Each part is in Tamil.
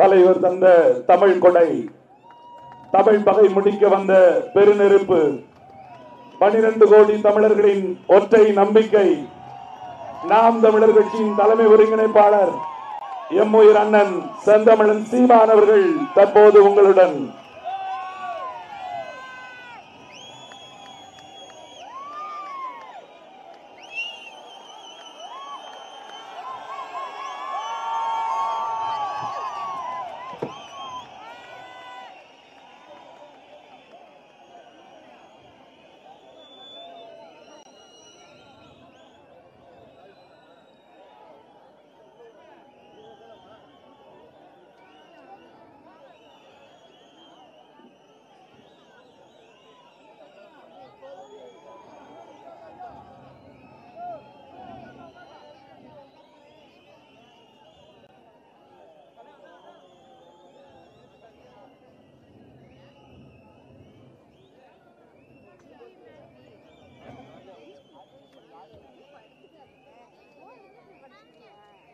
தலைவர் தந்த தமிழ் கொடை, தமிழ் பகை முடிக்க வந்த பெருநெருப்பு, 12 கோடி தமிழர்களின் ஒற்றை நம்பிக்கை, நாம் தமிழர் கட்சியின் தலைமை ஒருங்கிணைப்பாளர் எம்முயிர் அண்ணன் செந்தமிழன் சீமான் அவர்கள் தற்போது உங்களுடன்.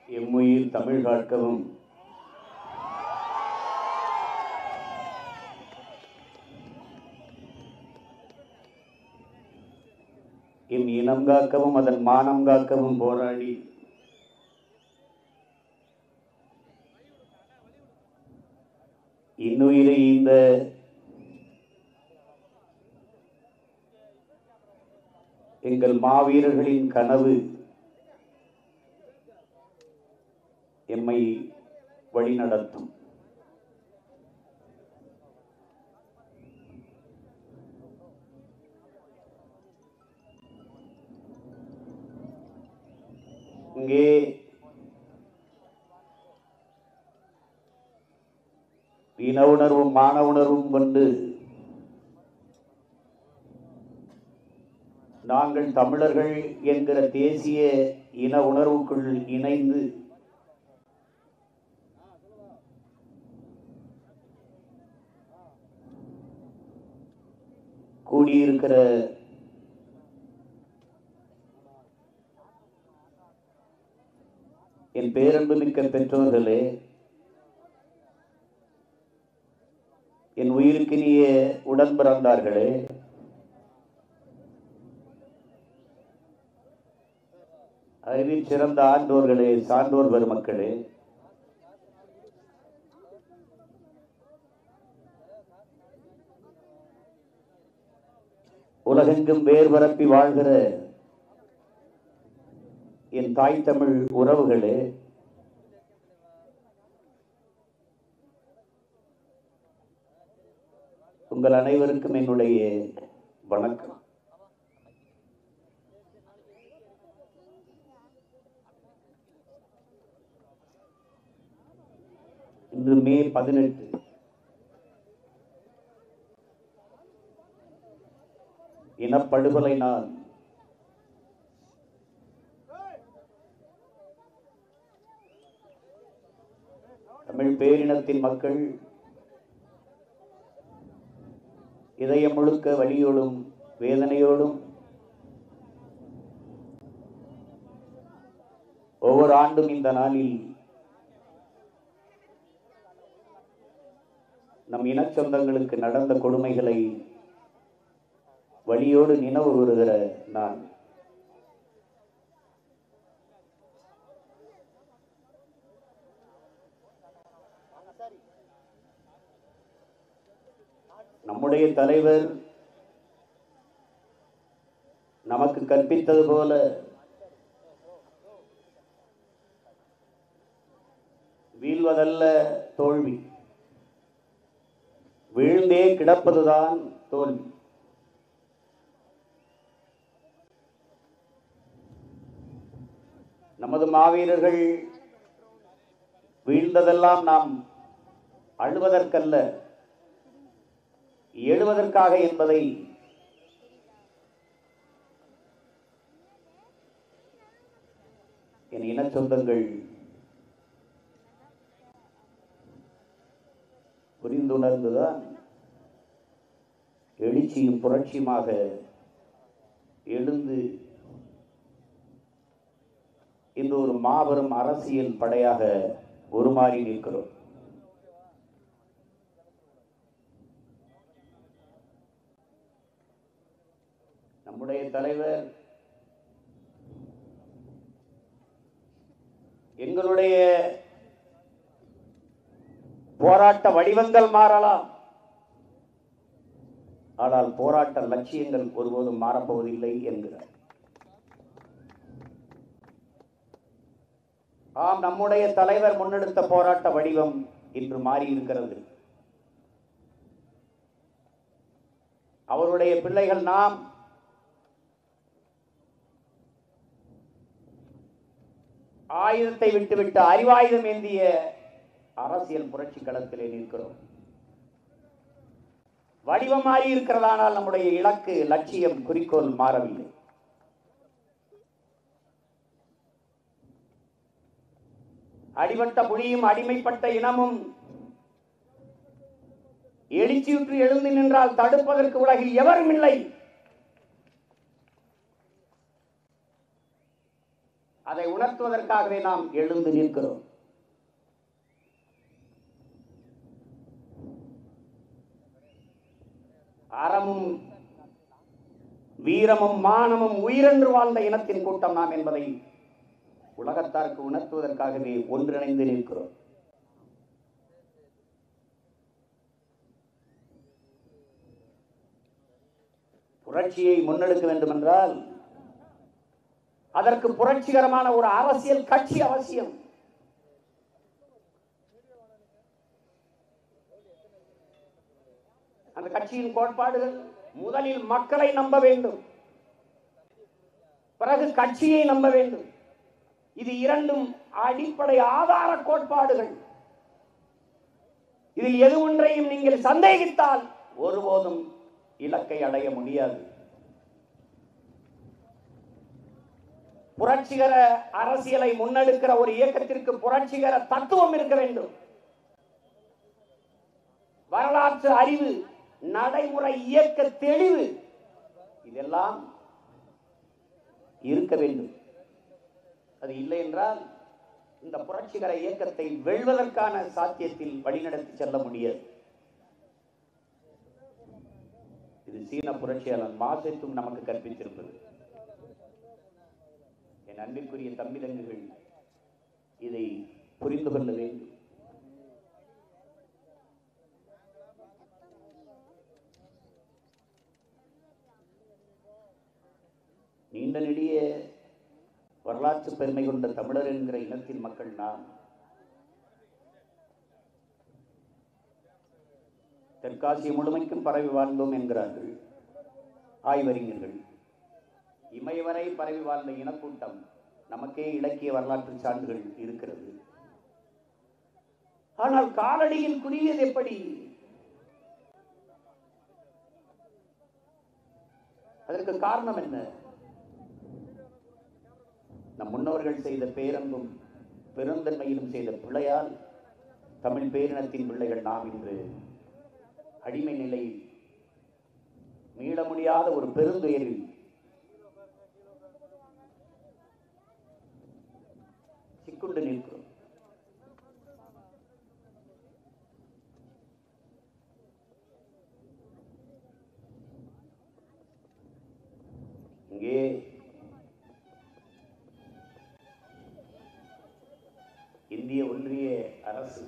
எம்முயிர் தமிழ் காக்கவும், எம் இனம் காக்கவும் அதன் மானம் காக்கவும் போராடி இன்னுயிரை இந்த எங்கள் மாவீரர்களின் கனவு எம்மை வழிநடத்தும். இங்கே இன உணர்வும் மான உணர்வும் கொண்டு நாங்கள் தமிழர்கள் என்கிற தேசிய இன உணர்வுக்குள் இணைந்து கூடியிருக்கிற என் பேரன்பு மிக்க பெற்றோர்களே, என் உயிருக்கினிய உடன் பிறந்தார்களே, அறிவில் சிறந்த ஆண்டோர்களே, சான்றோர் பெருமக்களே, உலகெங்கும் வேர் பரப்பி வாழ்கிற என் தாய் தமிழ் உறவுகளே, உங்கள் அனைவருக்கும் என்னுடைய வணக்கம். இன்று மே 18. இனப்படுகொலை நாள். தமிழ் பேரினத்தின் மக்கள் இதயம் முழுக்க வலியோடும் வேதனையோடும் ஒவ்வொரு ஆண்டும் இந்த நாளில் நம் இன சொந்தங்களுக்கு நடந்த கொடுமைகளை வலியோடு நினைவு கூறுகிற நான். நம்முடைய தலைவர் நமக்கு கற்பித்தது போல வீழ்வதல்ல தோல்வி, வீழ்ந்தே கிடப்பதுதான் தோல்வி. நமது மாவீரர்கள் வீழ்ந்ததெல்லாம் நாம் அழுவதற்கல்ல, எழுவதற்காக என்பதை என் இன சொந்தங்கள் புரிந்துணர்ந்துதான் எழுச்சியும் புரட்சியுமாக எழுந்து இந்த ஒரு மாபெரும் அரசியல் படையாக உருமாறி நிற்கிறோம். நம்முடைய தலைவர் எங்களுடைய போராட்ட வடிவங்கள் மாறலாம், ஆனால் போராட்ட லட்சியங்கள் ஒருபோதும் மாறப்போவதில்லை என்கிறார். ஆம், நம்முடைய தலைவர் முன்னெடுத்த போராட்ட வடிவம் இன்று மாறி இருக்கிறது. அவருடைய பிள்ளைகள் நாம் ஆயுதத்தை விட்டுவிட்டு அறிவாயுதம் ஏந்திய அரசியல் புரட்சி களத்திலே நிற்கிறோம். வடிவம் மாறி இருக்கிறதானால் நம்முடைய இலக்கு, லட்சியம், குறிக்கோள் மாறவில்லை. அடிபட்ட புலியும் அடிமைப்பட்ட இனமும் எழுச்சியுற்று எழுந்து நின்றால் தடுப்பதற்கு உலகில் எவரும் இல்லை. அதை உணர்த்துவதற்காகவே நாம் எழுந்து நிற்கிறோம். அறமும் வீரமும் மானமும் உயிரென்று வாழ்ந்த இனத்தின் கூட்டம் நாம் என்பதை உலகத்தாருக்கு உணர்த்துவதற்காகவே ஒன்றிணைந்து நிற்கிறோம். புரட்சியை முன்னெடுக்க வேண்டும் என்றால் அதற்கு புரட்சிகரமான ஒரு அரசியல் கட்சி அவசியம். அந்த கட்சியின் கோட்பாடுகள் முதலில் மக்களை நம்ப வேண்டும், பிறகு கட்சியை நம்ப வேண்டும். இது இரண்டும் அடிப்படை ஆதார கோட்பாடுகள். இதில் எது ஒன்றையும் நீங்கள் சந்தேகித்தால் ஒருபோதும் இலக்கை அடைய முடியாது. புரட்சிகர அரசியலை முன்னெடுக்கிற ஒரு இயக்கத்திற்கு புரட்சிகர தத்துவம் இருக்க வேண்டும். வரலாற்று அறிவு, நடைமுறை இயக்க தெளிவு, இதெல்லாம் இருக்க வேண்டும். அது இல்லை என்றால் இந்த புரட்சிகர இயக்கத்தை வெல்வதற்கான சாத்தியத்தில் வழிநடத்தி செல்ல முடியாது. இது சீன புரட்சியாளர் மாசேத்துங் நமக்கு கற்பித்திருப்பது. என் அன்பிற்குரிய தம்பிதங்குகள் இதை புரிந்து கொள்ள வேண்டும். நீண்ட நெடிய வரலாற்று பெருமை கொண்ட தமிழர் என்கிற இனத்தின் மக்கள் நாம். தெற்காசிய முழுமைக்கும் பரவி வாழ்ந்தோம் என்கிறார்கள் ஆய்வறிஞர்கள். இமயவரை பரவி வாழ்ந்த இனக்கூட்டம் நமக்கே இலக்கிய வரலாற்று சான்றுகள் இருக்கிறது. ஆனால் காலடியில் குறுகியது எப்படி? அதற்கு காரணம் என்ன? நம் முன்னோர்கள் செய்த பேரன்பும் பெருந்தன்மையிலும் செய்த பிள்ளையால் தமிழ் பேரினத்தின் பிள்ளைகள் நாம் இன்று அடிமை நிலை மீள முடியாத ஒரு பெருந்துயரில் சிக்குண்டு நிற்கிறோம். இங்கே இந்திய ஒன்றிய அரசு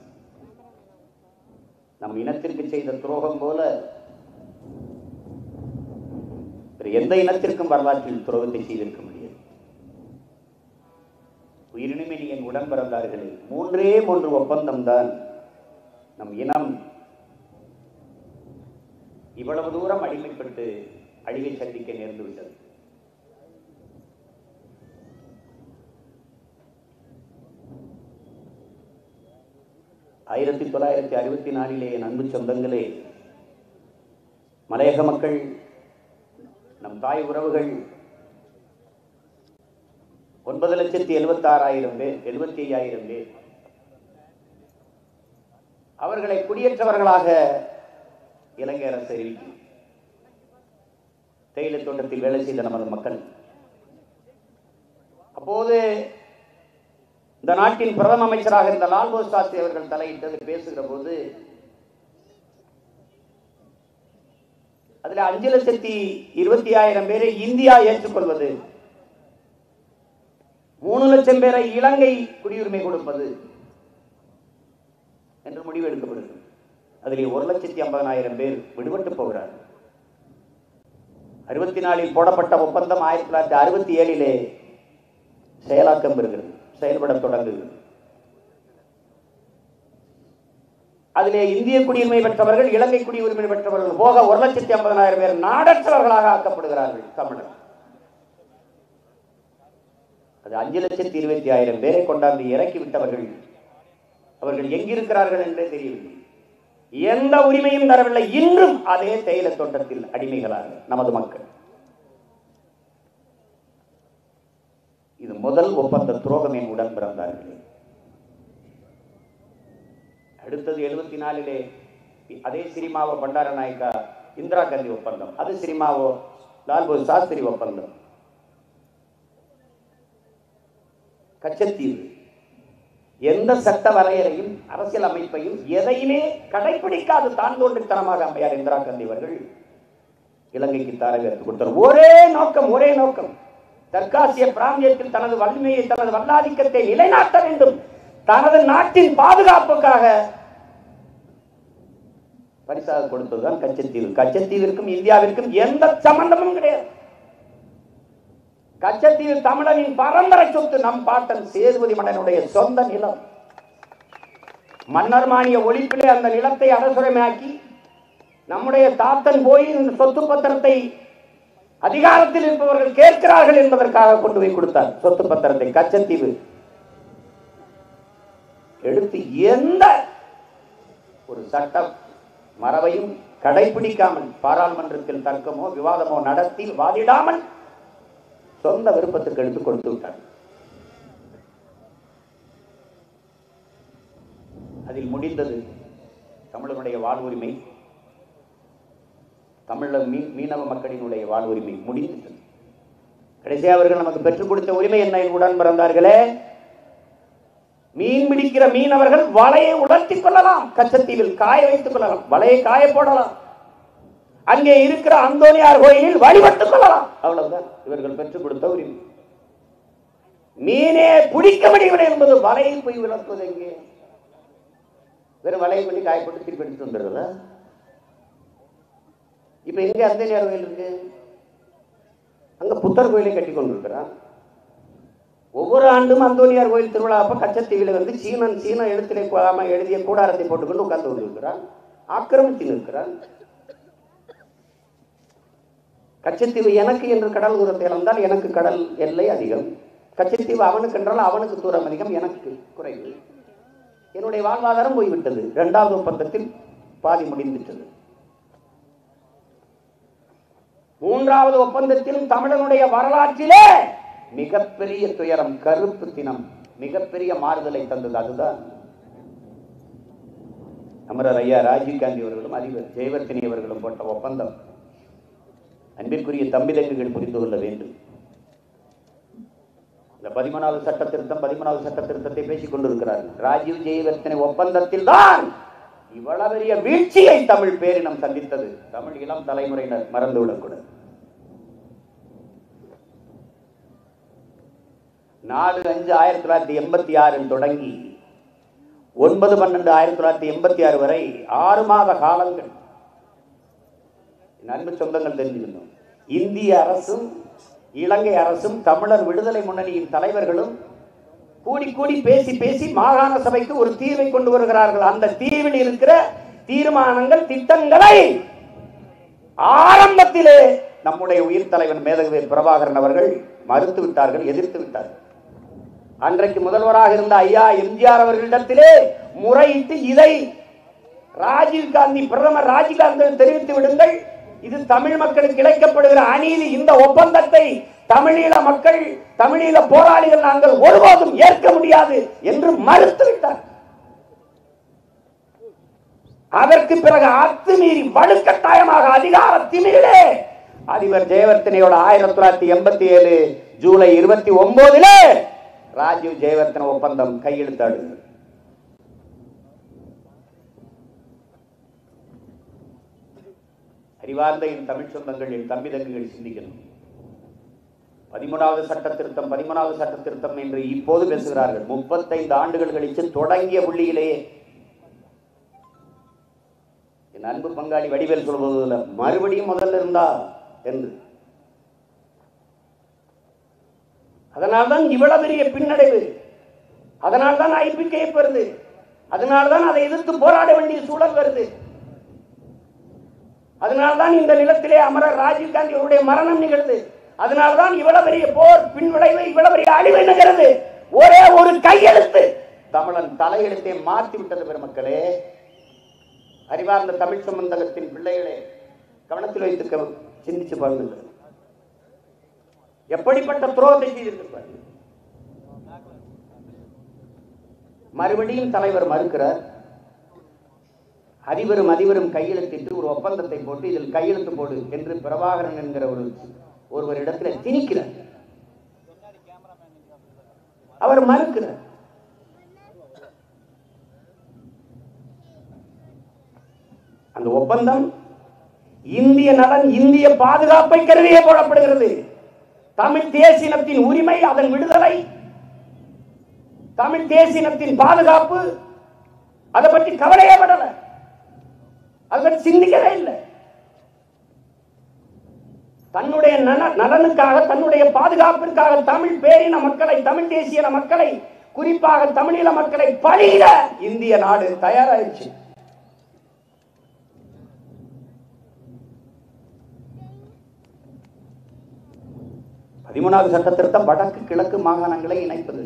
நம் இனத்திற்கு செய்த துரோகம் போல எந்த இனத்திற்கும் வரலாற்றில் துரோகத்தை செய்திருக்க முடியாது. உயிரினுமே என் உடன் பிறந்தார்களே, 3 ஒப்பந்தம் தான் நம் இனம் இவ்வளவு தூரம் அடிமைப்பட்டு அழிவை சந்திக்க நேர்ந்து விட்டது. ஆயிரத்தி 1964 என் அன்பு சொந்தங்களே, மலையக மக்கள், நம் தாய் உறவுகள் 9,76,000 பேர், 75,000 பேர் அவர்களை குடியேற்றவர்களாக இலங்கை அரசு அறிவிக்கும். தேயிலை தோட்டத்தில் வேலை செய்த நமது மக்கள். அப்போது இந்த நாட்டின் பிரதம அமைச்சராக இருந்த லால் பகதூர் சாஸ்திரி அவர்கள் தலையிட்டது பேசுகிற போது அதுல 5,20,000 பேரை இந்தியா ஏற்றுக்கொள்வது, 3 லட்சம் பேரை இலங்கை குடியுரிமை கொடுப்பது என்று முடிவு எடுக்கப்படுகிறது. அதிலே 1,50,000 பேர் விடுபட்டு போகிறார்கள். 64 போடப்பட்ட ஒப்பந்தம் 1967 செயலாக்கம் பெறுகிறது, செயல்பட தொடங்குகிறது. அதிலே இந்திய குடியுரிமை பெற்றவர்கள், இலங்கை குடியுரிமை பெற்றவர்கள் போக 1,50,000 பேர் நாடற்றவர்களாக ஆக்கப்படுகிறார்கள் தமிழர். அது 5,20,000 பேரை கொண்டாந்து இறக்கி விட்டவர்கள் அவர்கள் எங்கிருக்கிறார்கள் என்றே தெரியவில்லை. எந்த உரிமையும் தரவில்லை. இன்றும் அதே தேயிலை தோட்டத்தில் அடிமைகளாக நமது மக்கள். இது முதல் ஒப்பந்த துரோகம் என் உடன் பிறந்தார்களே. அடுத்தது 74 அதே சிரிமாவோ பண்டாரநாயக்கா இந்திரா காந்தி ஒப்பந்தம், அது சிரிமாவோ லால்பூர் சாஸ்திரி ஒப்பந்தம். கச்சத்தீவு எந்த சட்ட வரையறையும் அரசியல் அமைப்பையும் எதையுமே கடைபிடிக்காது தான் தோன்றித்தனமாக அம்மையார் இந்திரா காந்தி அவர்கள் இலங்கைக்கு தாரவேற்று கொடுத்தார். ஒரே நோக்கம், தெற்காசிய பிராந்தியத்தில் தனது வலிமையை, தனது வல்லாதிக்கத்தை நிலைநாட்ட வேண்டும், தனது நாட்டின் பாதுகாப்புக்காக பரிசாக கொடுத்ததுதான் கச்சத்தீவு. கச்சத்தீவிற்கும் இந்தியாவிற்கும் எந்த சம்பந்தமும் கிடையாது. கச்சத்தீவு தமிழனின் பரம்பரை சொத்து. நம் பாட்டன் சேதுபதி மன்னனுடைய சொந்த நிலம். மன்னர் மானிய ஒழிப்பிலே அந்த நிலத்தை அரசுரிமையாக்கி நம்முடைய தாத்தன் போய் இந்த சொத்து பத்திரத்தை அதிகாரத்தில் இருப்பவர்கள் கேட்கிறார்கள் என்பதற்காக கொண்டு போய் கொடுத்தார் சொத்து பத்திரத்தை. கச்சத்தீவு எடுத்து எந்த ஒரு சட்ட மரபையும் கடைபிடிக்காமல், பாராளுமன்றத்தில் தர்க்கமோ விவாதமோ நடத்தி வாதிடாமல் சொந்த விருப்பத்துக்கு எடுத்து கொடுத்து விட்டார். அதில் முடிந்தது தமிழனுடைய வாழ்வுரிமை, தமிழக மீனவ மக்களினுடைய வாழ்வுரிமை முடிந்தது. கடைசியாக அவர்கள் நமக்கு பெற்றுக் கொடுத்த உரிமை என்ன? உடன் பிறந்தார்களே, மீன் பிடிக்கிற மீனவர்கள் வலையை உலர்த்திக் கொள்ளலாம், கச்சத்தீவில் காய வைத்துக் கொள்ளலாம், வலையை காய போடலாம், அங்கே இருக்கிற அந்தோனியார் கோயிலில் வழிபட்டுக் கொள்ளலாம். அவ்வளவுதான் இவர்கள் பெற்றுக் கொடுத்த உரிமை. மீனே பிடிக்க முடியவில்லை என்பது வலையை போய் விளக்குவது எங்கே? வெறும் வலையை பண்ணி காயப்பட்டு திருப்பி எடுத்து வந்துடுறதா? இப்ப எங்க அந்தோனியார் கோயில் இருக்கு? அங்க புத்தர் கோயிலை கட்டி கொண்டிருக்கிறான். ஒவ்வொரு ஆண்டும் அந்தோனியார் கோயில் திருவிழா அப்ப கச்சத்தீவில வந்து சீன எழுத்திலே எழுதிய கூடாரத்தை போட்டுக்கொண்டு உட்கார்ந்து கொண்டிருக்கிறான், ஆக்கிரமித்து நிற்கிறான். கச்சத்தீவு எனக்கு என்று கடல் தூரத்தை இழந்தால் எனக்கு கடல் எல்லை அதிகம், கச்சத்தீவு அவனுக்கு என்றால் அவனுக்கு தூரம் அதிகம், எனக்கு குறைவு. என்னுடைய வாழ்வாதாரம் போய்விட்டது. 2வது ஒப்பந்தத்தில் பாதி முடிந்துவிட்டது. 3வது ஒப்பந்தத்திலும் தமிழனுடைய வரலாற்றிலே மிகப்பெரிய துயரம், கருப்பு தினம், மிகப்பெரிய மாறுதலை தந்தது. அதுதான் அமரர் ஐயா ராஜீவ்காந்தி அவர்களும் அதிபர் ஜெயவர்த்தினி அவர்களும் போட்ட ஒப்பந்தம். அன்பிற்குரிய தம்பிதங்குகள் புரிந்து கொள்ள வேண்டும். இந்த 13வது சட்ட திருத்தம், 13வது சட்ட திருத்தத்தை பேசிக் கொண்டிருக்கிறார்கள். ராஜீவ் ஜெயவர்த்தினி ஒப்பந்தத்தில் தான் இவ்வளவு பெரிய வீழ்ச்சியை தமிழ் பேரினம் சந்தித்தது. தமிழ் இளம் தலைமுறையினர் மறந்துவிடக்கூடாது. 4/5/1986 தொடங்கி 9/12/1986 வரை 6 மாத காலங்கள் அன்பு சொந்தங்கள் தெரிஞ்சுக்கணும். இந்திய அரசும் இலங்கை அரசும் தமிழர் விடுதலை முன்னணியின் தலைவர்களும் கூடி கூடி பேசி பேசி மாகாண சபைக்கு ஒரு தீர்வை கொண்டு வருகிறார்கள். அந்த தீர்வில் இருக்கிற தீர்மானங்கள், திட்டங்களை ஆரம்பத்திலே நம்முடைய உயிர் தலைவன் மேதகு பிரபாகரன் அவர்கள் மறுத்து விட்டார்கள், எதிர்த்து விட்டார்கள். அன்றைக்கு முதல்வராக இருந்த ஐயா எம்ஜிஆர் அவர்களிடத்திலே முறையிட்டு இதை ராஜீவ்காந்தி, பிரதமர் ராஜீவ்காந்தி தெரிவித்து விடுங்கள், இது தமிழ் மக்களுக்கு இழைக்கப்படுகிற அநீதி, இந்த ஒப்பந்தத்தை தமிழீழ மக்கள், தமிழீழ போராளிகள் நாங்கள் ஒருபோதும் ஏற்க முடியாது என்று மறுத்துவிட்டார். அதற்கு பிறகு அத்துமீறி வலுக்கட்டாயமாக அதிகார திமிரிலே அதிபர் ஜெயவர்த்தனையோட 1987 ஜூலை 29 ராஜீவ் ஜெயவர்த்தன ஒப்பந்தம் கையெழுத்தாடுகிறது. அறிவார்ந்த என் தமிழ் சொந்தங்கள், என் தம்பி தங்குகள் சிந்திக்கணும். 13வது சட்ட திருத்தம் என்று இப்போது பேசுகிறார்கள். 35 ஆண்டுகள் கழித்து தொடங்கிய புள்ளியிலேயே என் அன்பு பங்காளி வடிவேல் சொல்வதில்லை, மறுபடியும் முதல்ல இருந்தா என்று. அதனால்தான் இவ்வளவு பெரிய பின்னடைவு, அதனால்தான் ஐபிகே வருது, அதனால்தான் அதை எதிர்த்து போராட வேண்டிய சூழல் வருது. அதனால்தான் இந்த நிலத்திலே அமரர் ராஜீவ் காந்தி அவருடைய மரணம் நிகழ்ந்து, அதனால்தான் இவ்வளவு பெரிய போர் பின்விளைவு, இவ்வளவு பெரிய அழிவு நிகழ்ந்து. ஒரே ஒரு கையெழுத்து தமிழன் தலையெழுத்தை மாற்றி விட்டது. பெருமக்களே, அறிவார்ந்த தமிழ் சம்பந்தகத்தின் பிள்ளைகளே, கவனத்தில் வைத்து சிந்திச்சு பாருங்கள். எப்படிப்பட்ட துரோகத்தை செய்திருக்கிறார். மறுபடியும் தலைவர் மறுக்கிறார். அதிபரும் கையெழுத்திட்டு ஒரு ஒப்பந்தத்தை போட்டு இதில் கையெழுத்து போடு என்று பிரபாகரன் என்கிற ஒருவரிடத்தில் திணிக்கிறார். அவர் மறுக்கிறார். அந்த ஒப்பந்தம் இந்திய நலன், இந்திய பாதுகாப்பை கருதியே போடப்படுகிறது. தமிழ் தேசினத்தின் உரிமை, அதன் விடுதலை, தமிழ் தேசினத்தின் பாதுகாப்பு, அதை பற்றி கவலையே படல, அதை பற்றி சிந்திக்கவே இல்லை. தன்னுடைய நலனுக்காக, தன்னுடைய பாதுகாப்பிற்காக தமிழ் பேரின மக்களை, தமிழ் தேசிய மக்களை, குறிப்பாக தமிழீழ மக்களை பழியிட இந்திய நாடு தயாராயிடுச்சு. பதிமூணாவது சட்ட திருத்தம் வடக்கு கிழக்கு மாகாணங்களை இணைப்பது.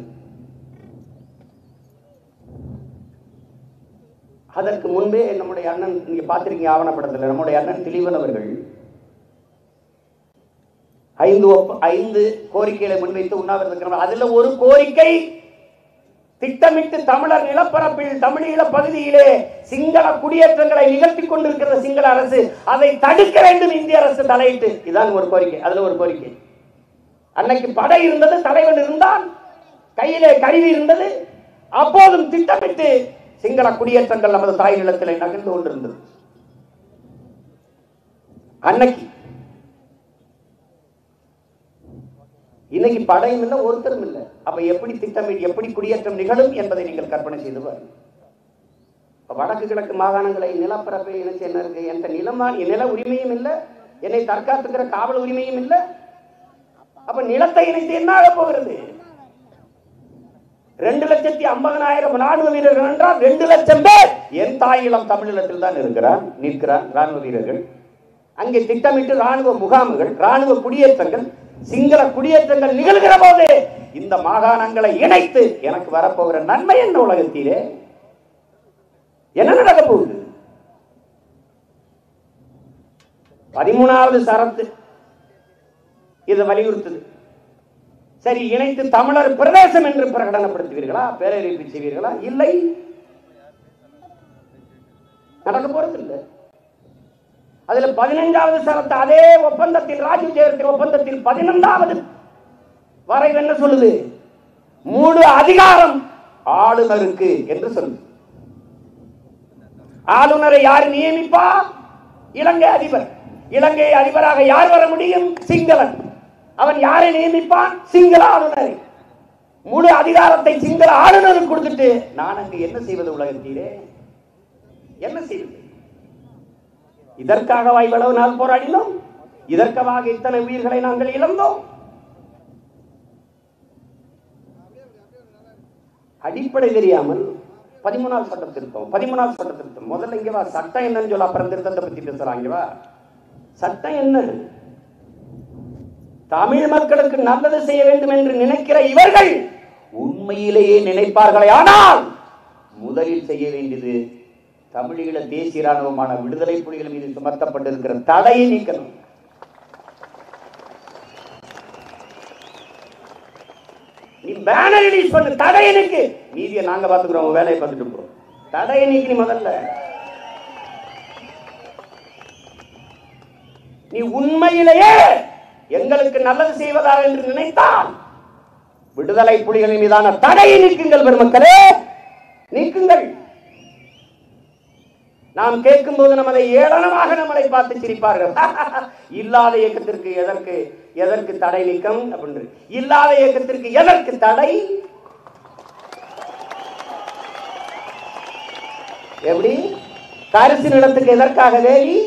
அதற்கு முன்பே நம்முடைய அண்ணன், நீங்க பார்த்திருக்கீங்க ஆவணப்படத்தில், நம்முடைய அண்ணன் திலீபன் அவர்கள் 5 கோரிக்கைகளை முன்வைத்து உண்ணாவிரதம். அதுல ஒரு கோரிக்கை, திட்டமிட்டு தமிழர் நிலப்பரப்பில், தமிழீழ பகுதியிலே சிங்கள குடியேற்றங்களை நிகழ்த்தி கொண்டிருக்கிற சிங்கள அரசு, அதை தடுக்க வேண்டும் இந்திய அரசு தலையிட்டு. இதான் ஒரு கோரிக்கை. அதுல ஒரு கோரிக்கை, அன்னைக்கு படை இருந்தது, தலைவன் இருந்தான், கையிலே கருவி இருந்தது, அப்போதும் திட்டமிட்டு சிங்கள குடியேற்றங்கள் நமது தாய் நிலத்தில் நகர்ந்து கொண்டிருந்தது. அன்னைக்கு இன்னைக்கு படையும் இல்லை, ஒருத்தரும் இல்லை. அப்ப எப்படி திட்டமிட்டு, எப்படி குடியேற்றம் நிகழும் என்பதை நீங்கள் கற்பனை செய்து பாருங்கள். வடக்கு கிழக்கு மாகாணங்களை நிலப்பரப்பை இணைச்சு என்ன இருக்கு? என்ற நில உரிமையும் இல்லை, என்னை தற்காத்துக்கிற காவல் உரிமையும் இல்லை. அப்ப நிலத்தை இணைத்து என்ன ஆக போகிறது? 2,50,000 ராணுவ வீரர்கள் என்றால் 2 லட்சம் பேர் என் தாயிலம் தமிழீழத்தில் தான் நிற்கிறான் ராணுவ வீரர்கள். அங்கே திட்டமிட்டு ராணுவ முகாம்கள், ராணுவ குடியேற்றங்கள், சிங்கள குடியேற்றங்கள் நிகழ்கிற போது இந்த மாகாணங்களை இணைத்து எனக்கு வரப்போகிற நன்மை என்ன? உலகத்திலே என்ன நடக்க போகுது? 13வது சரத்து இதை வலியுறுத்துது. சரி, இணைத்து தமிழர் பிரதேசம் என்று பிரகடனப்படுத்துவீர்களா? பேரறிவிப்பு செய்வீர்களா? இல்லை, நடக்க போறது இல்லை. அதுல 15வது சரத்து, அதே ஒப்பந்தத்தில், ராஜீவ் ஜெயவர்தன ஒப்பந்தத்தில் 15வது வரைவு என்ன சொல்லுது? முழு அதிகாரம் ஆளுநருக்கு என்று சொல்லுது. ஆளுநரை யார் நியமிப்பா? இலங்கை அதிபர். இலங்கை அதிபராக யார் வர முடியும்? சிங்களன். அவன் யாரை நியமிப்பான்? சிங்கள ஆளுநரை. முழு அதிகாரத்தை சிங்கள ஆளுநருக்கு கொடுத்துட்டு நான் அங்கு என்ன செய்வது? உலகத்திலே என்ன செய்வது? இதற்காக இவ்வளவு நாள் போராடினோம், இதற்காக இத்தனை உயிர்களை நாங்கள் இழந்தோம். அடிப்படை தெரியாமல் 13வது சட்ட திருத்தம். முதல்ல இங்க வா, சட்டம் என்னன்னு சொல்ல, அப்புறம் திருத்தத்தை பத்தி பேசுறாங்க. வா, சட்டம் என்ன? தமிழ் மக்களுக்கு நல்லது செய்ய வேண்டும் என்று நினைக்கிற இவர்கள் உண்மையிலேயே நினைப்பார்களே, ஆனால் முதலில் செய்ய வேண்டியது தமிழீழ தேசிய ராணுவமான விடுதலை புலிகள் மீது சுமத்தப்பட்டிருக்கிற தடையை நீக்கணும். நீ பேனர் ரிலீஸ் பண்ணு, தடையை நீக்கு, மீதியை நாங்க பார்த்துக்கிறோம், வேலையை பார்த்துட்டு போறோம். தடையை நீக்கி முதல்ல. நீ உண்மையிலேயே எங்களுக்கு நல்லது செய்வதாக என்று நினைத்தால் விடுதலை புலிகளின் மீதான தடையை நீக்குங்கள் பெருமக்களே, நீக்குங்கள். நாம் கேட்கும் போது நமதை ஏளனமாக நம்மளை பார்த்து சிரிப்பார்கள். இல்லாத இயக்கத்திற்கு எதற்கு தடை நீக்கம் அப்படின்னு, இல்லாத இயக்கத்திற்கு எதற்கு தடை? எப்படி? தரிசு நிலத்துக்கு எதற்காக வேலி?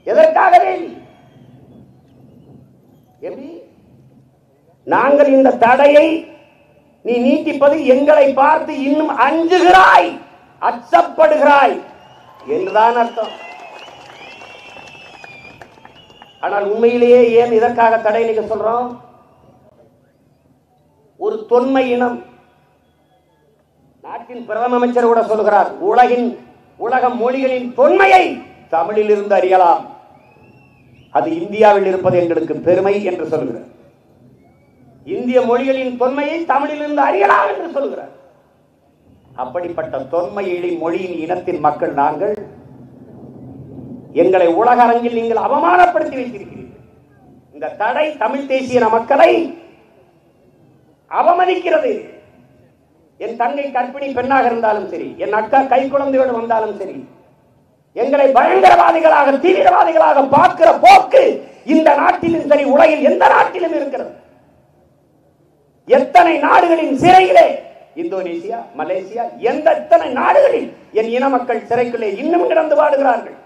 எதற்காக வேலி? எப்படி? நாங்கள் இந்த தடையை நீ நீட்டிப்பது எங்களை பார்த்து இன்னும் அஞ்சுகிறாய், அச்சப்படுகிறாய் என்றுதான் அர்த்தம். ஆனால் உண்மையிலேயே ஏன் இதற்காக தடை நீக்க சொல்றோம்? ஒரு தொன்மை இனம், நாட்டின் பிரதம அமைச்சர் கூட சொல்கிறார், உலக மொழிகளின் தொன்மையை தமிழில் இருந்து அறியலாம், அது இந்தியாவில் இருப்பது எங்களுக்கு பெருமை என்று சொல்கிறார். இந்திய மொழிகளின் தொன்மையை தமிழிலிருந்து அறியலாம் என்று சொல்கிறார். அப்படிப்பட்ட தொன்மையிலி மொழியின் இனத்தின் மக்கள் நாங்கள். எங்களை உலக அரங்கில் நீங்கள் அவமானப்படுத்தி வைத்திருக்கிறீர்கள். இந்த தடை தமிழ் தேசிய மக்களை அவமதிக்கிறது. என் தங்கை கர்ப்பிணி பெண்ணாக இருந்தாலும் சரி, என் அக்கா கை குழந்தையோடு வந்தாலும் சரி, எங்களை பயங்கரவாதிகளாக தீவிரவாதிகளாக பார்க்கிற போக்கு இந்த நாட்டிலும் சரி, உலகில் எந்த நாட்டிலும் இருக்கிறது. எத்தனை நாடுகளின் சிறையிலே, இந்தோனேசியா, மலேசியா, எத்தனை நாடுகளில் என் இன மக்கள் சிறைக்குள்ளே இன்னும் கிடந்து வாடுகிறார்கள்.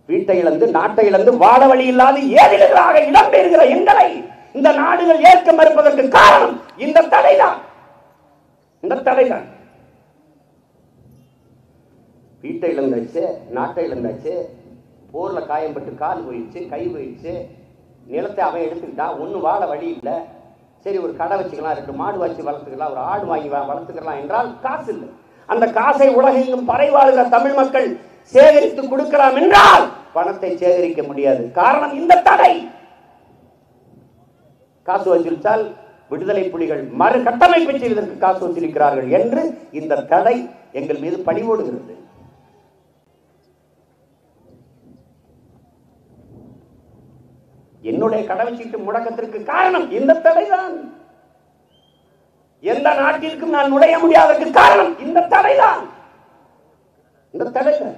வீட்டை இழந்து, நாட்டை இழந்து, வாழ வழி இல்லாது ஏதிலாக இடம்பெறுகிற எங்களை இந்த நாடுகள் ஏற்க மறுப்பதற்கு காரணம் இந்த தடைதான். இந்த தடைதான். வீட்டை இழந்தாச்சு, நாட்டை இழந்தாச்சு, போர்ல காயம்பட்டு கால் போயிடுச்சு, கை போயிடுச்சு, நிலத்தை அவன் எடுத்துக்கிட்டான், ஒன்றும் வாழ வழி இல்லை. சரி, ஒரு கடை வச்சுக்கலாம், 2 மாடு வச்சு வளர்த்துக்கலாம், ஒரு ஆடு வாங்கி வளர்த்துக்கலாம் என்றால் காசு இல்லை. அந்த காசை உலகெங்கும் பறை வாழ்கிற தமிழ் மக்கள் சேகரித்து கொடுக்கலாம் என்றால் பணத்தை சேகரிக்க முடியாது. காரணம் இந்த தடை. காசு வசூலித்தால் விடுதலை புலிகள் மறு கட்டமைப்பு செய்வதற்கு காசு வசூலிக்கிறார்கள் என்று இந்த தடை எங்கள் மீது பழிவோடுகிறது. என்னுடைய கடவுச்சீட்டு முடக்கத்திற்கு காரணம் இந்த தடைதான். எந்த நாட்டிற்கும் நான் நுழைய முடியாததற்கு காரணம் இந்த தடைதான். இந்த தடைதான்.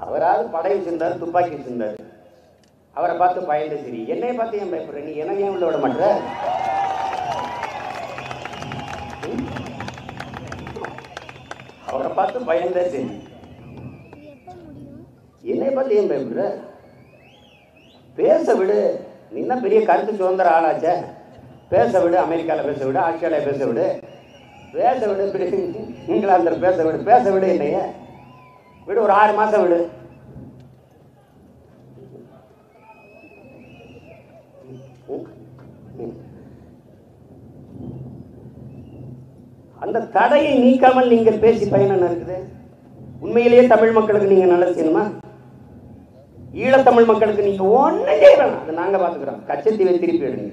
அவரால் படை வச்சிருந்தார், துப்பாக்கி வச்சிருந்தார், அவரை பார்த்து பயந்து சரி, என்னை பார்த்து ஏன் பயப்படுற, நீ என்ன ஏன் உள்ள விட மாட்ட? அவரை பார்த்து பயந்த சரி, என்னை பார்த்து ஏன் பயப்படுற? பேச விடு, நீ தான் பெரிய கருத்து சுதந்திர ஆளாச்ச, பேச விடு, அமெரிக்காவில் பேச விடு, ஆஸ்திரேலியா பேச விடு, பேச விடு, இங்கிலாந்தில் பேச விடு, பேச விடு, என்னைய விடு, ஒரு 6 மாசம் விடு. அந்த தடையை நீக்காமல் நீங்கள் பேசி பயன் இருக்குது? உண்மையிலேயே தமிழ் மக்களுக்கு நீங்க நல்லது செய்யணுமா? ஈழத்தமிழ் மக்களுக்கு நீங்க ஒண்ணு செய்யணும், அது நாங்க பாத்துக்கிறோம். கச்சத்தீவை திருப்பி எடுங்க.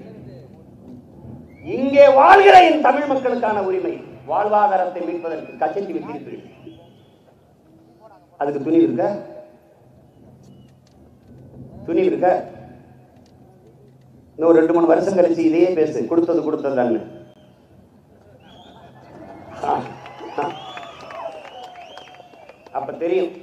இங்கே வாழ்கிற என் தமிழ் மக்களுக்கான உரிமை, வாழ்வாதாரத்தை மீட்பதற்கு கச்சத்தீவை திருப்பி எடுங்க. அதுக்கு துணிவு இருக்க? துணிவு இருக்க? இன்னும் 2-3 வருஷம் கழிச்சு இதையே பேசு, கொடுத்தது அப்ப தெரியும்.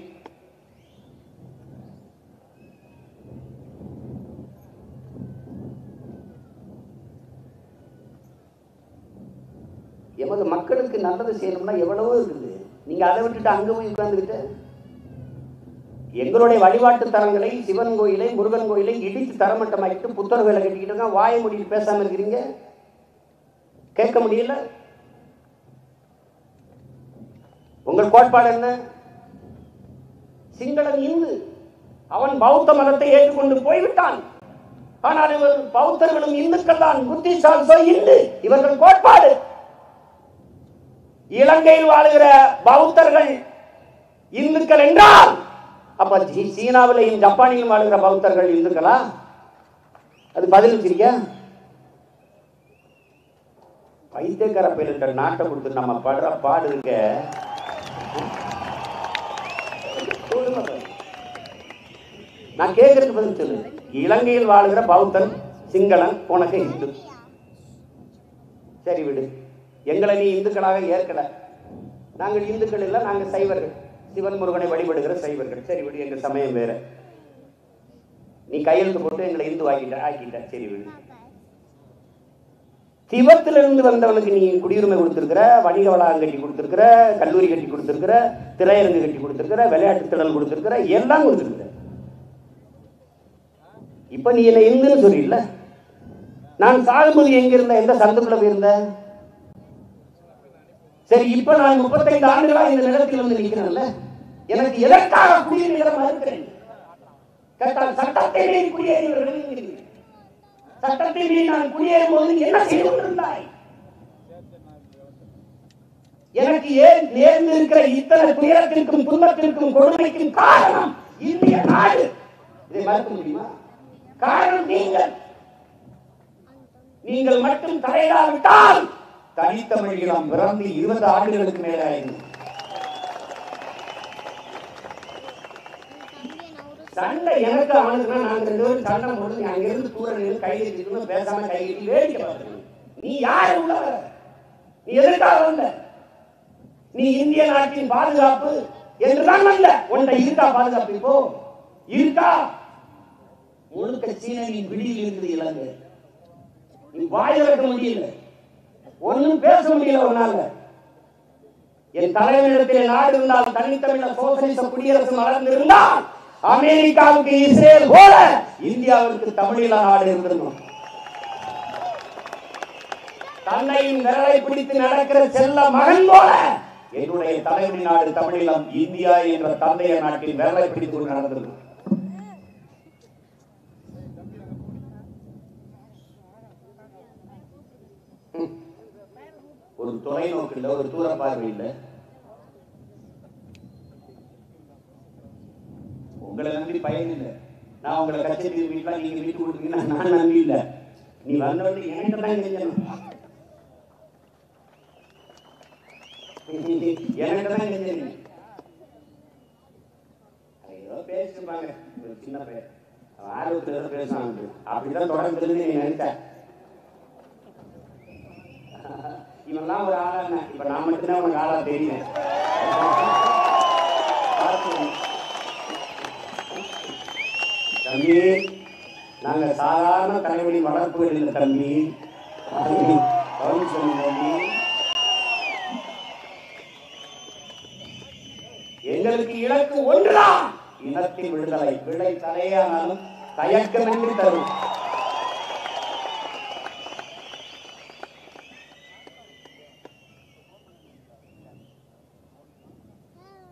எமது மக்களுக்கு நல்லது செய்யணும்னா எவ்வளவோ இருக்குது. நீங்க அதை விட்டுட்டு அங்க போய் உட்கார்ந்துக்கிட்டு எங்களுடைய வழிபாட்டு தலங்களை, சிவன் கோயிலை, முருகன் கோயிலை இடித்து தரமட்டமாக்கிட்டு புத்தர் கோயிலை கட்டிக்கிட்டு வாய முடிட்டு பேசாம இருக்கிறீங்க. கேட்க முடியல. உங்கள் கோட்பாடு என்ன? சிங்களன் இந்து, அவன் பௌத்த மதத்தை ஏற்றுக்கொண்டு போய்விட்டான். ஆனால் இவர் பௌத்தர்களும் இந்துக்கள் தான், புத்திசாலி இந்து இவர்கள் கோட்பாடு. இலங்கையில் வாழுகிற பௌத்தர்கள் இந்துக்கள் என்றால் அப்ப சீனாவிலையும் ஜப்பானிலும் வாழுகிற பௌத்தர்கள் இந்துக்களா? அது பதில் வச்சிருக்க? பைத்தியக்காரப்பையில் என்ற நாட்டை கொடுத்து நம்ம படுற பாடு இருக்க. நான் கேட்கறதுக்கு பதில் சொல்லு. இலங்கையில் வாழுகிற பௌத்தன் சிங்களன் உனக்கு இந்து, சரி விடு. எங்களை நீ இந்துக்களாக ஏற்கல. நாங்கள் இந்துக்கள் இல்லை, நாங்கள் சைவர்கள், சிவன் முருகனை வழிபடுகிற சைவர்கள். சரி விடு, எங்கள் சமயம் வேற. நீ கையெழுத்து போட்டு எங்களை இந்து ஆக்கிட்ட. சரி விடு. திபத்திலிருந்து வந்தவனுக்கு நீ குடியுரிமை கொடுத்திருக்கிற, வணிக வளாகம் கட்டி கொடுத்திருக்கிற, கல்லூரி கட்டி கொடுத்திருக்கிற, திரையரங்கு கட்டி கொடுத்திருக்கிற, விளையாட்டு திடல் கொடுத்திருக்கிற, எல்லாம் கொடுத்திருக்கிற. இப்ப நீ என்ன இந்துன்னு சொல்லிடல. நான் சாகும்போது எங்க இருந்த, எந்த சந்தத்துல போயிருந்த? சரி, இப்ப நான் 35 ஆண்டுகளா இந்த நிலத்தில் வந்து நிற்கிறேன்ல, எனக்கு எதற்காக குடியுரிமை மறுக்கிறேன்? சட்டத்தை மீறி குடியேறியவர்கள், சட்டத்தை மீறி நான் குடியேறும் போது என்ன செய்து கொண்டிருந்தாய்? எனக்கு ஏன் நேர்ந்து இருக்கிற இத்தனை துயரத்திற்கும் துன்பத்திற்கும் கொடுமைக்கும் காரணம் இந்திய நாடு. இதை மறுக்க முடியுமா? காரணம் நீங்கள் மட்டும் தலையிடாவிட்டால் தனித்தமிழீழம் பிறந்து 20 ஆண்டுகளுக்கு மேலாயிரு. சண்டை எனக்கு அவனுக்கு நாங்க 2 பேரும் சண்டை போட்டு அங்கிருந்து தூரம் கைது பேசாம கைது வேடிக்கை பார்த்து, நீ யாரு உள்ள வர? நீ எதற்காக வந்த? நீ இந்திய நாட்டின் பாதுகாப்பு என்றுதான் வந்த. உன்னை இருக்கா பாதுகாப்பு? இப்போ இருக்கா? முழுக்க சீனின் விடியில் இருக்குது இலங்கை. நீ வாய் வைக்க முடியல, ஒன்னும் பேச முடியல உன்னால. என் தலைவனிடத்திலே நாடு இருந்தால், தனித்தமிழர் சோசலிச குடியரசு மலர்ந்திருந்தால், அமெரிக்காவுக்கு இஸ்ரேல் போல இந்தியாவிற்கு தமிழீழ நாடு இருந்திருக்கும். தன்னையும் விரலை பிடித்து நடக்கிற செல்ல மகன் போல என்னுடைய தலைவனின் நாடு தமிழீழம், இந்தியா என்ற தந்தைய நாட்டின் விரலை பிடித்து நடந்திருக்கும். ஒரு தொலைநோக்கு இல்லை, ஒரு தூர பார்வை இல்லை. உங்களை நம்பி பயன் இல்லை. நான் உங்களை கச்சேரி வீட்டுல நீங்க வீட்டு கொடுத்தீங்கன்னா நான் நம்பி இல்லை. நீ வந்தவங்க எனக்கு தான் செஞ்சணும், எனக்கு தான் செஞ்சேன். ஏதோ பேசிருப்பாங்க, ஒரு சின்ன பையன் ஆர்வத்தில் பேசுவாங்க, அப்படிதான் தொடர்ந்து நீ நினைச்ச. இவெல்லாம் ஒரு ஆளா என்ன? இப்ப நான் மட்டும்தான் உனக்கு ஆளா தெரியும். தம்பி, நாங்க சாதாரண தலைவலி வளர்ப்புகள் இல்லை தம்பி. தம்பி, எங்களுக்கு இலக்கு ஒன்றுதான், இனத்தின் விடுதலை. விடை தலையானாலும் தயக்கமின்றி தரும்.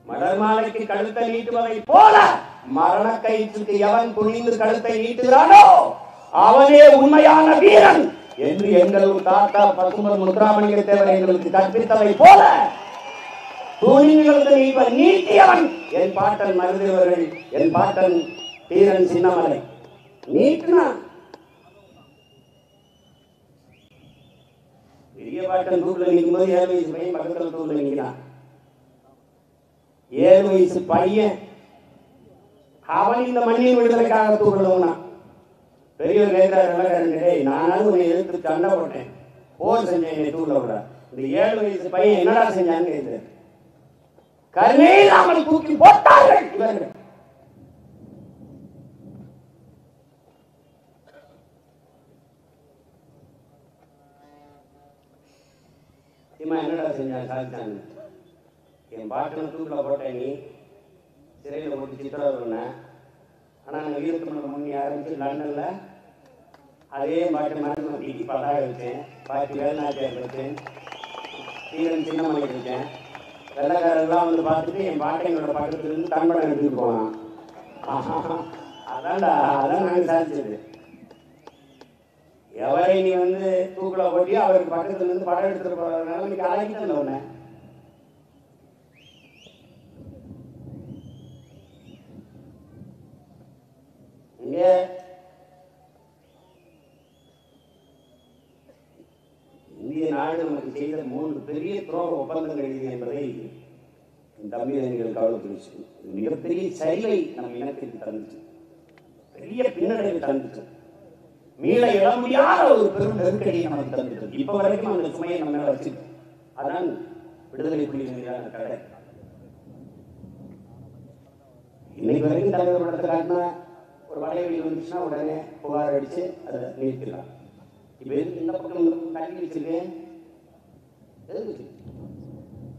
மலர் மாலைக்கு கழுத்தை நீட்டுவதை போல மரண கயிற்றுக்கு எவன் துணிந்து கழுத்தை நீட்டுகிறானோ அவனே உண்மையான வீரன் என்று எங்கள் தாத்தா பசும்பொன் முத்துராமலிங்க தேவர் எங்களுக்கு கற்பித்ததை போல துணிந்து நீட்டியவன் என் பாட்டன் மருதேவர்கள், என் பாட்டன் தீரன் சின்னமலை நீட்டினான். பெரிய பாட்டன் தூக்கில் நிற்கும் போது 7 வயசு பையன் பக்கத்தில் தூக்கில் நிற்கிறான். 7 வயசு பையன் அவன் இந்த மண்ணின் விடுதலைக்காக தூக்கிடுவான். பெரியவர் கேட்கிறாரு, நானும் உன்னை எதிர்த்து சண்டை போட்டேன், போர் செஞ்சேன், என்னை தூக்கில விட. இந்த 7 வயசு பையன் என்னடா செஞ்சான்னு கேட்கிறார். கருணை இல்லாமல் தூக்கி போட்டார்கள் இவர்கள். என்னடா செஞ்சான் சாதிச்சாங்க. என் பாட்டனை தூக்கில் போட்டேன், நீ சிறையில் போட்டு சித்திர பண்ணேன். ஆனால் நாங்கள் ஈழத்தமிழ் முன்னி ஆரம்பிச்சு லண்டனில் அதே பாட்டு மருந்து டிடி பதாக வச்சேன், பாட்டி வேலுநாச்சியார் வச்சேன், தீரன் சின்னமலை வச்சேன். வெள்ளக்காரெல்லாம் வந்து பார்த்துட்டு என் பாட்டைங்களோட பக்கத்துலேருந்து தன்படம் எடுத்துட்டு போனான். அதான்டா, அதான் நாங்கள் சாதிச்சது. எவரை நீ வந்து தூக்கில் போட்டி அவருக்கு பக்கத்துல இருந்து படம் எடுத்துட்டு போறதுனால இன்னைக்கு அழைக்கிட்டு ஒண்ணு. இங்க இந்திய நாடு நமக்கு செய்த 3 பெரிய துரோக ஒப்பந்தங்கள் இது என்பதை தம்பிகள் கவலைப்படுச்சு. மிகப்பெரிய சரிவை நம் இனத்திற்கு தந்துச்சு, பெரிய பின்னடைவை தந்துச்சு, மீள இட முடியாத ஒரு பெரும் நெருக்கடியை நமக்கு தந்துச்சு. இப்ப வரைக்கும் அந்த சுமையை நம்ம மேல வச்சு அதான் விடுதலை புலிகளின் கதை. இன்னைக்கு வரைக்கும் தலைவர் படத்தை காட்டினா ஒரு வலைவெளி வந்துச்சுன்னா உடனே புகார் அடிச்சு அதை நிறுத்திடலாம். இப்ப எதுக்கு இந்த பக்கம் தள்ளி வச்சிருக்கேன்?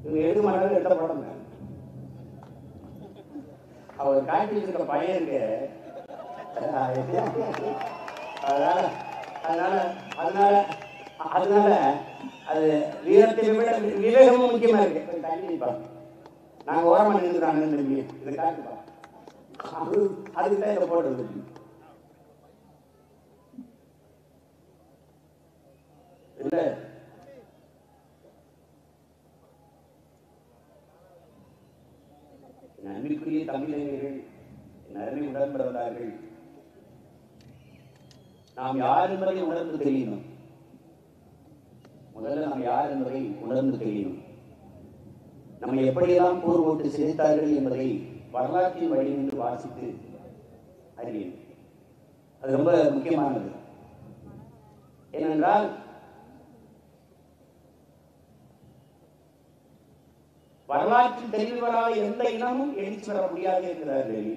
இவங்க எடுக்க மாட்டாங்க, எடுத்த படம் அவர் காட்டி வச்சிருக்க பையன் இருக்கு. அதனால அதனால அதனால அதனால அது வீரத்தை விட விவேகமும் முக்கியமா இருக்கு. கண்டிப்பா நாங்க ஓரமா நின்றுறாங்க இதை காட்டுப்பா, அதுக்குதான் இதை போடுறது. இல்ல நன்மைக்குரிய தமிழர்கள், நன்மை உடன்பிறந்தார்கள், நாம் யார் என்பதை உணர்ந்து தெரியணும். முதல்ல நாம் யார் என்பதை உணர்ந்து தெரியணும். நம்மை எப்படியெல்லாம் போர் போட்டு சிதைத்தார்கள் என்பதை வரலாற்றின் வழி நின்று வாசித்து அறியணும். அது ரொம்ப முக்கியமானது. ஏனென்றால் வரலாற்றில் தெளிவு வராத எந்த இனமும் எழுச்சி பெற முடியாது என்கிறார்கள்.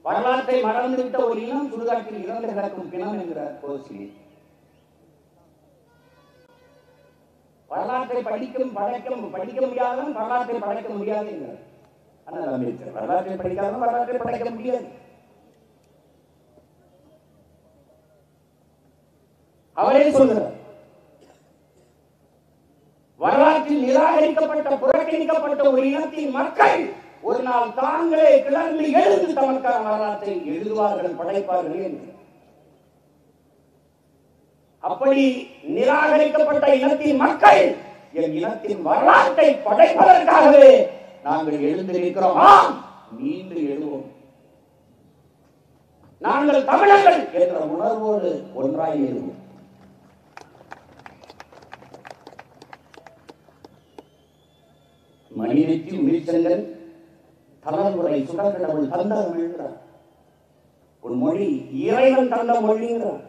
வரலாற்றை மறந்துவிட்ட ஒரு இனம் சுடுகாட்டில் இறந்து கிடக்கும் பிணம் என்கிறார் கோசிலி. வரலாற்றை படிக்க முடியாதவன் வரலாற்றை படைக்க முடியாது என்கிறார். ஆனால் அம்பேத்கர் வரலாற்றை படிக்காதவன் வரலாற்றை படைக்க முடியாது. அவரே சொல்கிறார், வரலாற்றில் நிராகரிக்கப்பட்ட புறக்கணிக்கப்பட்ட ஒரு இனத்தின் மக்கள் ஒரு நாள் தாங்களே கிளர்ந்து எழுந்து தமக்கான வரலாற்றை எழுதுவார்கள், படைப்பார்கள் என்று. அப்படி நிராகரிக்கப்பட்ட இனத்தின் மக்கள் என் இனத்தின் வரலாற்றை படைப்பதற்காகவே நாங்கள் எழுந்திருக்கிறோம். மீண்டும் எழுதுவோம். நாங்கள் தமிழர்கள் என்ற உணர்வோடு ஒன்றாய் எழுதுவோம். மணிநெற்றி உயிர்ச்சங்கன் தலைமுறை சுடக்கடவுள் தந்த மொழிங்கிறார். ஒரு மொழி இறைவன் தந்த மொழிங்கிறார்.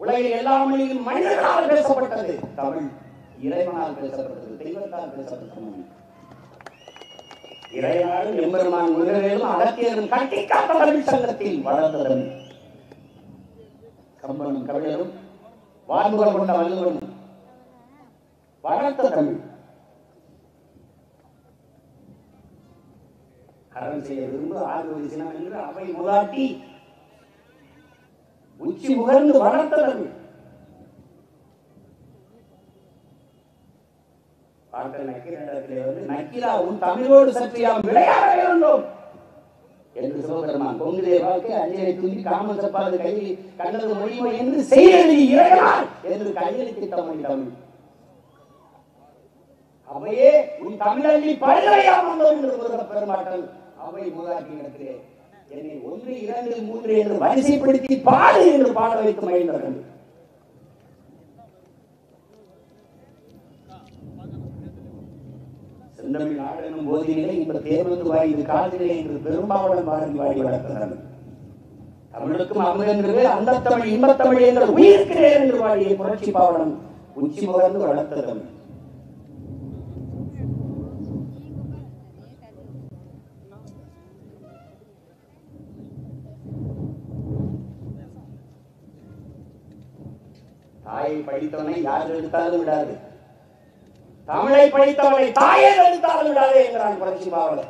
உலகில் எல்லா மொழியும் மனிதர்களால் பேசப்பட்டது, தமிழ் இறைவனால் பேசப்பட்டது, தெய்வத்தால் பேசப்பட்ட மொழி. இறைவனாலும் எம்பெருமான் முருகனும் அகத்தியரும் கட்டிக்காத்த தமிழ் சங்கத்தில் வளர்ந்த தமிழ். கம்பனும் கவிழரும் வான்புறம் கொண்ட வள்ளுவனும் வளர்த்த தமிழ். அறம் செய்ய விரும்ப ஆறுவது சினம் என்று அவை முகாட்டி உச்சி முகர்ந்து வளர்த்த தமிழ். பார்த்த நக்கீரத்திலே வந்து நக்கீரா உன் தமிழோடு சற்று யாம் விளையாட வேண்டும் என்று சிவபெருமான் கொங்குதே வாழ்க்கை அஞ்சலை தூங்கி காமன் சப்பாது கையில் கண்டது மொழிமை என்று செய்தி இறைவனார் என்று கையெழுத்திட்ட மொழி தமிழ். அவையே உன் தமிழி பல்கலையாம் வந்தோம் என்று பெருமாட்கள் அவை முகாட்டி இடத்திலே என்னை 1, 2, 3 என்று வரிசைப்படுத்தி பாடு என்று பாட வைத்து மகிழ்ந்தார்கள். செந்தமிழ் நாடெனும் போதினிலே இப்ப தேர்ந்து வாய்ந்து காதிலே என்று பெரும்பாவளம் பாரதி வாடி வளர்த்தனர். தமிழுக்கும் அமுதென்று அந்த தமிழ் இன்பத்தமிழ் என்ற உயிர்க்கிறேன் என்று வாடிய புரட்சி பாவலம் உச்சி முகர்ந்து வளர்த்த தமிழ். தாயை படித்தவனை யார் எடுத்தாலும் விடாது, தமிழை படித்தவனை தாயை எடுத்தாலும் விடாது என்கிறான் புரட்சி பாவலர்.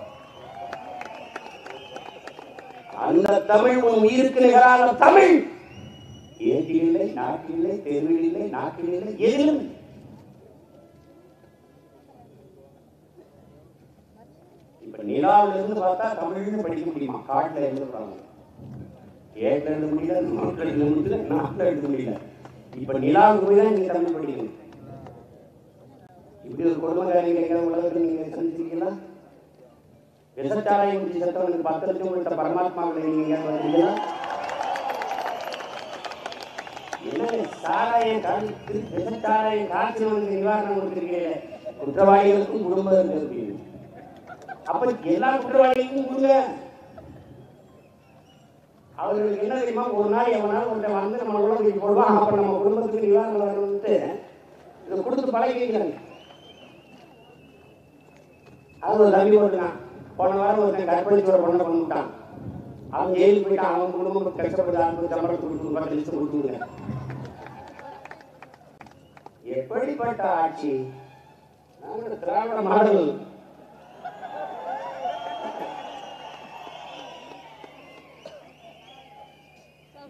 அந்த தமிழ் உன் உயிருக்கு நிகரான தமிழ் ஏட்டில் இல்லை, நாட்டில் இல்லை, தெருவில் இல்லை, நாட்டில் இல்லை, எதிலும். இப்ப நிலாவில இருந்து பார்த்தா தமிழ்னு படிக்க முடியுமா? காட்டுல எழுதுறாங்க, ஏட்டில் எழுத முடியல, நாட்டில் எழுத முடியல, நாட்டில் எழுத முடியல. இப்ப நிலாவுக்கு போய் தான் நீங்க தமிழ் படிக்கணும். இப்படி ஒரு குடும்பக்காரிகள் எங்க உலகத்தில் நீங்க சந்திச்சிருக்கீங்களா? விசச்சாராயம் முடிச்சு சத்தவனுக்கு 10 லட்சம் கொடுத்த பரமாத்மாவில் நீங்க வந்தீங்களா? என்ன சாராயம் காலத்து விசச்சாராயம் காய்ச்சலுக்கு நிவாரணம் கொடுத்திருக்கீங்க. குற்றவாளிகளுக்கும் குடும்பம் இருக்கு. அப்ப எல்லா குற்றவாளிகளுக்கும் கொடுங்க. அவர்களுக்கு என்ன தெரியுமா, ஒரு நாள் எவனாலும் ஒன்றை வந்து நம்ம உலகத்துக்கு போடுவான், அப்ப நம்ம குடும்பத்துக்கு நிவாரணம் வரணும்ட்டு இதை கொடுத்து பழகிக்கிறாங்க. அது ஒரு தம்பி போட்டுக்கான். போன வாரம் ஒருத்தன் கற்பழிச்சு ஒரு பொண்ணை கொண்டுட்டான். அவன் ஜெயிலுக்கு போயிட்டான். அவன் குடும்பம் கஷ்டப்பட்டு அவனுக்கு சம்பளத்தை கொடுத்து 10 லட்சம் கொடுத்துருங்க. எப்படிப்பட்ட ஆட்சி? நாங்கள் திராவிட மாடல்.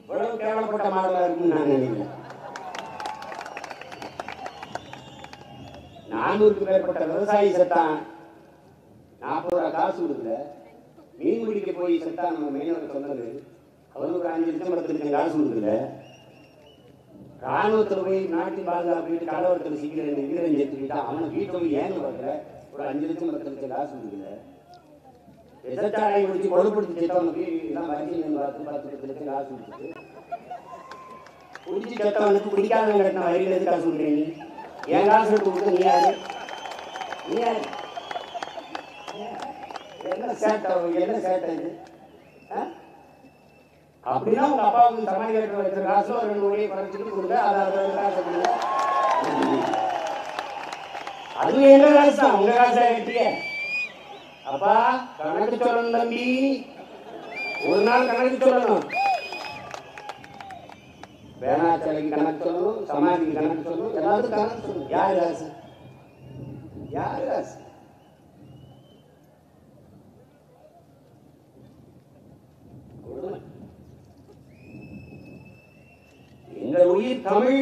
இவ்வளவு கேவலப்பட்ட மாடலா இருக்குன்னு நான் நினைக்கிறேன். 400க்கு மேற்பட்ட விவசாயி செத்தான், 40 ரூபா காசு கொடுக்கல. மீன் பிடிக்க போய் செத்தான் நம்ம மீனவர் சொன்னது, அவனுக்கு 5 லட்சம் 10 லட்சம் காசு கொடுக்கல. ராணுவத்தில் போய் நாட்டின் பாதுகாப்பு கலவரத்தில் சிக்கிற 2 வீரன் செத்துக்கிட்டான். அவனுக்கு வீட்டில் போய் ஏன்னு பார்க்கல, ஒரு 5 லட்சம் 10 லட்சம் காசு கொடுக்கல. விசச்சாரை முடிச்சு கொழுப்படுத்தி செத்தவனுக்கு எல்லாம் வரிசையில் பார்த்து 10 லட்சம் காசு கொடுத்துட்டு குடிச்சு செத்தவனுக்கு குடிக்காதவங்க கட்டின வரியில் எது காசு கொடுக்குறீங்க? என் காசு எடுத்து கொடுத்து நீ யாரு? நீ யாரு? என்ன சேட்டை? என்ன சேட்டை இது? அப்படின்னா உங்க அப்பாவுக்கு சமாளி கட்டுற வச்ச காசுல 2 கோடியை குறைச்சிட்டு கொடுங்க. அதாவது காசு கொடுங்க. அது எங்க காசு தான், உங்க காசா கட்டிய. அப்பா கணக்கு சொல்லணும் தம்பி, ஒரு நாள் கணக்கு சொல்லணும். வேணாச்சலைக்கு கணக்கு சொல்லணும், சமாதிக்கு கணக்கு சொல்லணும், எல்லாத்துக்கும் கணக்கு சொல்லணும். யாரு காசு? யாரு காசு? எங்கள் உயிர் தமிழ்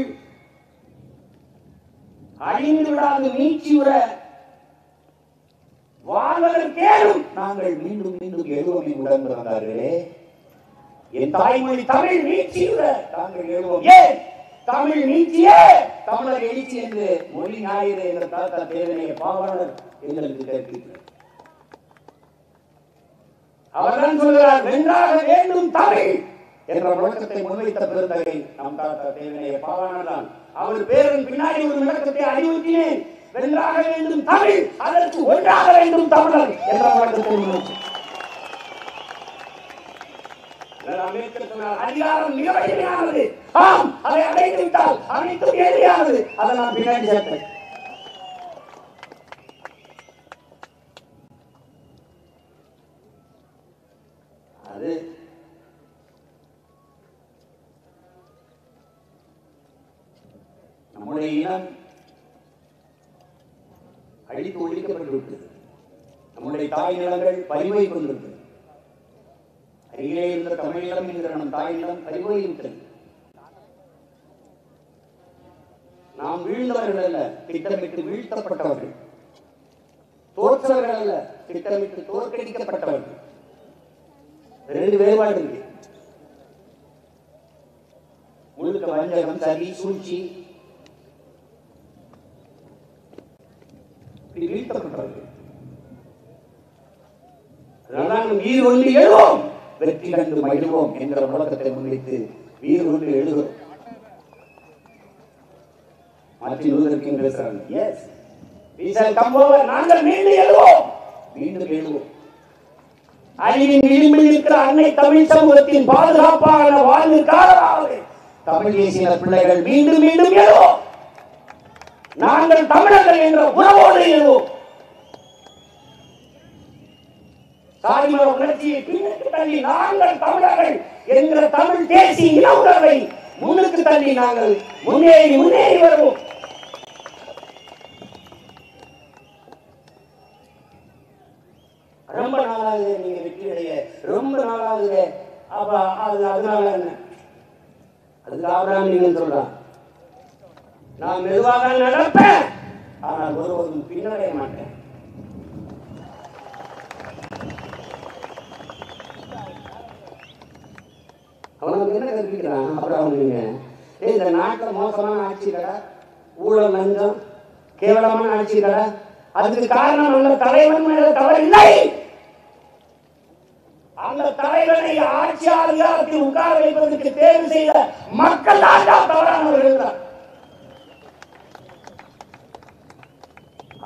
அழிந்து விடாது மீட்சியுற வாழ்வதற்கேனும் நாங்கள் மீண்டும் மீண்டும் எழுவோம் உடன் பிறந்தார்களே. என் தாய்மொழி தமிழ் மீட்சியுற நாங்கள் எழுவோம். ஏன் தமிழ் மீட்சியே தமிழர் எழுச்சி என்று மொழி ஞாயிறு என்ற தாத்தா தேவனைய பாவலர் எங்களுக்கு கற்பித்தார். அவர்தான் சொல்கிறார், வென்றாக வேண்டும் தமிழ் என்ற முழக்கத்தை முன்வைத்த பெருந்தகை நம் தாத்தா தேவனைய பாவலர் தான். அவர் பேரின் பின்னாடி ஒரு முழக்கத்தை அறிவுறுத்தினேன், வென்றாக வேண்டும் தமிழ், அதற்கு ஒன்றாக வேண்டும் தமிழர் என்ற முழக்கத்தை முன்வைத்தார். அம்பேத்கர் சொன்னார், அதிகாரம் மிக வலிமையானது, ஆம் அதை அடைந்து விட்டால் அனைத்தும் எளிமையானது. அதை நான் பின்னாடி சேர்த்தேன். அது நம்முடைய இனம் அழித்து ஒழிக்கப்பட்டு விட்டது. நம்முடைய தாய் நிலங்கள் பறிபோய் கொண்டிருக்கிறது. அருகிலே இருந்த தமிழீழம் என்கிற நம் தாய் நிலம் பறிபோய் விட்டது. நாம் வீழ்ந்தவர்கள் அல்ல, திட்டமிட்டு வீழ்த்தப்பட்டவர்கள். தோற்றவர்கள் அல்ல, திட்டமிட்டு தோற்கடிக்கப்பட்டவர்கள். 2 வேறுபாடு இருக்கு. முழுக்க வஞ்சகம், சதி, சூழ்ச்சி, வீழ்த்தப்பட்டவர்கள். அதனால் வீர் கொண்டு எழுவோம், வெற்றி கண்டு மகிழ்வோம் என்கிற முழக்கத்தை முன்வைத்து வீர் கொண்டு எழுதுகிறோம். மாற்றி நூதற்கு பேசுறாங்க. Yes, we shall come over. நாங்கள் மீண்டும் எழுவோம், மீண்டும் எழுவோம். அழிவின் விளிம்பில் இருக்கிற அன்னை தமிழ் சமூகத்தின் பாதுகாப்பான வாழ்வுக்காக தமிழ் தேசிய பிள்ளைகள் மீண்டும் மீண்டும் எழுவோம். நாங்கள் தமிழர்கள் என்ற உணவோடு எழுவோம். சாதிமத உணர்ச்சியை பின்னுக்கு தள்ளி நாங்கள் தமிழர்கள் என்ற தமிழ் தேசிய இன உணர்வை முன்னுக்கு தள்ளி நாங்கள் முன்னேறி வருவோம். ரொம்ப நாளாகுது நீங்க வெற்றி அடைய, ரொம்ப நாளாகுது. அப்ப அதனால என்ன? அதுக்கு ஆபிரகாம் நீங்க சொல்றான், நான் மெதுவாக நடப்பேன், ஆனால் ஒருவரும் பின்னடைய மாட்டேன். அவனுக்கு என்ன கற்பிக்கிறான்? அப்புறம் நீங்க இந்த நாட்டில் மோசமான ஆட்சி கடை, ஊழல், லஞ்சம், கேவலமான ஆட்சி கடை. அதுக்கு காரணம் அந்த தலைவன் மேல தவறு இல்லை. அந்த தலைவனை ஆட்சி அதிகாரத்தில் உட்கார வைப்பதற்கு தேர்வு செய்த மக்கள் தான் தவறானவர்கள்.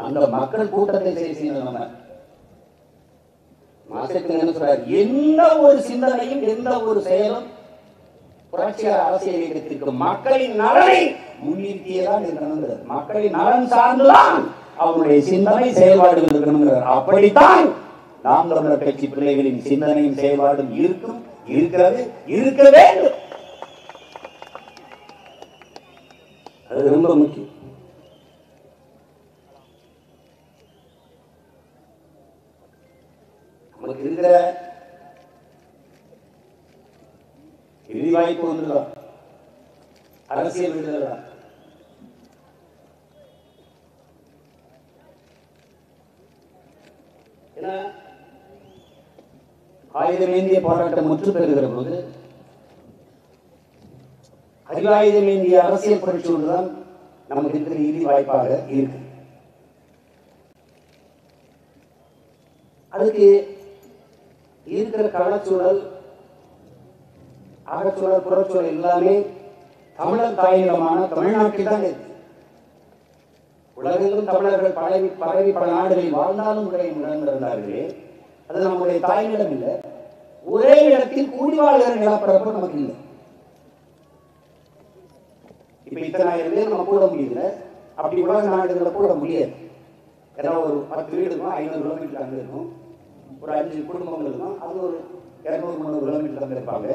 அந்த மக்கள் கூட்டத்தை செய்த நம்ம மாசத்துக்கு என்ன சொல்றாரு? எந்த ஒரு சிந்தனையும் எந்த ஒரு செயலும் புரட்சியாளர் அரசியல் இயக்கத்திற்கு மக்களின் நலனை முன்னிறுத்தியதான் நடந்தது. மக்களின் நலன் சார்ந்துதான் அவருடைய சிந்தனை செயல்பாடுகள் இருக்கணுங்கிறார். அப்படித்தான் நாம் தமிழர் கட்சி பிள்ளைகளின் சிந்தனையும் செயல்பாடும் இருக்கும், இருக்கிறது, இருக்க வேண்டும். அது ரொம்ப முக்கியம். நமக்கு இருக்கிற இறுதி வாய்ப்பு ஒன்றுதான், அரசியல் விடுதலை. ஆயுதம் ஏந்திய போராட்டம் முற்று பெறுகிற போது அரிவாயுதம் ஏந்திய அரசியல் புரட்சி ஒன்றுதான் நமக்கு இருக்கிற இறுதி வாய்ப்பாக இருக்கு. அதுக்கு இருக்கிற களச்சூழல், அகச்சூழல், புறச்சூழல் எல்லாமே தமிழர் தாயிடமான தமிழ்நாட்டில் தான் இருக்கு. உலகெங்கும் தமிழர்கள் பரவி பல நாடுகளில் வாழ்ந்தாலும் இழந்திருந்தார்களே, அது நம்முடைய தாய்நிலம் இல்லை. ஒரே இடத்தில் கூடி வாழ்கிற நிலப்பரப்பு நமக்கு இல்லை. இப்ப இத்தனை பேர் நம்ம கூட முடியல, அப்படி உலக நாடுகளை கூட முடியாது. ஏன்னா ஒரு 10 வீடு இருக்கும், 500 கிலோமீட்டர் அங்கே இருக்கும், ஒரு 5 குடும்பங்கள் இருக்கும், அது ஒரு 200-300 கிலோமீட்டர் தான் இருப்பாங்க.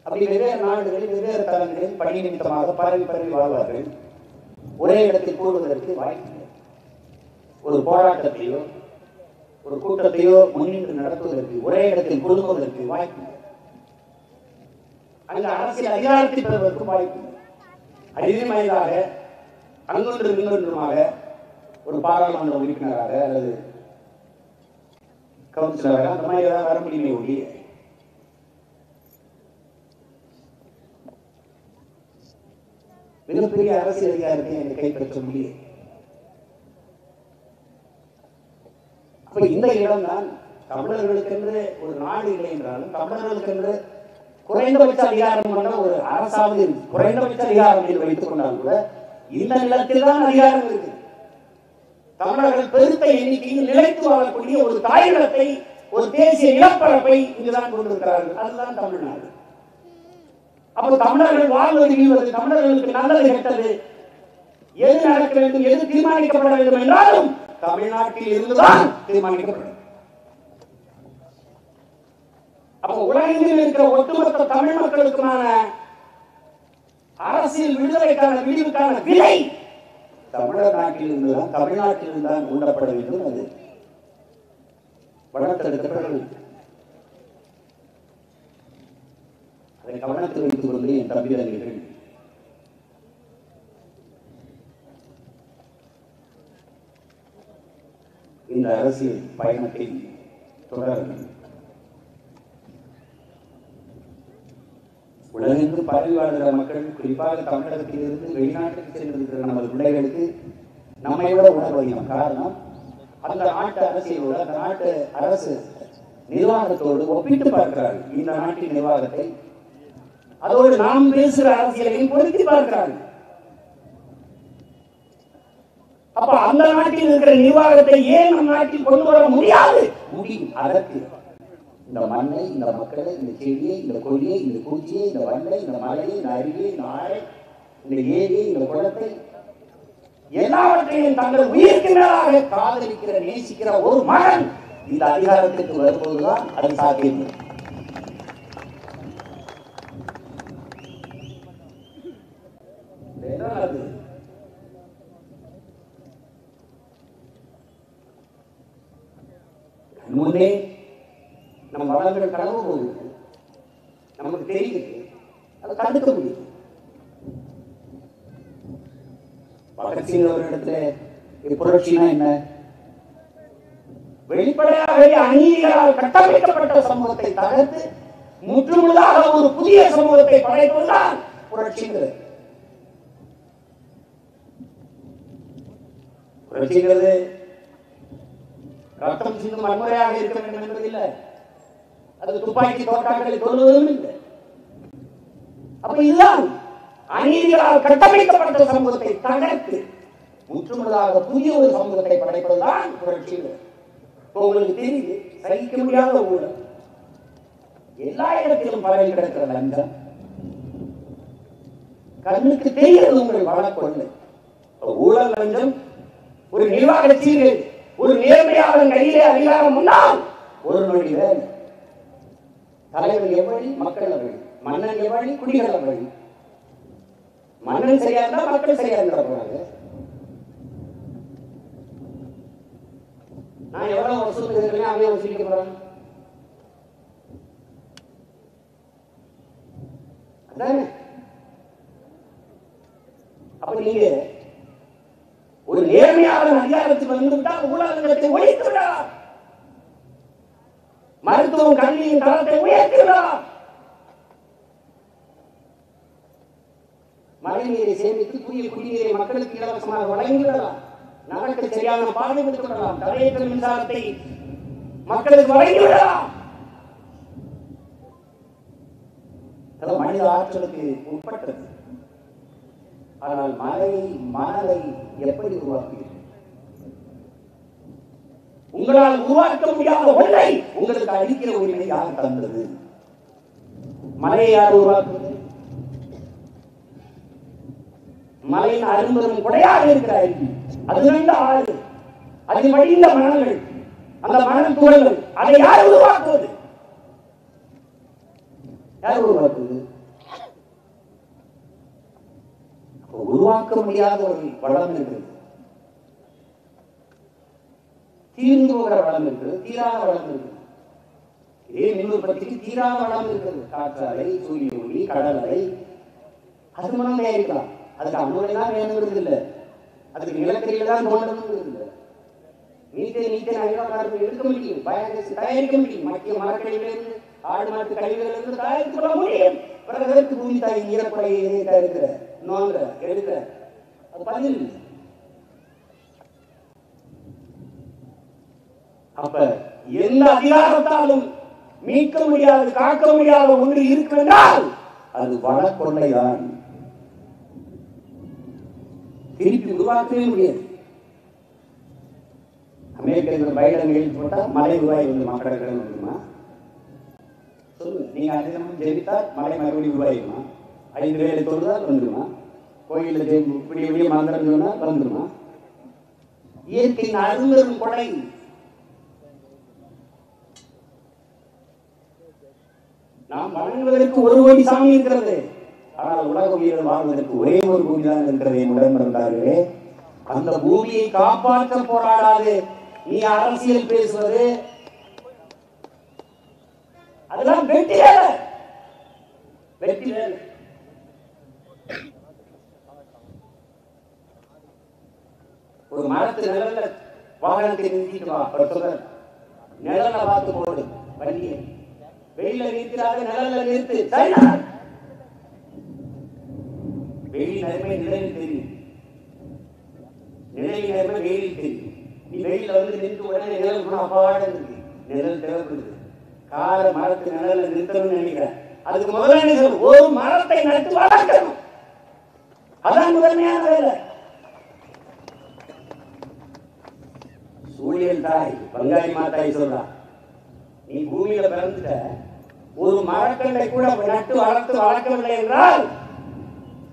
அப்படி வெவ்வேறு நாடுகளில் வெவ்வேறு தலங்களில் பணி நிமித்தமாக பரவி வாழ்வார்கள். ஒரே இடத்தில் கூடுவதற்கு வாய்ப்பு. ஒரு போராட்டத்தையோ ஒரு கூட்டத்தையோ முன்னின்று நடத்துவதற்கு, ஒரே இடத்தில் கூடுவதற்கு வாய்ப்பு. அந்த அரசியல் அதிகாரத்தை பெறுவதற்கு வாய்ப்பு. அறிவுமையாக அங்கொன்று இன்னொன்றுமாக ஒரு பாராளுமன்ற உறுப்பினராக அல்லது கவுன்சிலராக அந்த மாதிரி ஏதாவது வர முடியுமே ஒழிய மிகப்பெரிய அரசியல் அதிகாரத்தை என்னை கைப்பற்ற முடியும். அப்ப இந்த இடம் தான் தமிழர்களுக்கென்று ஒரு நாடு இல்லை என்றாலும் தமிழர்களுக்கென்று குறைந்தபட்ச அதிகாரம் கொண்ட ஒரு அரசாவது இருக்கு. குறைந்தபட்ச அதிகாரம் என்று வைத்துக் கொண்டால் கூட இந்த நிலத்தில் தான் அதிகாரம் இருக்கு. தமிழர்கள் பெருத்த எண்ணிக்கையில் நிலைத்து வாழக்கூடிய ஒரு தாயிடத்தை, ஒரு தேசிய நிலப்பரப்பை இங்குதான் கொண்டிருக்கிறார்கள். அதுதான் தமிழ்நாடு. அப்போ தமிழர்கள் வாழ்வது வீழ்வது, தமிழர்களுக்கு நல்லது கெட்டது, எது நடக்க வேண்டும், எது தீர்மானிக்கப்பட வேண்டும் என்றாலும் தமிழ்நாட்டில் இருந்துதான் தீர்மானிக்கப்படும். அப்போ உலகெங்கிலும் இருக்கிற ஒட்டுமொத்த தமிழ் மக்களுக்குமான அரசியல் விடுதலைக்கான விடிவுக்கான விலை தமிழர் நாட்டில் இருந்துதான், தமிழ்நாட்டில் இருந்துதான் ஊண்டப்பட வேண்டும். அது வளர்த்தெடுக்கப்பட வேண்டும். அதை கவனத்தில் வைத்துக் கொண்டு என் தம்பிதர்கள் இந்த அரசியல் பயணத்தை தொடரும். உலகெங்கு பரவி வாழ்கிற மக்கள், குறிப்பாக தமிழகத்தில் இருந்து வெளிநாட்டுக்கு சென்றிருக்கிற நமது பிள்ளைகளுக்கு நம்மை விட உணர்வு அதிகம். காரணம், அந்த நாட்டு அரசியலோடு, அந்த நாட்டு அரசு நிர்வாகத்தோடு ஒப்பிட்டு பார்க்கிறார்கள். இந்த நாட்டின் நிர்வாகத்தை அதோடு நாம் பேசுகிற அரசியலையும் பொருத்தி பார்க்கிறார்கள். அப்ப அந்த நாட்டில் இருக்கிற நிர்வாகத்தை ஏன் நம் நாட்டில் கொண்டு வர முடியாது? முடியும். அதற்கு இந்த மண்ணை, இந்த மக்களை, இந்த செடியை, இந்த கொடியை, இந்த பூச்சியை, இந்த வண்டை, இந்த மலையை, இந்த அருவியை, இந்த ஆறை, இந்த ஏரியை, இந்த குளத்தை, எல்லாவற்றையும் தங்கள் உயிருக்கு மேலாக காதலிக்கிற, நேசிக்கிற ஒரு மகன் இந்த அதிகாரத்திற்கு வரும்போதுதான் அது சாத்தியம். முன்னே நம்ம வளங்கள் கடவு போகுது, நமக்கு தெரியுது, அதை தடுக்க முடியும். பகத்சிங் அவர்களிடத்துல புரட்சினா என்ன? வெளிப்படையாகவே அநீதிகளால் கட்டமைக்கப்பட்ட சமூகத்தை தகர்த்து முற்றுமுழுதாக ஒரு புதிய சமூகத்தை படைப்பதுதான் புரட்சிங்கிறது. புரட்சிங்கிறது ரத்தம் சிந்தும் வன்முறையாக இருக்க வேண்டும் என்பதில்லை. அது துப்பாக்கி தோட்டாக்களை கொள்வதும் இல்லை. அப்ப இதுதான் அநீதிகளால் கட்டமைக்கப்பட்ட சமூகத்தை தகர்த்து முற்றுமுழுதாக புதிய ஒரு சமூகத்தை படைப்பதுதான் புரட்சி. உங்களுக்கு தெரியுது, சகிக்க முடியாத ஊழல், எல்லா இடத்திலும் பரவி கிடக்கிற லஞ்சம், கண்ணுக்கு தெரிகிறது உங்கள் வழக்கொள்ளை. ஊழல் லஞ்சம் ஒரு நிர்வாக சீர்கள், ஒரு நேர்மையாளன் கையிலே அதிகாரம் முன்னால் ஒரு நொடி வேலை. தலைவர் எவ்வளி, மக்கள் வழி. மன்னன் எவ்வளி, குடிகள் வழி. மன்னன் சரியா இருந்தா மக்கள் சரியா இருந்தா போறாங்க. நான் எவ்வளவு வசூல் இருக்கிறேன், அவன் வசூலிக்க போறாங்க. அதானே? அப்ப நீங்க ஒரு நேர்மையாளர் அதிகாரத்துக்கு வந்துவிட்டால் ஊடகத்தை ஒழித்து விடலாம், மருத்துவம் கல்வியின் தரத்தை உயர்த்தி விடலாம், மழை நீரை சேமித்து தூய குடிநீரை மக்களுக்கு இலவசமாக வழங்கிவிடலாம், நகரத்தை சரியான பாதை கொடுத்து விடலாம், தடையற்ற மின்சாரத்தை மக்களுக்கு வழங்கிவிடலாம். மனித ஆற்றலுக்கு உட்பட்டது. ஆனால் மனதை எப்படி உருவாக்குகிறது? உங்களால் உருவாக்க முடியாத ஒன்றை உங்களுக்கு அளிக்கிற உரிமை யார் தந்தது? மலையை யார் உருவாக்குவது? மலையின் அரும்பெரும் கொடையாக இருக்கிற அருவி, அது நிறைந்த ஆறு, அதில் வழிந்த மணல்கள், அந்த மணல் துகள்கள், அதை யார் உருவாக்குவது? யார் உருவாக்குவது? உருவாக்க முடியாத ஒரு வளம் இருக்கிறது, தீர்ந்து போகிற வளம் இருக்கிறது, தீராத வளம் இருக்கிறது. இதே மின் உற்பத்திக்கு தீராத வளம் இருக்கிறது. காற்றாலை, சூரிய ஒளி, கடல் அலை, அது மனம் தயாரிக்கலாம். அதுக்கு அணுவை தான் வேணுங்கிறது இல்லை, அதுக்கு நிலக்கரியில தான் தோன்றணுங்கிறது இல்லை. நீத்தேன் அயல்வாழ்வு எடுக்க முடியும், பயோகேஸ் தயாரிக்க முடியும், மக்கிய மரக்கழிவிலிருந்து, ஆடு மாட்டு கழிவுகளிலிருந்து தயாரித்து கொள்ள முடியும். பிறகு பூமி தாய் ஈரப்படையை இருக்கிற நோங்க எடுக்கிற அது பதில். அப்ப எந்த அதிகாரத்தாலும் மீட்க முடியாது, காக்க முடியாத ஒன்று இருக்கிறால் அது வளக்கொள்ளைதான். திருப்பி உருவாக்கவே முடியாது. அமெரிக்க பைடன் எழுதி போட்டா மலை உருவாகி வந்து மக்கள் வந்துருமா? சொல்லுங்க. நீங்க அதிகமாக ஜெபித்தால் மலை மறுபடியும் உருவாயிருமா? 5 வேலை தொழுதால் வந்துருமா? கோயிலில் இப்படி மந்திரம் சொன்னால் வந்துருமா? இயற்கையின் அரும்பெரும் கொடை. நாம் வணங்குவதற்கு ஒரு கோடி சாமி இருக்கிறது, ஆனால் உலக உயிர்கள் வாழ்வதற்கு ஒரே ஒரு பூமி தான் இருக்கிறது. உடன் இருந்தார்களே, அந்த பூமியை காப்பாற்ற போராடாது நீ அரசியல் பேசுவது அதெல்லாம் வெற்றி வேலை. வெற்றி வேலை. ஒரு மரத்து நிழல்ல வாகனத்தை நிறுத்திட்டு வா, நிழல பார்த்து போடு வண்டியை. வெயில நிறுத்தினாங்க, நிழல்ல நிறுத்து. வெயில் நேரமே நிழலில் தெரியும், நிழலில் நேரமே வெயிலில் தெரியும். நீ வெயில வந்து நின்று உடனே நிழல் கூட அப்பாட இருக்கு, நிழல் தேவைப்படுது. கார மரத்து நிழல்ல நிறுத்தணும்னு நினைக்கிறேன். அதுக்கு முதல்ல ஒரு மரத்தை நட்டு வளர்க்கணும், அதான் முதன்மையான வேலை. சூழியல் தாய் பங்காளி மாதாய் சொல்றா, நீ பூமியில பிறந்துட்ட, ஒரு மரக்கண்டை கூட நட்டு வளர்த்து வளர்க்கவில்லை என்றால்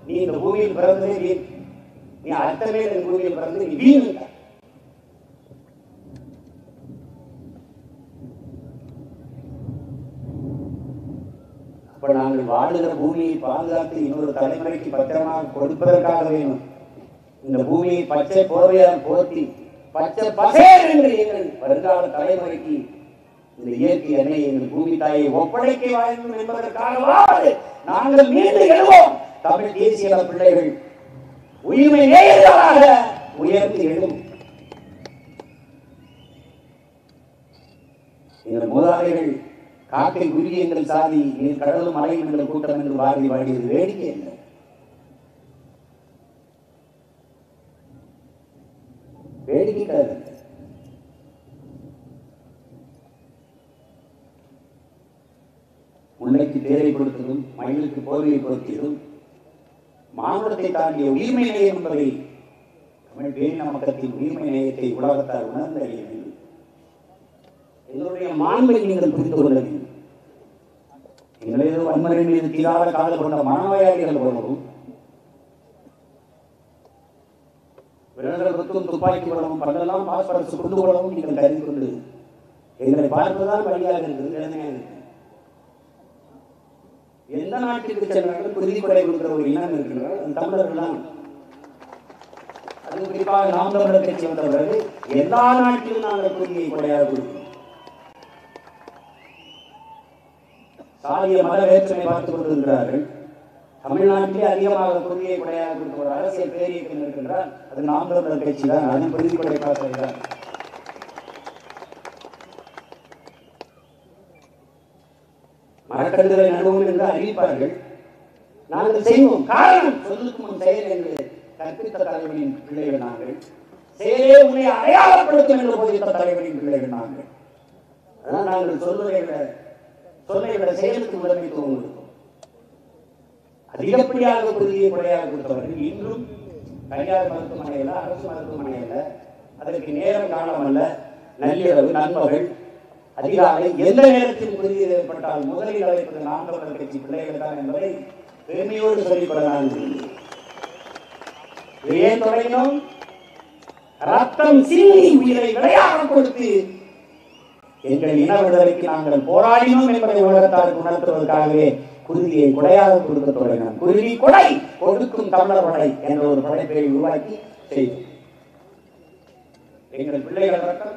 நீ இந்த பூமியில் பிறந்ததே வீண். நீ அர்த்தமே இந்த பூமியில் பிறந்து நீ வீண். அப்ப நாங்கள் வாழுகிற பூமியை பாதுகாத்து இன்னொரு தலைமுறைக்கு பத்திரமாக கொடுப்பதற்காக வேணும். இந்த பூமியை பச்சை போர்வையால் போர்த்தி பச்சை பசேர் என்று எங்கள் வருங்கால தலைமுறைக்கு இந்த இயற்கை எண்ணெய் எங்கள் பூமி தாயை ஒப்படைக்க வேண்டும் என்பதற்காக நாங்கள் மீண்டு எழுவோம். தமிழ் தேசிய பிள்ளைகள் உயிர்மை நேயர்களாக உயர்ந்து எழும். எங்கள் மூதாதைகள் காக்கை குருவி எங்கள் சாதி, நீர் கடலும் மலையும் எங்கள் கூட்டம் என்று பாரதி பாடியது வேடிக்கை இல்லை. வேடிக்கை முல்லைக்கு தேரை கொடுத்ததும் மயிலுக்கு போர்வையை பொருத்தியதும் மானுடத்தை தாண்டிய உயிர்மை நேயம் என்பதை தமிழ் பேரின மக்களின் உயிர்மை நேயத்தை உலகத்தால் உணர்ந்து அறிய வேண்டும். எங்களுடைய மாண்பை நீங்கள் புரிந்து கொள்ள வேண்டும். எங்களது வன்முறை மீது தீராத காதல் கொண்ட மனநோயாளிகள் போலவும் விரல்களுக்கும் துப்பாக்கி வளமும் பல்லெல்லாம் பாஸ்பரஸ் கொண்டு போலவும் நீங்கள் கருதி கொண்டு எங்களை பார்ப்பதுதான் வழியாக இருக்கிறது. எந்த நாட்டுக்கு சென்றாலும் குருதிப்படை கொடுக்கிற ஒரு இனம் இருக்கின்றார், தமிழர்கள் தான். அது குறிப்பாக நாம் தமிழர் கட்சி வந்த பிறகு எல்லா நாட்டிலும் நாங்கள் குருதியை கொடையாக கொடுக்கிறோம். சாதிய மத வேற்றுமை பார்த்துக் கொண்டிருக்கிறார்கள். தமிழ்நாட்டிலே அதிகமாக குருதியை கொடையாக கொடுத்த ஒரு அரசியல் பேரியக்கம் இருக்கின்றார், அது நாம் தமிழர் கட்சி தான். அதன் குருதிப்படை பார்க்கிறார். மரக்கன்றுகளை நடுவோம் என்று அறிவிப்பார்கள், நாங்கள் செய்வோம். காரணம் சொல்லுக்கு முன் செயல் என்று கற்பித்த தலைவரின் பிள்ளைகள் நாங்கள். செயலே உன்னை அடையாளப்படுத்தும் என்று போதித்த தலைவரின் பிள்ளைகள் நாங்கள். அதான் நாங்கள் சொல்லை விட செயலுக்கு முதன்மைத்துவம் கொடுத்தோம். அதிகப்படியாக குருதியை கொடையாக கொடுத்தவர்கள் இன்றும் தனியார் மருத்துவமனையில், அரசு மருத்துவமனையில் அதற்கு நேரம் காலம் அல்ல, நள்ளிரவு, நண்பர்கள், அதிகாலை, எந்த நேரத்தில் குருதி ஏற்பட்டால் முதலில் அழைப்பது நாம் தமிழர் கட்சி பிள்ளைகள் தான் என்பதை பெருமையோடு சொல்லிக்கொள்ளலாம். ஏன் தொடங்கினோம்? ரத்தம் சிந்தி உயிரை விளையாட கொடுத்து எங்கள் இன விடுதலைக்கு நாங்கள் போராடினோம் என்பதை உலகத்தாருக்கு உணர்த்துவதற்காகவே குருதியை கொடையாக கொடுக்க தொடங்கினோம். குருதி கொடை கொடுக்கும் தமிழர் படை என்ற ஒரு படைப்பை உருவாக்கி செய்தோம். எங்கள் பிள்ளைகள் ரத்தம்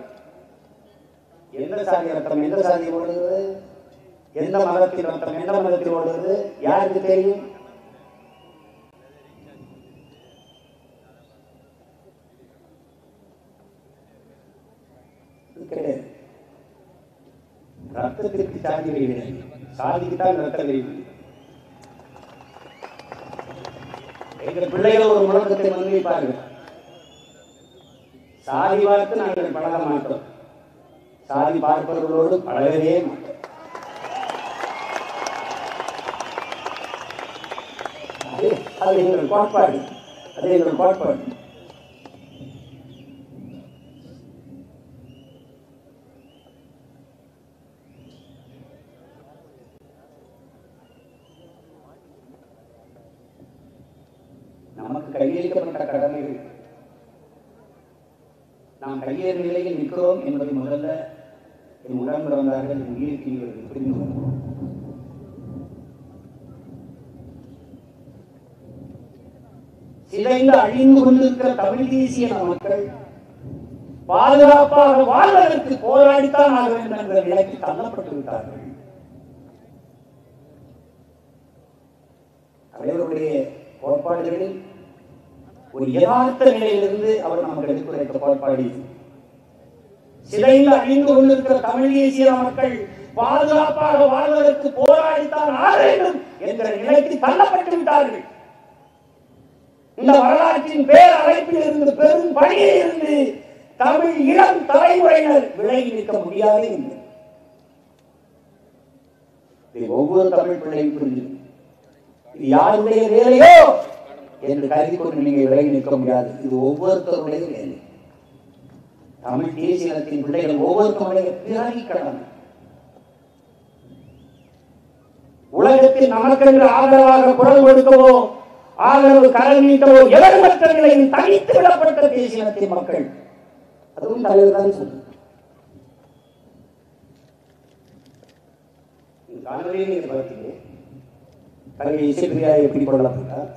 எந்த சாதி ரத்தம் எந்த சாதி ஓடுகிறது, எந்த மதத்தின் ரத்தம் எந்த மதத்தில் ஓடுகிறது யாருக்கு தெரியும்? கிடையாது. ரத்தத்திற்கு சாதி விரிவில்லை, சாதிக்குத்தான் ரத்த விரிவு. எங்கள் பிள்ளைகள் ஒரு முழக்கத்தை முன்வைப்பார்கள், சாதி பார்த்து நாங்கள் பழக மாட்டோம், சாதி பார்ப்பவர்களோடு பழகவே மாட்டோம். அது எங்கள் கோட்பாடு, அது எங்கள் கோட்பாடு. நமக்கு கையளிக்கப்பட்ட கடமைகள், நாம் கையேறு நிலையில் நிற்கிறோம் என்பதை முதல்ல என் உடன் பிறந்தார்கள் உயிருக்கு புரிந்து கொண்டோம். சிதைந்து அழிந்து கொண்டிருக்கிற தமிழ் தேசிய மக்கள் பாதுகாப்பாக வாழ்வதற்கு போராடித்தான் ஆக வேண்டும் என்ற நிலைக்கு தள்ளப்பட்டு விட்டார்கள். அவர்களுடைய கோட்பாடுகளில் ஒரு யதார்த்த நிலையிலிருந்து அவர் நமக்கு எடுத்துரைத்த கோட்பாடு, சிதைந்து அழிந்து கொண்டிருக்கிற தமிழ் தேசிய மக்கள் பாதுகாப்பாக வாழ்வதற்கு போராடித்தான் ஆக வேண்டும் என்ற நிலைக்கு தள்ளப்பட்டு விட்டார்கள். இந்த வரலாற்றின் பேர் அழைப்பில் இருந்து, பெரும் பணியில் இருந்து தமிழ் இளம் தலைமுறையினர் விலகி நிற்க முடியாது என்று ஒவ்வொரு தமிழ் பிள்ளையும் புரிஞ்சு, இது யாருடைய வேலையோ என்று கருதி கொண்டு நீங்கள் விலகி நிற்க முடியாது. இது ஒவ்வொருத்தருடைய வேலை. தமிழ் தேசியத்தின் பிள்ளைகள் ஒவ்வொருத்தருடைய பிறவி கடமை. உலகத்தில் நமக்கென்று ஆதரவாக குரல் கொடுக்கவோ ஆதரவு கரல் நீட்டவோ எவருமற்ற நிலையில் தனித்து விடப்பட்ட தேசியத்தின் மக்கள், அதுவும் தலைவர் தான் சொல்லுங்க. கல்வி இசைப்பிரியா எப்படி கொல்லப்பட்டார்,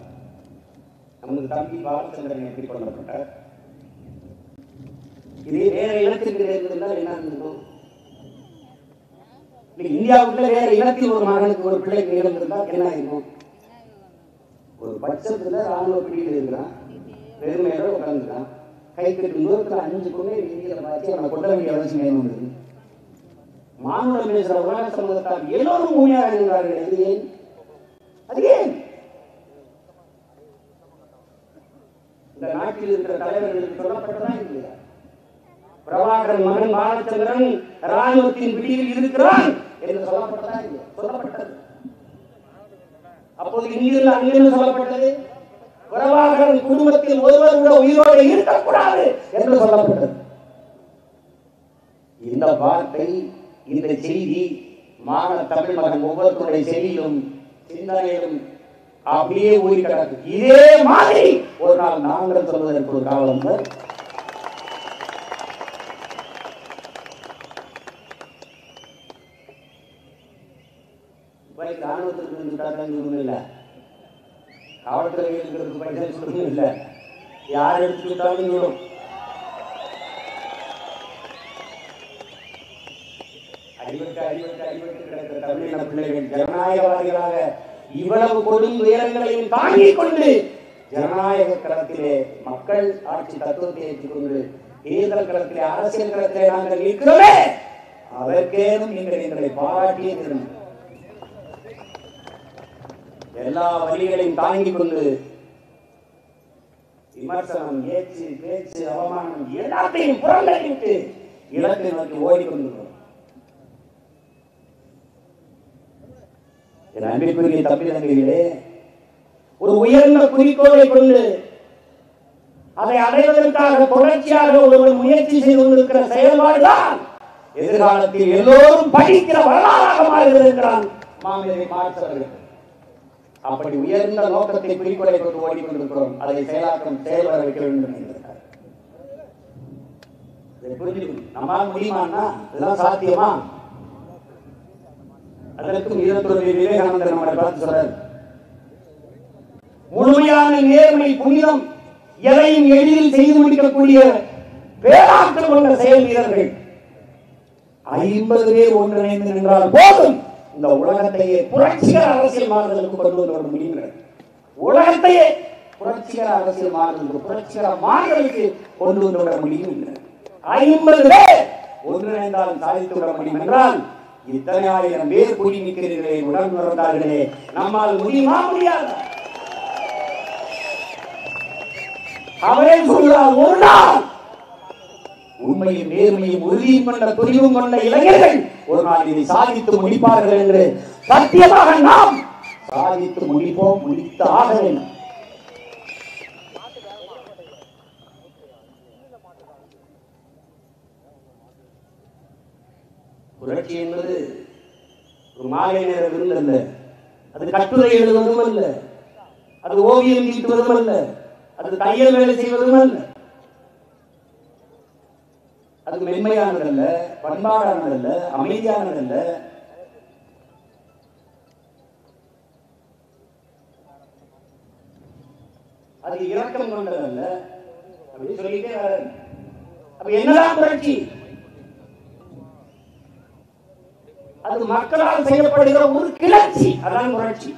நமது தம்பி பாலச்சந்திரன் எப்படி கொல்லப்பட்டார், இதே வேற இனத்திற்கு இருந்தால் என்ன இருந்திருக்கும்? இந்தியாவுக்குள்ள வேற இனத்தில் ஒரு மகனுக்கு ஒரு பிள்ளைக்கு இருந்திருந்தால் என்ன இருக்கும்? ஒரு பட்சத்துல ராணுவ பிடியில் இருக்கிறான், பெருமையோட உட்காந்துருக்கான், கை கட்டு தூரத்துல 5 பொண்ணை இந்தியில பார்த்து அவனை கொள்ள வேண்டிய அவசியம் வேணும். மானுட பேசுற உலக சமூகத்தால் எல்லோரும் உண்மையாக இருக்கிறார்கள். அது ஏன்? அது ஏன்? இந்த நாட்டில் இருக்கிற தலைவர்களுக்கு சொல்லப்பட்டதான் இல்லையா? பிரபாகரன் மகன் பாலச்சந்திரன் ராணுவத்தின் பிடியில் இருக்கிறான் என்று சொல்லப்பட்டதா இல்லையா? சொல்லப்பட்டது. அப்போது இங்கிருந்து அங்கிருந்து சொல்லப்பட்டது, பிரபாகரன் குடும்பத்தில் ஒருவர் கூட உயிரோடு இருக்கக்கூடாது என்று சொல்லப்பட்டது. இந்த வார்த்தை, இந்த செய்தி மாணவ தமிழ் மகன் ஒவ்வொருத்தருடைய செவியிலும் சிந்தனையிலும் அப்படியே ஊறி கிடக்கு. இதே மாதிரி ஒரு நாள் நாங்கள் சொல்வதற்கு ஒரு காலம் ராணுவத்திற்கு இல்லை, காவல்துறைகளுக்கு பைசா சொல்லணும் இல்லை, யார் எடுத்துக்கிட்டாலும் விடும். அடிபட்டு அடிபட்டு அடிபட்டு கிடக்கிற தமிழின பிள்ளைகள் ஜனநாயகவாதிகளாக இவ்வளவு கொடும் உயரங்களையும் தாங்கிக் கொண்டு ஜனநாயக களத்திலே மக்கள் ஆட்சி தத்துவத்தை ஏற்றுக்கொண்டு தேர்தல் களத்திலே அரசியல் களத்திலே நாங்கள் இருக்கிறோமே, அதற்கேனும் நீங்கள் எங்களை பாராட்டியே திரும்ப எல்லா வழிகளையும் தாங்கிக் கொண்டு விமர்சனம், ஏச்சு, பேச்சு, அவமானம் எல்லாத்தையும் புறந்தள்ளிவிட்டு இலக்கை நோக்கி ஓடிக்கொண்டிருக்கிறோம். என் அன்பிற்குரிய தம்பிதங்கைகளே, ஒரு உயர்ந்த குறிக்கோளை கொண்டு அதை அடைவதற்காக தொடர்ச்சியாக ஒருவர் முயற்சி செய்து கொண்டிருக்கிற செயல்பாடுதான் எதிர்காலத்தில் எல்லோரும் படிக்கிற வரலாறாக மாறுகிறான் மாமேதை மாற்றவர்கள். அப்படி உயர்ந்த நோக்கத்தை குறிக்கோளை கொண்டு ஓடிக்கொண்டிருக்கிறோம். அதை செயல்பட வைக்க வேண்டும் என்கிறார். நம்மால் முடியுமான்னா இதெல்லாம் சாத்தியமா? அதற்கும் விவேகானந்தர் நம்மளை பார்த்து சொல்றார், முழுமையான நேர்மை, புனிதம், எதையும் எளிதில் செய்து முடிக்கக்கூடிய பேராற்றல் கொண்ட செயல் வீரர்கள் 50 பேர் ஒன்றிணைந்து நின்றால் போதும் இந்த உலகத்தையே புரட்சிகர அரசியல் மாறுதலுக்கு கொண்டு வர முடியும். உலகத்தையே புரட்சிகர அரசியல் மாறுதலுக்கு, புரட்சிகர மாறுதலுக்கு கொண்டு வந்து விட முடியும். 50 பேர் ஒன்றிணைந்தால் சாதித்து விட முடியும் என்றால் இத்தனை ஆயிரம் பேர் கூடி நிற்கிறீர்களே, உடன் நடந்தார்களே, நம்மால் முடியுமா? முடியாது. அவரே சொல்றார், ஒரு நாள் உண்மையும் நேர்மையும் உறுதியும் கொண்ட துணிவும் கொண்ட இளைஞர்கள் ஒரு நாள் இதை சாதித்து முடிப்பார்கள் என்று சத்தியமாக நாம் சாதித்து முடிப்போம், முடித்து ஆக வேண்டும். புரட்சி என்பது ஒரு மாலை நேர விருந்து அல்ல, அது கட்டுரை எழுதுவதும் அல்ல, அது ஓவியம் தீட்டுவதும் அல்ல, அது தையல் வேலை செய்வதும் அல்ல, அது மென்மையானதல்ல, பண்பாடானதல்ல, அமைதியானதல்ல. அது இரக்கம் கொண்டதல்ல. அப்படி சொல்லிட்டே வர. அப்ப என்னதான் புரட்சி? அது மக்களால் செய்யப்படுகிற ஒரு கிளர்ச்சி, அதான் புரட்சி.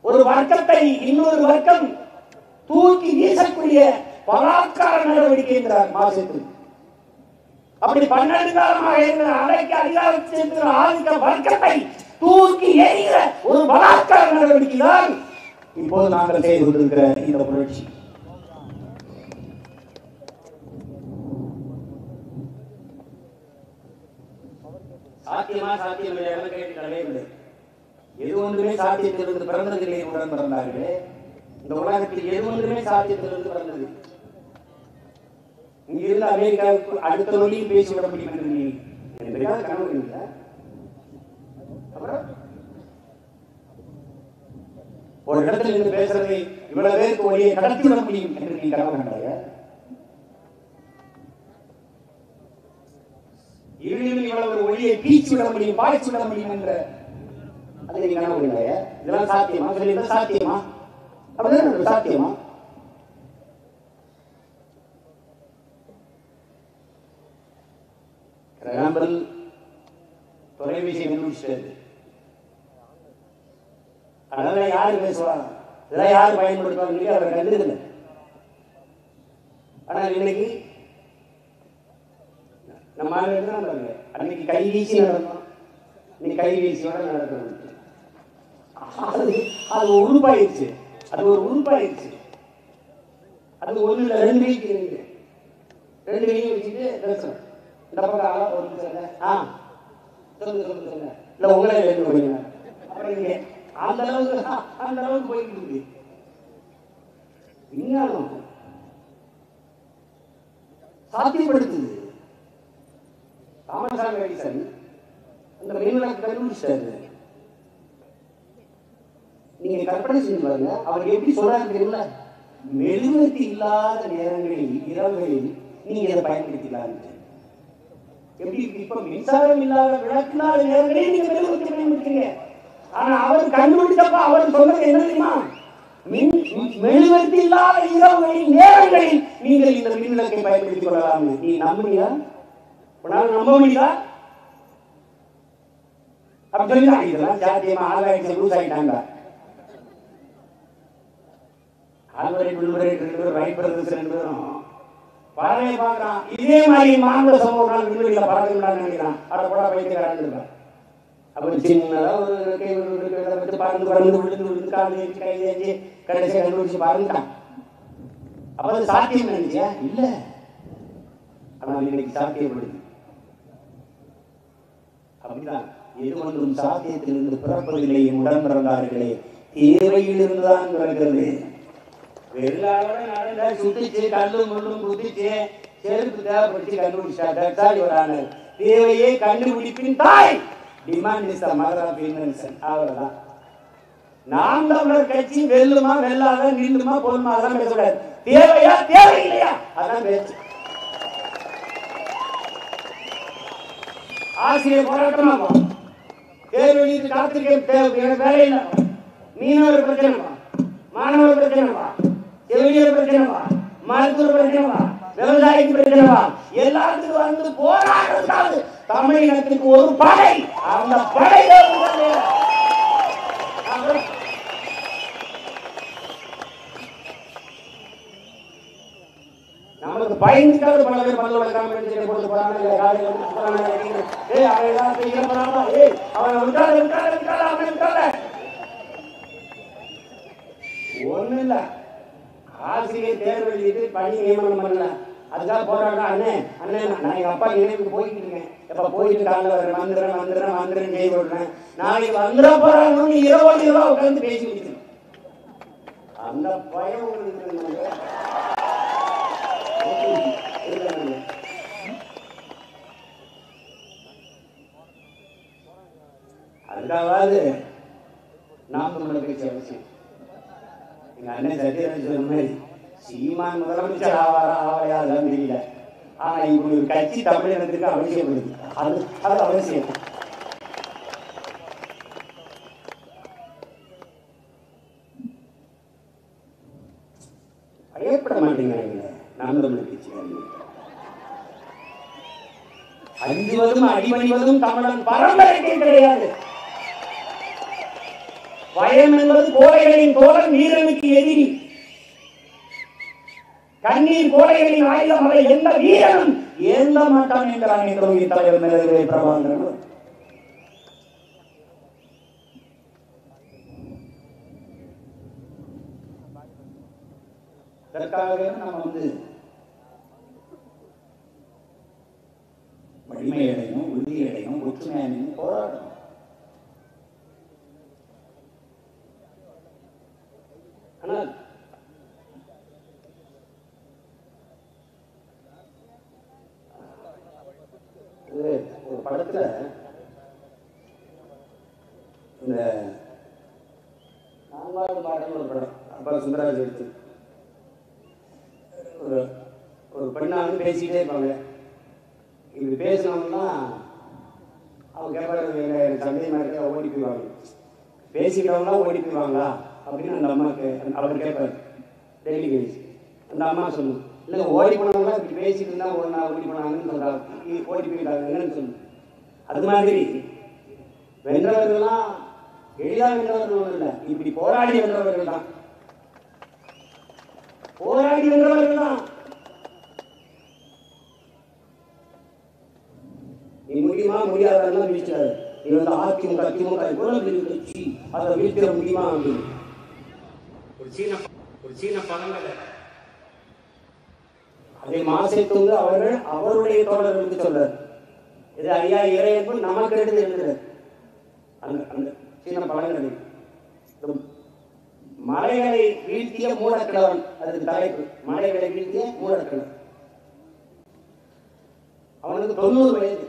ஒரு வர்க்கத்தை இன்னொரு வர்க்கம் தூக்கி வீசக்கூடிய பலாத்கார நடவடிக்கை என்கிறார் மாசத்து. அப்படி 12 காலமாக இருக்கிற அலைக்கு அதிகாரத்திற்கு ஆதிக்க வர்க்கத்தை தூக்கி எறிகிற ஒரு பலாத்கார நடவடிக்கை தான் இப்போது நாங்கள் செய்து கொண்டிருக்கிற இந்த புரட்சி. சாத்தியமா சாத்தியம் கேட்டு எது ஒன்றுமே சாத்தியத்திலிருந்து பிறந்ததில்லை உடன் பிறந்தார்களே. இந்த உலகத்தில் எது ஒன்றுமே சாத்தியத்திலிருந்து பிறந்தது. இங்கிருந்து அமெரிக்காவுக்கு அடுத்த நொடியும் பேசிவிட முடியும் என்று நீ கனவு இல்லை. ஒரு இடத்துல இருந்து பேசுறதை இவ்வளவு பேருக்கு ஒளியை கடத்திவிட முடியும் என்று நீ கனவு கண்டாய. இருளில் இவ்வளவு ஒரு ஒளியை பீச்சு விட முடியும், பாய்ச்சி விட முடியும் என்ற அதை நீ கனவு கண்டாய. இதெல்லாம் சாத்தியமா? சொல்லி சாத்தியமா? அப்படிதான் சாத்தியமா? தொலைபேசி கண்டுபிடிச்சது. அதனால யாரு பேசுவாங்க, இதெல்லாம் யாரு பயன்படுத்துவாங்க அவர் கண்டுதில்லை. ஆனால் இன்னைக்கு நம்ம அன்னைக்கு கை வீசி நடந்தோம், இன்னைக்கு கை வீசியோட நடக்கணும். அது உறுப்பாயிருச்சு, அது ஒரு உறுப்பாயிருச்சு. அது ஒண்ணு இல்லை, 2 வீக் இருக்கு. 2 வீக் வச்சுட்டு பேசணும். இந்த பக்கம் ஒரு சொல்லுங்க இல்ல உங்களே போயிருங்க. அப்புறம் அந்த அளவுக்கு போயிட்டு இருக்கு விஞ்ஞானம், சாத்தியப்படுத்துது. தாமஸ் ஆல்வா எடிசன் அந்த மின்விளக்கு கண்டுபிடிச்சாரு. நீங்க கற்பனை செஞ்சு பாருங்க, அவர் எப்படி சொல்றாரு தெரியுங்களா? மெழுகுவர்த்தி இல்லாத நேரங்களில், இரவுகளில் நீங்க இதை பயன்படுத்திக்கலாம். எப்படி இப்ப மின்சாரம் இல்லாத விளக்கில்லாத நேரங்களில் நீங்க மெழுகுவர்த்தி பயன்படுத்துறீங்க. ஆனா அவர் கண்டுபிடிச்சப்ப அவர் சொன்னது என்ன தெரியுமா? மெழுகுவர்த்தி இல்லாத இரவுகளில் நேரங்களில் நீங்கள் இந்த மின்விளக்கை பயன்படுத்திக் கொள்ளலாம். நீ நம்புறியா? நம்ப முடியுதா? அப்படின்னா இதெல்லாம் சாத்தியமா? ஆகாயிடுச்சு, லூஸ் ஆயிட்டாங்க. பறவை பார்க்கறான், இதே மாதிரி மாநில சமூகம் விண்வெளியில பறக்கணும்னு நினைக்கிறான். அதை கூட பைத்தியக்காரன். அப்புறம் சின்னதா ஒரு பறந்து பறந்து விழுந்து காலி கை ஏற்றி கடைசியை கண்டுபிடிச்சு பறந்துட்டான். அப்ப அது சாத்தியம் நினைச்சியா? இல்ல, ஆனா இன்னைக்கு சாத்தியப்படுது. அப்படிதான் எது ஒன்றும் சாத்தியத்திலிருந்து பிறப்பதில்லை. உடன் பிறந்தார்களே, தேவையிலிருந்துதான் பிறக்கிறது. வெள்ளாளோட நடந்த சுத்திச்சு, கல்லு முள்ளும் குதிச்சு, செருப்பு தேவைப்படுத்தி கண்டுபிடிச்சாரு. தேவையை கண்டுபிடிப்பின் தாய். Demand is the mother of invention. அவ்வளவுதான். நாம் தமிழர் கட்சி வெல்லுமா வெல்லாத, நில்லுமா போலுமா, அதான் பேசக்கூடாது. தேவையா தேவை இல்லையா, அதான் பேச்சு. ஆசிரியர் போராட்டமா, தேர்வு காத்திருக்க வேலையில் மீனவர் பிரச்சனைவா, மாணவர் பிரச்சனைவா, செவிலியர் பிரச்சனைவா, மருத்துவ பிரச்சனைவா, விவசாயிக்கு பிரச்சனைவா, எல்லாத்துக்கும் வந்து போராடுறது தமிழினத்துக்கு ஒரு படை. அந்த படை நமக்கு பயந்துக்காக பல பேர் பல்ல வளர்க்காம போட்டு போறாங்க. ஒண்ணு இல்ல, ஆசிரியர் தேர்வு எழுதிட்டு பணி நியமனம் பண்ணல, அதுக்காக போராட்டம். அண்ணே அண்ணே, நான் எங்க அப்பா நினைவுக்கு போயிட்டு இருக்கேன். எப்ப போயிட்டு காலைல வந்துடுறேன் வந்துடுறேன் வந்துடுறேன் செய்ய விடுறேன். நாளைக்கு வந்துட போறாங்கன்னு 20 ரூபா உட்காந்து பேசி முடிச்சு. அந்த பயம் அதுக்காவது நாம் தமிழர் கட்சி அவசியம். எங்க அண்ணன் சத்யராஜ் சொன்ன மாதிரி சீமான் முதலமைச்சர் ஆவாயா அதெல்லாம் தெரியல. ஆனா இப்படி ஒரு கட்சி தமிழினத்துக்கு அவசியப்படுது. அது அவசியம். பயப்பட மாட்டேங்கிறாங்க நாம் தமிழர் கட்சி. அஞ்சுவதும் அடிபணிவதும் தமிழன் பரம்பரைக்கு கிடையாது. பயம் என்பது கோடைகளின் தோழன், வீரனுக்கு எதிரி. கண்ணீர் கோடைகளின் ஆயுதம், அதை எந்த வீரனும் ஏந்த மாட்டான் என்கிறான் எங்களுடைய தலைவர் மேதகவே பிரபாகரன். அதற்காகவே நம்ம வலிமை அடையணும், உறுதி அடையணும், ஒற்றுமை அடையணும், போராடணும். ஆனால் ஒரு படத்துல இந்த நான்காவது பாடல் ஒரு படம், அப்பா சுந்தரராஜ் எடுத்து ஒரு பெண்ணா வந்து பேசிக்கிட்டே இருப்பாங்க. இப்படி பேசினோம்னா அவங்க கேட்பாரு, சந்தேகமா இருக்க ஓடி போயிடுவாங்க. பேசிக்கிறவங்களாம் ஓடி போயிடுவாங்களா அப்படின்னு அந்த அம்மாவுக்கு அவர் கேட்பாரு. டெய்லி பேசி அந்த அம்மா சொல்லணும், இல்லை ஓடி போனவங்களாம் இப்படி பேசிட்டு இருந்தா ஒரு நாள் ஓடி போனாங்கன்னு சொல்றாங்க, ஓடி போயிட்டாங்கன்னு சொல்லணும். அது மாதிரி வென்றவர்கள்லாம் எளிதாக வென்றவர்கள் ஒன்றும் இல்லை, இப்படி போராடி வென்றவர்கள் தான். போராடி வென்றவர்கள் தான். நீ முடியுமா முடியாதான் வீழ்ச்சாரு. நீ வந்து அதிமுக கட்சி அதை வீழ்த்திட முடியுமா அப்படின்னு ஒரு சீன பழங்களை அதை மாசைத்துங்க அவர்கள் அவருடைய தோழர்களுக்கு சொல்றார். இது ஐயா இறையன்பு நமக்கு எடுத்து எழுதுறார். அந்த சீன பழங்களை மலைகளை வீழ்த்திய மூலக்கிழவன், அதுக்கு தலைப்பு மலைகளை வீழ்த்திய மூலக்கிழவன். அவனுக்கு 90 வயது.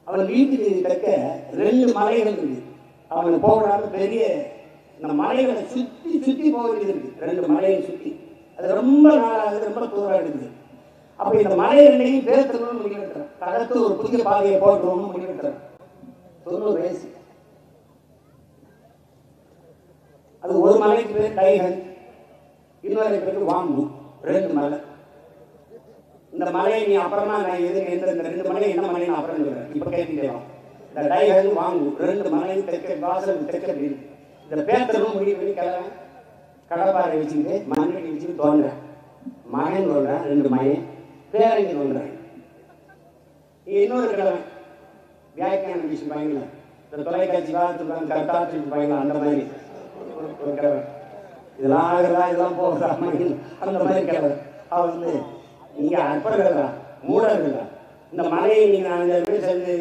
அவன் வீட்டுக்கு தக்க 2 மலைகள் இருக்கு. அவனுக்கு போகக்கூடாது. பெரிய இந்த மலைகளை சுற்றி சுற்றி போக வேண்டியது இருக்கு. 2 மலையை சுற்றி அது ரொம்ப நாளாகுது, ரொம்ப தூரம் எடுக்குது. அப்போ இந்த மலை 2ஐயும் பேர்த்தணும்னு முடிவெட்டுறேன். தகர்த்து ஒரு புதிய பாதையை போட்டுருவோம்னு முடிவெட்டுறேன். 90 வயசு. அது ஒரு மலைக்கு பேர் டைகன், இன்னொரு பேருக்கு வாங்கு. 2 மலை. இந்த மலையை நீ அப்புறமா நான் எது இந்த 2 மலை என்ன மலைன்னு அப்புறம் சொல்றேன். இப்போ கேட்டுட்டே இந்த டைகன் வாங்கு 2 மலை தெற்க வாசல் தெற்க இருக்கு. இந்த பேர்த்தணும் முடிவு பண்ணி கிளம்பேன். கடப்பாறை வச்சுக்கிட்டு மண்ணடி வச்சுட்டு தோன்றேன். மகன் தோன்றேன், 2 மகன் பேரங்கி தோன்றேன். இன்னொரு கிழமை வியாக்கியான விஷயம் பயங்கல இந்த தொலைக்காட்சி வாரத்துக்கு கரெக்டாக பயங்கல அந்த மாதிரி ஒரு கிழமை. இதெல்லாம் ஆகிறதா இதெல்லாம் போகிறதா அந்த மாதிரி கிழமை. அவன் வந்து இங்கே அற்பர்களா மூடர்களா இந்த மலையை நீங்கள் அந்த சேர்ந்து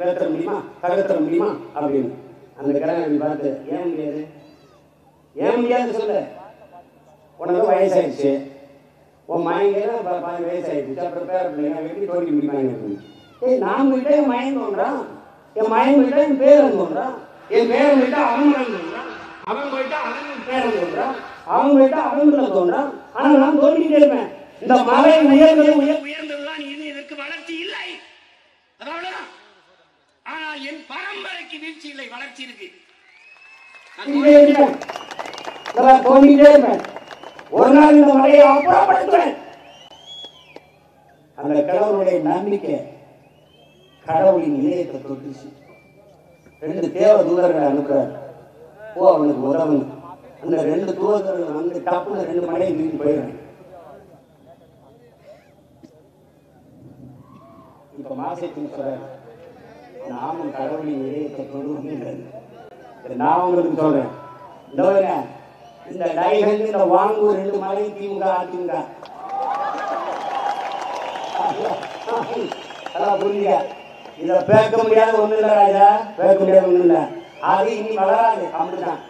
பேச முடியுமா தகர்த்த முடியுமா அப்படின்னு அந்த கிழமை பார்த்து ஏன் முடியாது ஏன் முடியாது சொல்ல. உனக்கு வயசாயிடுச்சு, உன் மயங்கெல்லாம் 15 வயசாயிடுச்சு, அப்புறம் பேர பிள்ளைங்க எப்படி தோண்டி முடியுமா? நான் போயிட்டா என் மயன் தோன்றான், என் மயன் போயிட்டா என் பேரன் தோன்றான், என் பேரன் போயிட்டா அவன் மகன் தோன்றான், அவன் போயிட்டா அவன் பேரன் தோன்றான், அவன் போயிட்டா அவன் தோன்றான். ஆனா நான் தோண்டிக்கிட்டே இருப்பேன். இந்த மலை உயர்ந்ததுதான் இது, இதற்கு வளர்ச்சி இல்லை. அவ்வளவுதான். ஆனால் என் பரம்பரைக்கு வீழ்ச்சி இல்லை, வளர்ச்சி இருக்கு. தோண்டிக்கிட்டே இருப்பேன். ஒரு நாள் இந்த மலையை அப்புறப்படுத்துவேன். அந்த கடவுளுடைய நம்பிக்கை கடவுளின் இதயத்தை தொட்டுச்சு. 2 தேவ தூதர்களை அனுப்புறாரு. ஓ அவனுக்கு உதவுங்க. அந்த 2 தூதர்கள் வந்து டப்புன்னு 2 மலையை தூக்கி போயிடுறேன். இப்ப மாசத்துக்கு சொல்றாரு, நாமும் கடவுளின் இதயத்தை தொடுவோம். நான் உங்களுக்கு சொல்றேன், இந்த டைகன் இந்த வாங்கூர் 2 மலை திமுக அதிமுக புரியுங்க. இதை பேக்க முடியாத ஒண்ணு இல்லை ராஜா, பேக்க முடியாத ஒண்ணு இல்லை. அது இனி வளராது, அப்படிதான்.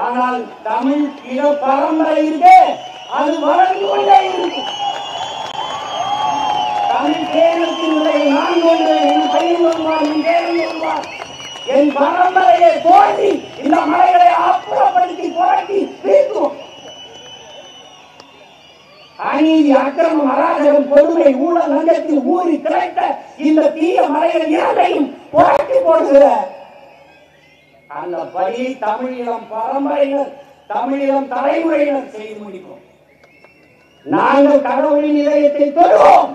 ஆனால் தமிழ் இன பரம்பரை இருக்கு, அது வளர்ந்து கொண்டே இருக்கு. தமிழ் தேனத்தினுடைய நான் கொண்டு என் பையன் வருவார், என் தேவன் வருவார். என் பரம்பரையை தோண்டி இந்த மலைகளை அப்புறப்படுத்தி புரட்டி தீர்க்கும். அநீதி, அக்கிரமம், அராஜகம், கொடுமை, ஊழல், லஞ்சத்தில் ஊறி திளைத்த இந்த தீய மலைகள் இரண்டையும் புரட்டி போடுகிற அந்த பணியை தமிழீழம் பரம்பரையினர், தமிழீழம் தலைமுறையினர் செய்து முடிப்போம். நாங்கள் கடவுளின் இதயத்தை தொடுவோம்.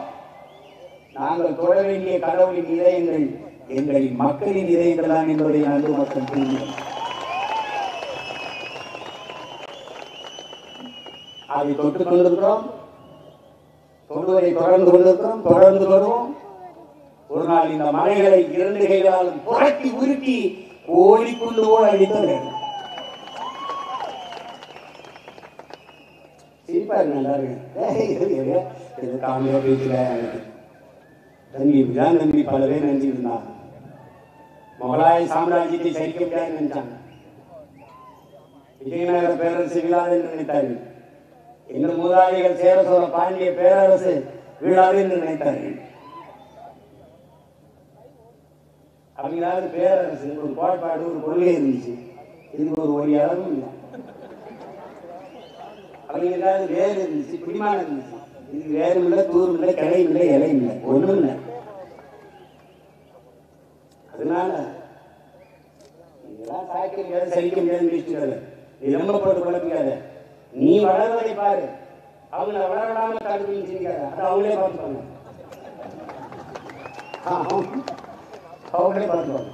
நாங்கள் தொட வேண்டிய கடவுளின் இதயங்கள் எங்களின் மக்களின் இதயங்கள் தான் என்பதை நன்று மக்கள் புரிந்து அதை தொட்டுக் கொண்டிருக்கிறோம். தொடுவதை தொடர்ந்து கொண்டிருக்கிறோம், தொடர்ந்து தொடுவோம். ஒரு நாள் இந்த மலைகளை 2 கைகளாலும் புரட்டி உருட்டி ஓடிக்கொண்டு போல் அடித்தவர்கள். சிரிப்பாரு நல்லாரு காமியா பேசல நன்றி தான் நன்றி. பல பேர் நன்றி இருந்தாங்க. முகலாய சாம்ராஜ்யத்தை சரிக்க முடியாது நினைச்சாங்க. விஜயநகர பேரரசு விழாது என்று நினைத்தார்கள். எங்கள் மூதாதைகள் சேர சோழ பாண்டிய பேரரசு விழாது என்று நினைத்தார்கள். அவங்களாவது பேரரசு ஒரு கோட்பாடு, ஒரு கொள்கை இருந்துச்சு. இதுக்கு ஒரு இடமும் இல்லை. அவங்களுக்காவது வேறு இருந்துச்சு, பிடிமானம் இருந்துச்சு. இதுக்கு வேறும் இல்லை, தூரும் இல்லை, கிளையும் இல்லை, இலையும் இல்லை, ஒன்றும் இல்லை. அதனால இதெல்லாம் சாய்க்க முடியாது, சரிக்க முடியாது. நீ ரொம்ப போட்டு குழப்பிக்காத. நீ வளர்வதை பாரு, அவங்கள வளரலாம தடுப்பு செஞ்சுக்காத. அதை அவங்களே பார்த்துப்பாங்க, அவங்களே பார்த்துப்பாங்க.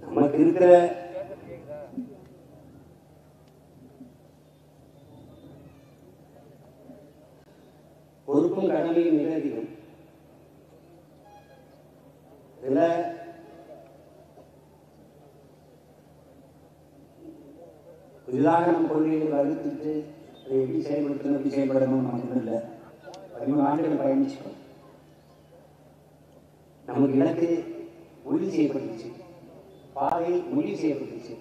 நமக்கு இருக்கிற பொறுப்பும் கடமையும் மிக அதிகம். இதுல புதிதாக நம்ம கொள்கைகள் வகுத்துட்டு அதை எப்படி செயல்படுத்தணும், எப்படி செயல்படணும் நமக்கு இல்லை. 13 ஆண்டுகள் பயணிச்சுக்கணும். நமக்கு இலக்கு உறுதி செய்யப்பட்டுச்சு, பாதை முடிவு செய்யப்பட்டுச்சு.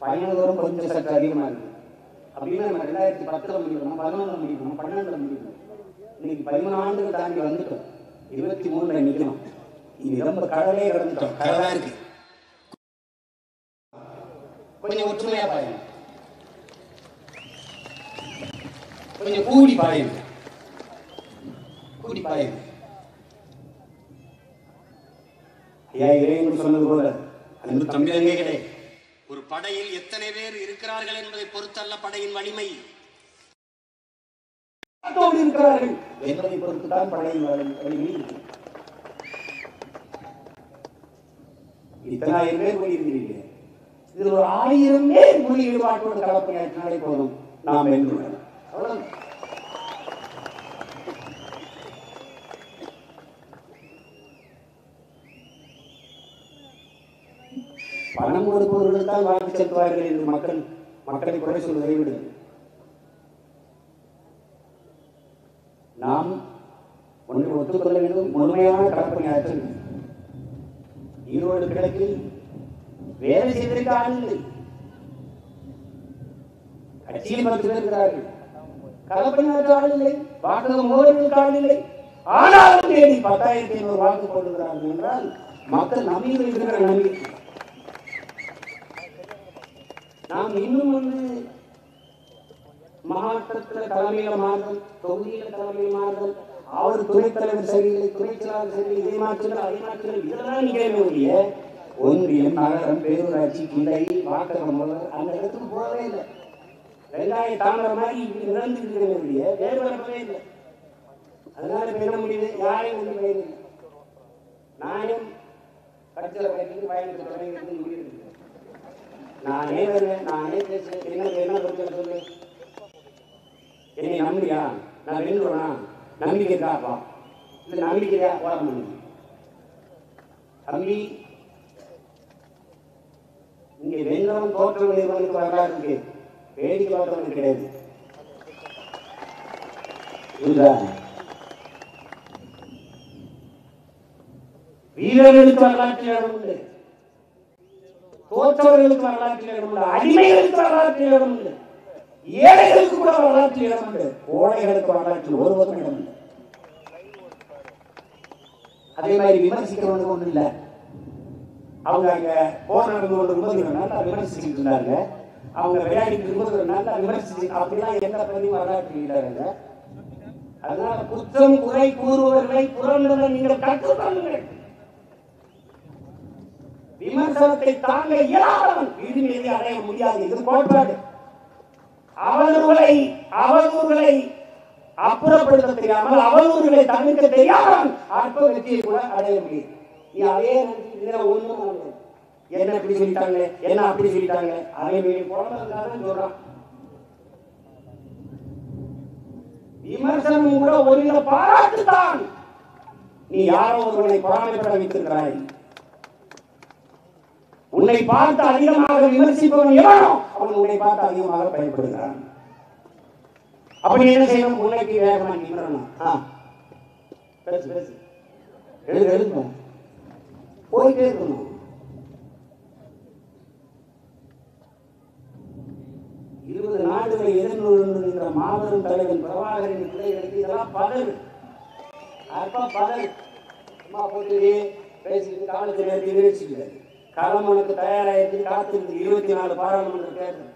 பயண தூரம் கொஞ்சம் சற்று அதிகமாக இருக்கு. அப்படின்னா நம்ம 2010 முடிக்கணும், 11 முடிக்கணும், 12 முடிக்கணும். இன்னைக்கு 13 ஆண்டுகள் தாண்டி வந்துட்டோம். 23ல நிற்கணும். இது ரொம்ப கடலே கடந்துட்டோம். கடலா இருக்கு. கொஞ்சம் ஒற்றுமையா பாருங்க, கொஞ்சம் கூடி பாருங்க, கூடி பாருங்க. ஐயா இறைவன் சொன்னது போல அன்பு தமிழர்களே, ஒரு படையில் எத்தனை பேர் இருக்கிறார்கள் என்பதை பொறுத்தல்ல படையின் வலிமை இருக்கிறார்கள் என்பதை பொறுத்துதான் படையின் வலிமை. இத்தனை ஆயிரம் பேர் கூடியிருக்கிறீர்கள். இதில் ஒரு 1000 பேர் மொழி ஈடுபாட்டோடு கலப்பணியாற்றினாலே போதும், நாம் வென்று அவ்வளவு. பணம் கொடுப்பவர்கள் தான் வாக்கு செலுத்துவார்கள் என்று மக்களை குறை சொல்வதை விடு. நாம் ஒன்று ஒத்துக்கொள்ள வேண்டும், முழுமையான களப்பணியாற்ற. ஈரோடு கிழக்கில் வேலை செய்வதற்கு ஆள் இல்லை. கட்சியில் 10 பேர் இருக்கிறார்கள், களப்பணியாற்ற ஆள் இல்லை, வாக்கு முகவர்களுக்கு ஆள் இல்லை. ஆனாலும் தேடி 10,500 வாக்கு போடுகிறார்கள் என்றால் மக்கள் நம்பிக்கை இருக்கிற நம்பிக்கை. நாம் இன்னும் மாவட்டத்தில் தலைமையில மாறுதல், தொகுதியில தலைமையில் மாறுதல், அவர் துணைத் தலைவர் சரியில்லை, துணைச் செயலாளர் சரியில்லை, இதை மாற்றுங்கள் அதை மாற்றுங்கள், இதெல்லாம் நிகழக்கூடிய ஒன்றியம், நகரம், பேரூராட்சி, கிளை, வாக்ககம் அந்த இடத்துக்கு போகவே இல்லை. வெங்காய தாமரை மாதிரி இப்படி நிறந்துட்டு வேறு வரவே இல்லை. அதனால பெற முடியுது, யாரையும் ஒன்று பயனில்லை. நானும் கட்சியில் பயணித்து பயணித்து தொடங்கி முடிவு. நானே வருவேன், நானே பேசுவேன். என்ன பிரச்சனை சொல்லு, என்னை நம்பியா, நான் வென்றுவேனா, நம்பிக்கை இருக்காப்பா, இல்லை நம்பிக்கையா போட முடியும். தம்பி, இங்கே வென்றவன் தோற்றவன் நிறுவனத்துக்கு வரலாறு இருக்கு, வேடிக்கை தோற்றவன் கிடையாது. வீரர்களுக்கு வரலாற்றில் இடம் உண்டு, தோற்றவர்களுக்கு வரலாற்றில் இடம் உண்டு, அடிமைகளுக்கு வரலாற்றில் இடம் உண்டு, ஏழைகளுக்கு கூட வரலாற்றில் இடம் உண்டு, கோழைகளுக்கு வரலாற்றில் ஒருவரும் இடம் உண்டு. அதே மாதிரி விமர்சிக்கிறவனுக்கு ஒன்றும் இல்லை. அவங்க அங்க போர் நடந்து கொண்டு நல்லா விமர்சிச்சுட்டு இருந்தாங்க, அவங்க விளையாடிட்டு இருக்கும்போது நல்லா விமர்சிச்சு, அப்படிலாம் எந்த பதிவும் வரலாற்றில் இல்லைங்க. அதனால குற்றம் குறை கூறுவர்களை புறந்தல நீங்கள் கற்றுக்கொள்ளுங்கள். விமர்சனத்தை தாங்க இயலாதவன் விதிமீறி அடைய முடியாது, இது கோட்பாடு. அவதூறுகளை அப்புறப்படுத்த தெரியாமல், அவதூறுகளை தவிர்க்க தெரியாமல் அற்ப வெற்றியை கூட அடைய முடியும். நீ அதே ஒண்ணும் என்ன இப்படி சொல்லிட்டாங்க, என்ன அப்படி சொல்லிட்டாங்க, அதை சொல்றான். விமர்சனம் கூட ஒரு பாராட்டு தான். நீ யாரோ ஒருவனை பொறாமைப்பட வைத்திருக்கிறாய். உன்னை பார்த்து அதிகமாக விமர்சிப்பவன் எவனோ அவன் உன்னை பார்த்து அதிகமாக பயன்படுகிறான். அப்படி என்ன செய்யணும்? உன்னைக்கு வேகமா நிமிரணும். பேசு பேசு, எழுதும் போயிட்டே இருக்கணும். நாடுகளை எதிர்நோக்கின்ற மாபெரும் தலைவன் பிரபாகரின் பிள்ளைகளுக்கு இதெல்லாம் பதறு, பதறு. அம்மா போட்டு பேசிட்டு காலத்தில் நேரத்தை விரிச்சிட்டு களம் உனக்கு தயாராகிட்டு காத்திருக்கு. 24 பாராளுமன்ற தேர்தல்,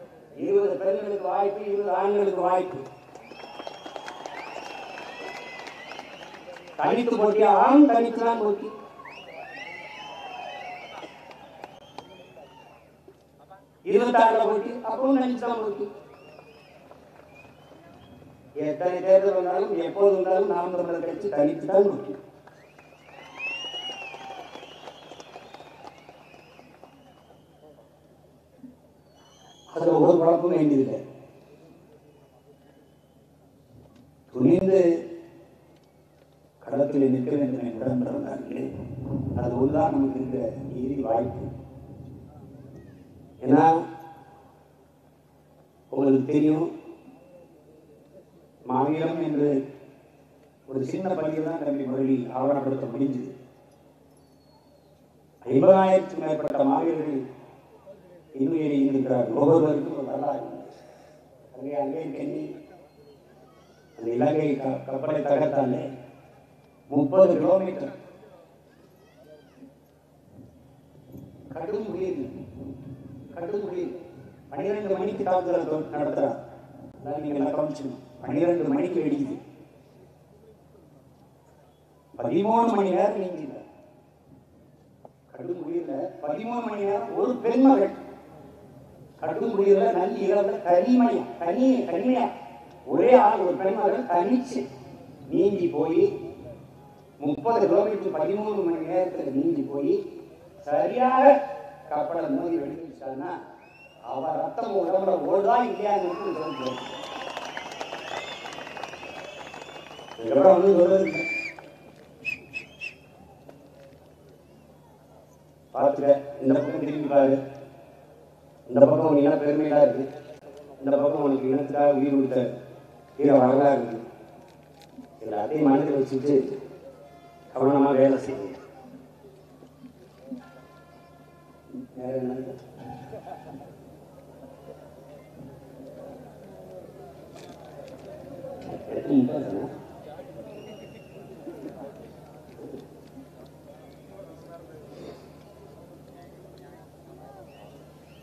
20 பெண்களுக்கு வாய்ப்பு, 20 ஆண்களுக்கு வாய்ப்பு. தனித்து போட்டியா? ஆண் தனித்து தான் போட்டி. போட்டி அப்பவும் தனித்து தான் போட்டி. எத்தனை தேர்தல் வந்தாலும் எப்போது வந்தாலும் நாம் தமிழர் கட்சி தனித்து தான் போட்டி. அதுல ஒரு குழப்பம் வேண்டியதில்லை. துணிந்து களத்தில் நிற்க வேண்டும் என்ற உடன்பிறந்தார்களே, அது ஒன்றுதான் நமக்கு இருக்கிற இறுதி வாய்ப்பு. ஏன்னா உங்களுக்கு தெரியும், மாநிலம் என்று ஒரு சின்ன பள்ளியில் தான் தம்பி முரளி ஆவணப்படுத்த முடிஞ்சது. 50,000க்கும் மேற்பட்ட மாவீரர்கள் இன்னும் இருக்கிறார்கள். ஒவ்வொருவருக்கும் ஒரு வரலாறு. அங்கே கண்ணி அந்த இலங்கை கப்பலை தகர்த்தாலே 30 கிலோமீட்டர் கடும் குளிர் 12 மணிக்கு தாக்குதல் நடத்துறாங்க. நீங்க கவனிச்சுக்கணும், 12 மணிக்கு வெடிக்குது. 13 மணி நேரம் நீங்க கடும் குளிர்ல 13 மணி நேரம் ஒரு பெண்மகள் கடும் குளிர்ல நல்ல இரவுல தனிமையா ஒரே ஆள் ஒரு பெண்மகள் தனிச்சு நீங்கி போய் 30 கிலோமீட்டர் 13 மணி நேரத்தில் நீங்கி போய் சரியாக கப்பலை மோதி வெடிச்சாங்கன்னா அவ ரத்தம் உடம்புல ஓடுதா இல்லையான்னு பார்த்துக்க. இந்த பக்கம் திரும்பி பாரு, இந்த பக்கம் உனக்கு என்ன பெருமையா இருக்கு, இந்த பக்கம் உனக்கு இனத்துக்காக உயிர் கொடுத்த வீர வரலாறு இருக்கு. எல்லாத்தையும் மனதில் வச்சுட்டு கவனமா வேலை செய்யுங்க. வேற என்ன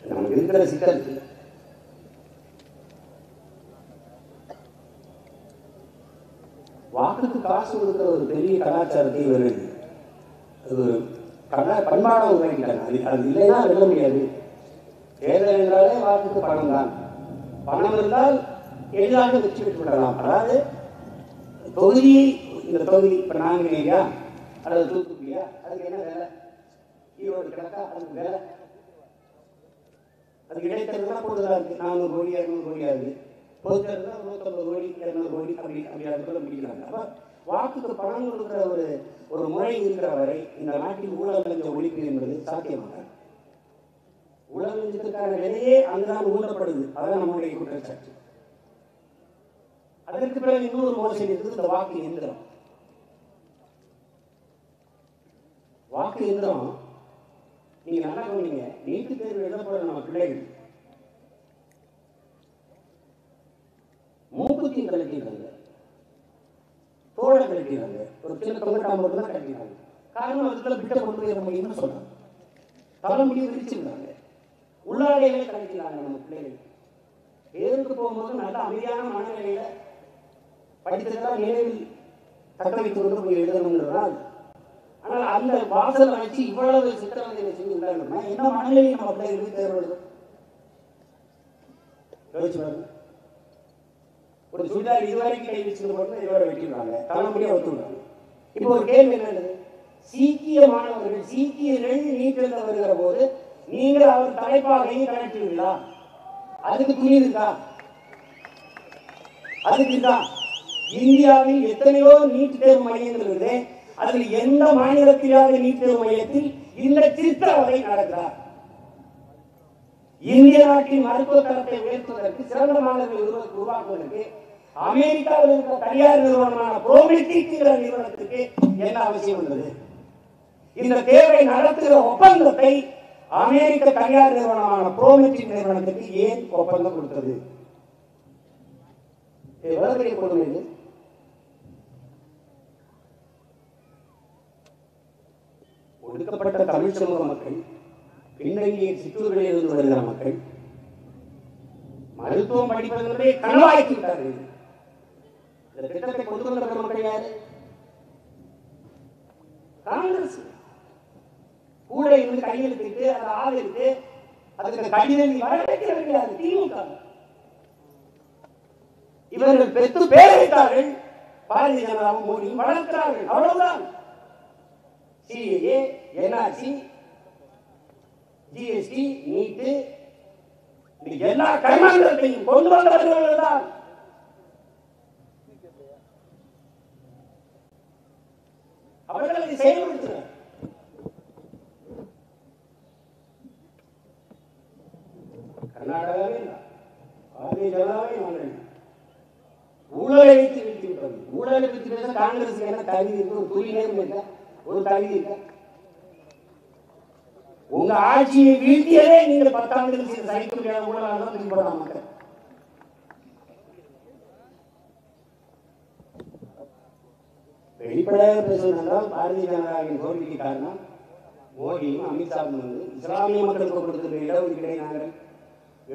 நமக்கு இருக்கிற சிக்கல் வாக்குக்கு காசு கொடுக்கிற ஒரு பெரிய கலாச்சாரத்தை இவர்கள் அது ஒரு பண்பாடாக உருவாக்கிட்டாங்க. அது இல்லைன்னா வெல்ல முடியாது. தேர்தல் என்றாலே வாக்குக்கு பணம் தான். பணம் இருந்தால் எளிதாக வெற்றி பெற்று விடலாம். அதாவது தொகுதியை இந்த தொகுதி இப்ப நாங்குறீங்களா அல்லது தூத்துக்குடியா, அதுக்கு என்ன வேலை? ஈரோடு கிழக்கா, அதுக்கு வேலை. அதுக்கு இடைத்தேர்தல் கூடுதலாக இருக்கு. 400 கோடி 200 கோடி ஆகுது. பொதுத்தேர்தல் 150 கோடி 200 கோடி அப்படி முடிக்கிறாங்க. அப்ப வாக்குக்கு பணம் கொடுக்கிற ஒரு முறை இருக்கிற வரை இந்த நாட்டில் ஊழல் லஞ்ச ஒழிப்பு என்பது சாத்தியமாக. ஊழல் லஞ்சத்திற்கான விலையே அங்குதான் ஊழப்படுது. அதான் நம்முடைய குற்றச்சாட்டு. அதற்கு பிறகு இன்னொரு மோசடி இருக்குது, இந்த வாக்கு எந்திரம். வாக்கு எந்திரம் நீங்க நல்லா கவனிங்க. நீட்டு தேர்வு எழுதப்படுற நம்ம பிள்ளைகள் மூக்குத்தியும் கலட்டிடுறாங்க, தோழ கலட்டிடுறாங்க, ஒரு சின்ன தொங்கட்டாம மட்டும் தான் கலட்டிடுறாங்க. காரணம் அதுக்குள்ள பிட்ட கொண்டு போய் முடியும்னு சொல்றாங்க. தலைமுடியும் விரிச்சுடுறாங்க, உள்ளாடைகளை கலட்டிடுறாங்க. நம்ம பிள்ளைகள் தேர்வுக்கு போகும்போது நல்ல அமைதியான மனநிலையில படித்ததெல்லாம் நினைவில் தக்க வைத்துக் கொண்டு போய் எழுதணும்ன்றதால், ஆனால் அந்த வாசல் வச்சு இவ்வளவு சித்திரவதை செஞ்சு இருந்தாங்கன்னா என்ன மனநிலையை நம்ம பிள்ளைகளுக்கு தேர்வு எழுதும்? யோசிச்சு பாருங்க. ஒரு சுடிதார் இதுவரைக்கும் கை வச்சிருந்த போது இதோட வெட்டிடுறாங்க, தலைமுடியா ஒத்துடுறாங்க. இப்போ ஒரு கேள்வி என்னது? சீக்கிய மாணவர்கள் சீக்கியர்கள் நீட்டில் வருகிற போது நீங்கள் அவர் தலைப்பாகையும் கலட்டுவீங்களா? அதுக்கு துணி இருக்கா? அதுக்கு தான் இந்தியாவில் எத்தனையோ நீட் தேர்வு மையங்கள் இருக்குது. அதில் எந்த மாநிலத்திலாவது நீட் தேர்வு மையத்தில் இந்த சித்திரவதை நடக்கிறார்? இந்திய நாட்டின் மருத்துவ தரத்தை உயர்த்துவதற்கு, சிறந்த மாணவர்களை உருவாக்குவதற்கு அமெரிக்காவில் இருக்கிற தனியார் நிறுவனமான புரோமெட்ரிக் நிறுவனத்துக்கு என்ன அவசியம் உள்ளது? இந்த தேர்வை நடத்துகிற ஒப்பந்தத்தை அமெரிக்க தனியார் நிறுவனமான புரோமெட்ரிக் நிறுவனத்துக்கு ஏன் ஒப்பந்தம் கொடுத்தது? எவ்வளவு பெரிய கொடுமை இது! ஒடுக்கப்பட்ட தமிழ் சமூக மக்கள், பின்னங்கிய சிற்றூர்களில் இருந்து வருகிற மக்கள் மருத்துவம் படிப்பதே கனவாக்கி விட்டார்கள். இந்த திட்டத்தை கொண்டு வந்த மக்கள் யாரு? காங்கிரஸ். கூட இருந்து கையெழுத்திட்டு அதை ஆதரித்து அதுக்கு கடிதம் வரவேற்கிறார்கள் திமுக. இவர்கள் பெற்று பேர் வைத்தார்கள், பாரதிய ஜனதாவும் மோடியும் வளர்க்கிறார்கள். அவ்வளவுதான். சிஏஏ, என்ஆர்சி, ஜிஎஸ்டி, நீட்டு, எல்லா கர்மாந்திரத்தையும் கொண்டு வந்தவர்கள் தான். அவர்கள் அதை செயல்படுத்தினர். கர்நாடகாவே பாரதிய ஜனதாவே நாங்கள் ஊழலை வைத்து வீழ்த்தி விட்டோம். ஊழலை வைத்து பேச காங்கிரஸ் என்ன தகுதி இருக்கு? ஒரு துணி நேரம் இருக்கா? ஒரு தகுதி இருக்கா? உங்க ஆட்சியை வீழ்த்தியதே நீங்கள் 10 ஆண்டுகள் செய்த சகிக்க முடியாத ஊழலாக தான் போடலாம் மக்கள். வெளிப்படையாக பேசுவதென்றால் பாரதிய ஜனதாவின் தோல்விக்கு காரணம் மோடியும் அமித்ஷாவும் வந்து இஸ்லாமிய மக்களுக்கு கொடுத்துள்ள இடஒதுக்கீடை நாங்கள்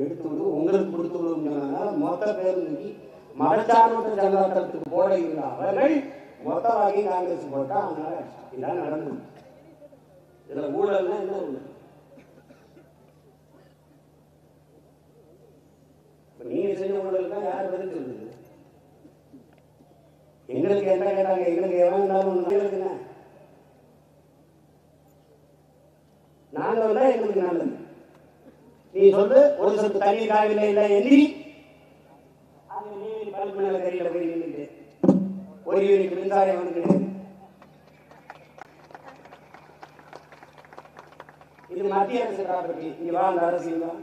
எடுத்துவிடு உங்களுக்கு கொடுத்துள்ளோம் சொன்னதால் மொத்த பேர் நீக்கி மதச்சார்பற்ற ஜனதா தளத்துக்கு போட இருந்த அவர்கள் மொத்த வாங்கி காங்கிரஸ் போட்டா அதனால இதான் நடந்தது. இதுல ஊழல்னா என்ன ஊழல்? நீங்க செஞ்ச ஊழல் தான் யார் பதில் சொல்லுது? எங்களுக்கு என்ன கேட்டாங்க? எங்களுக்கு எவனாலும் எங்களுக்கு என்ன நாங்க வந்தா எங்களுக்கு நல்லது. நீ சொல்லு ஒரு சொத்து தண்ணீர் காவில இல்ல எந்திரி பல்பு நில கரியில போய் நின்றுட்டு ஒரு யூனிட் மின்சாரம் வந்து கிடையாது. இது மத்திய அரசு ப்ராப்பர்ட்டி. இங்க வாழ்ந்த அரசியல் தான்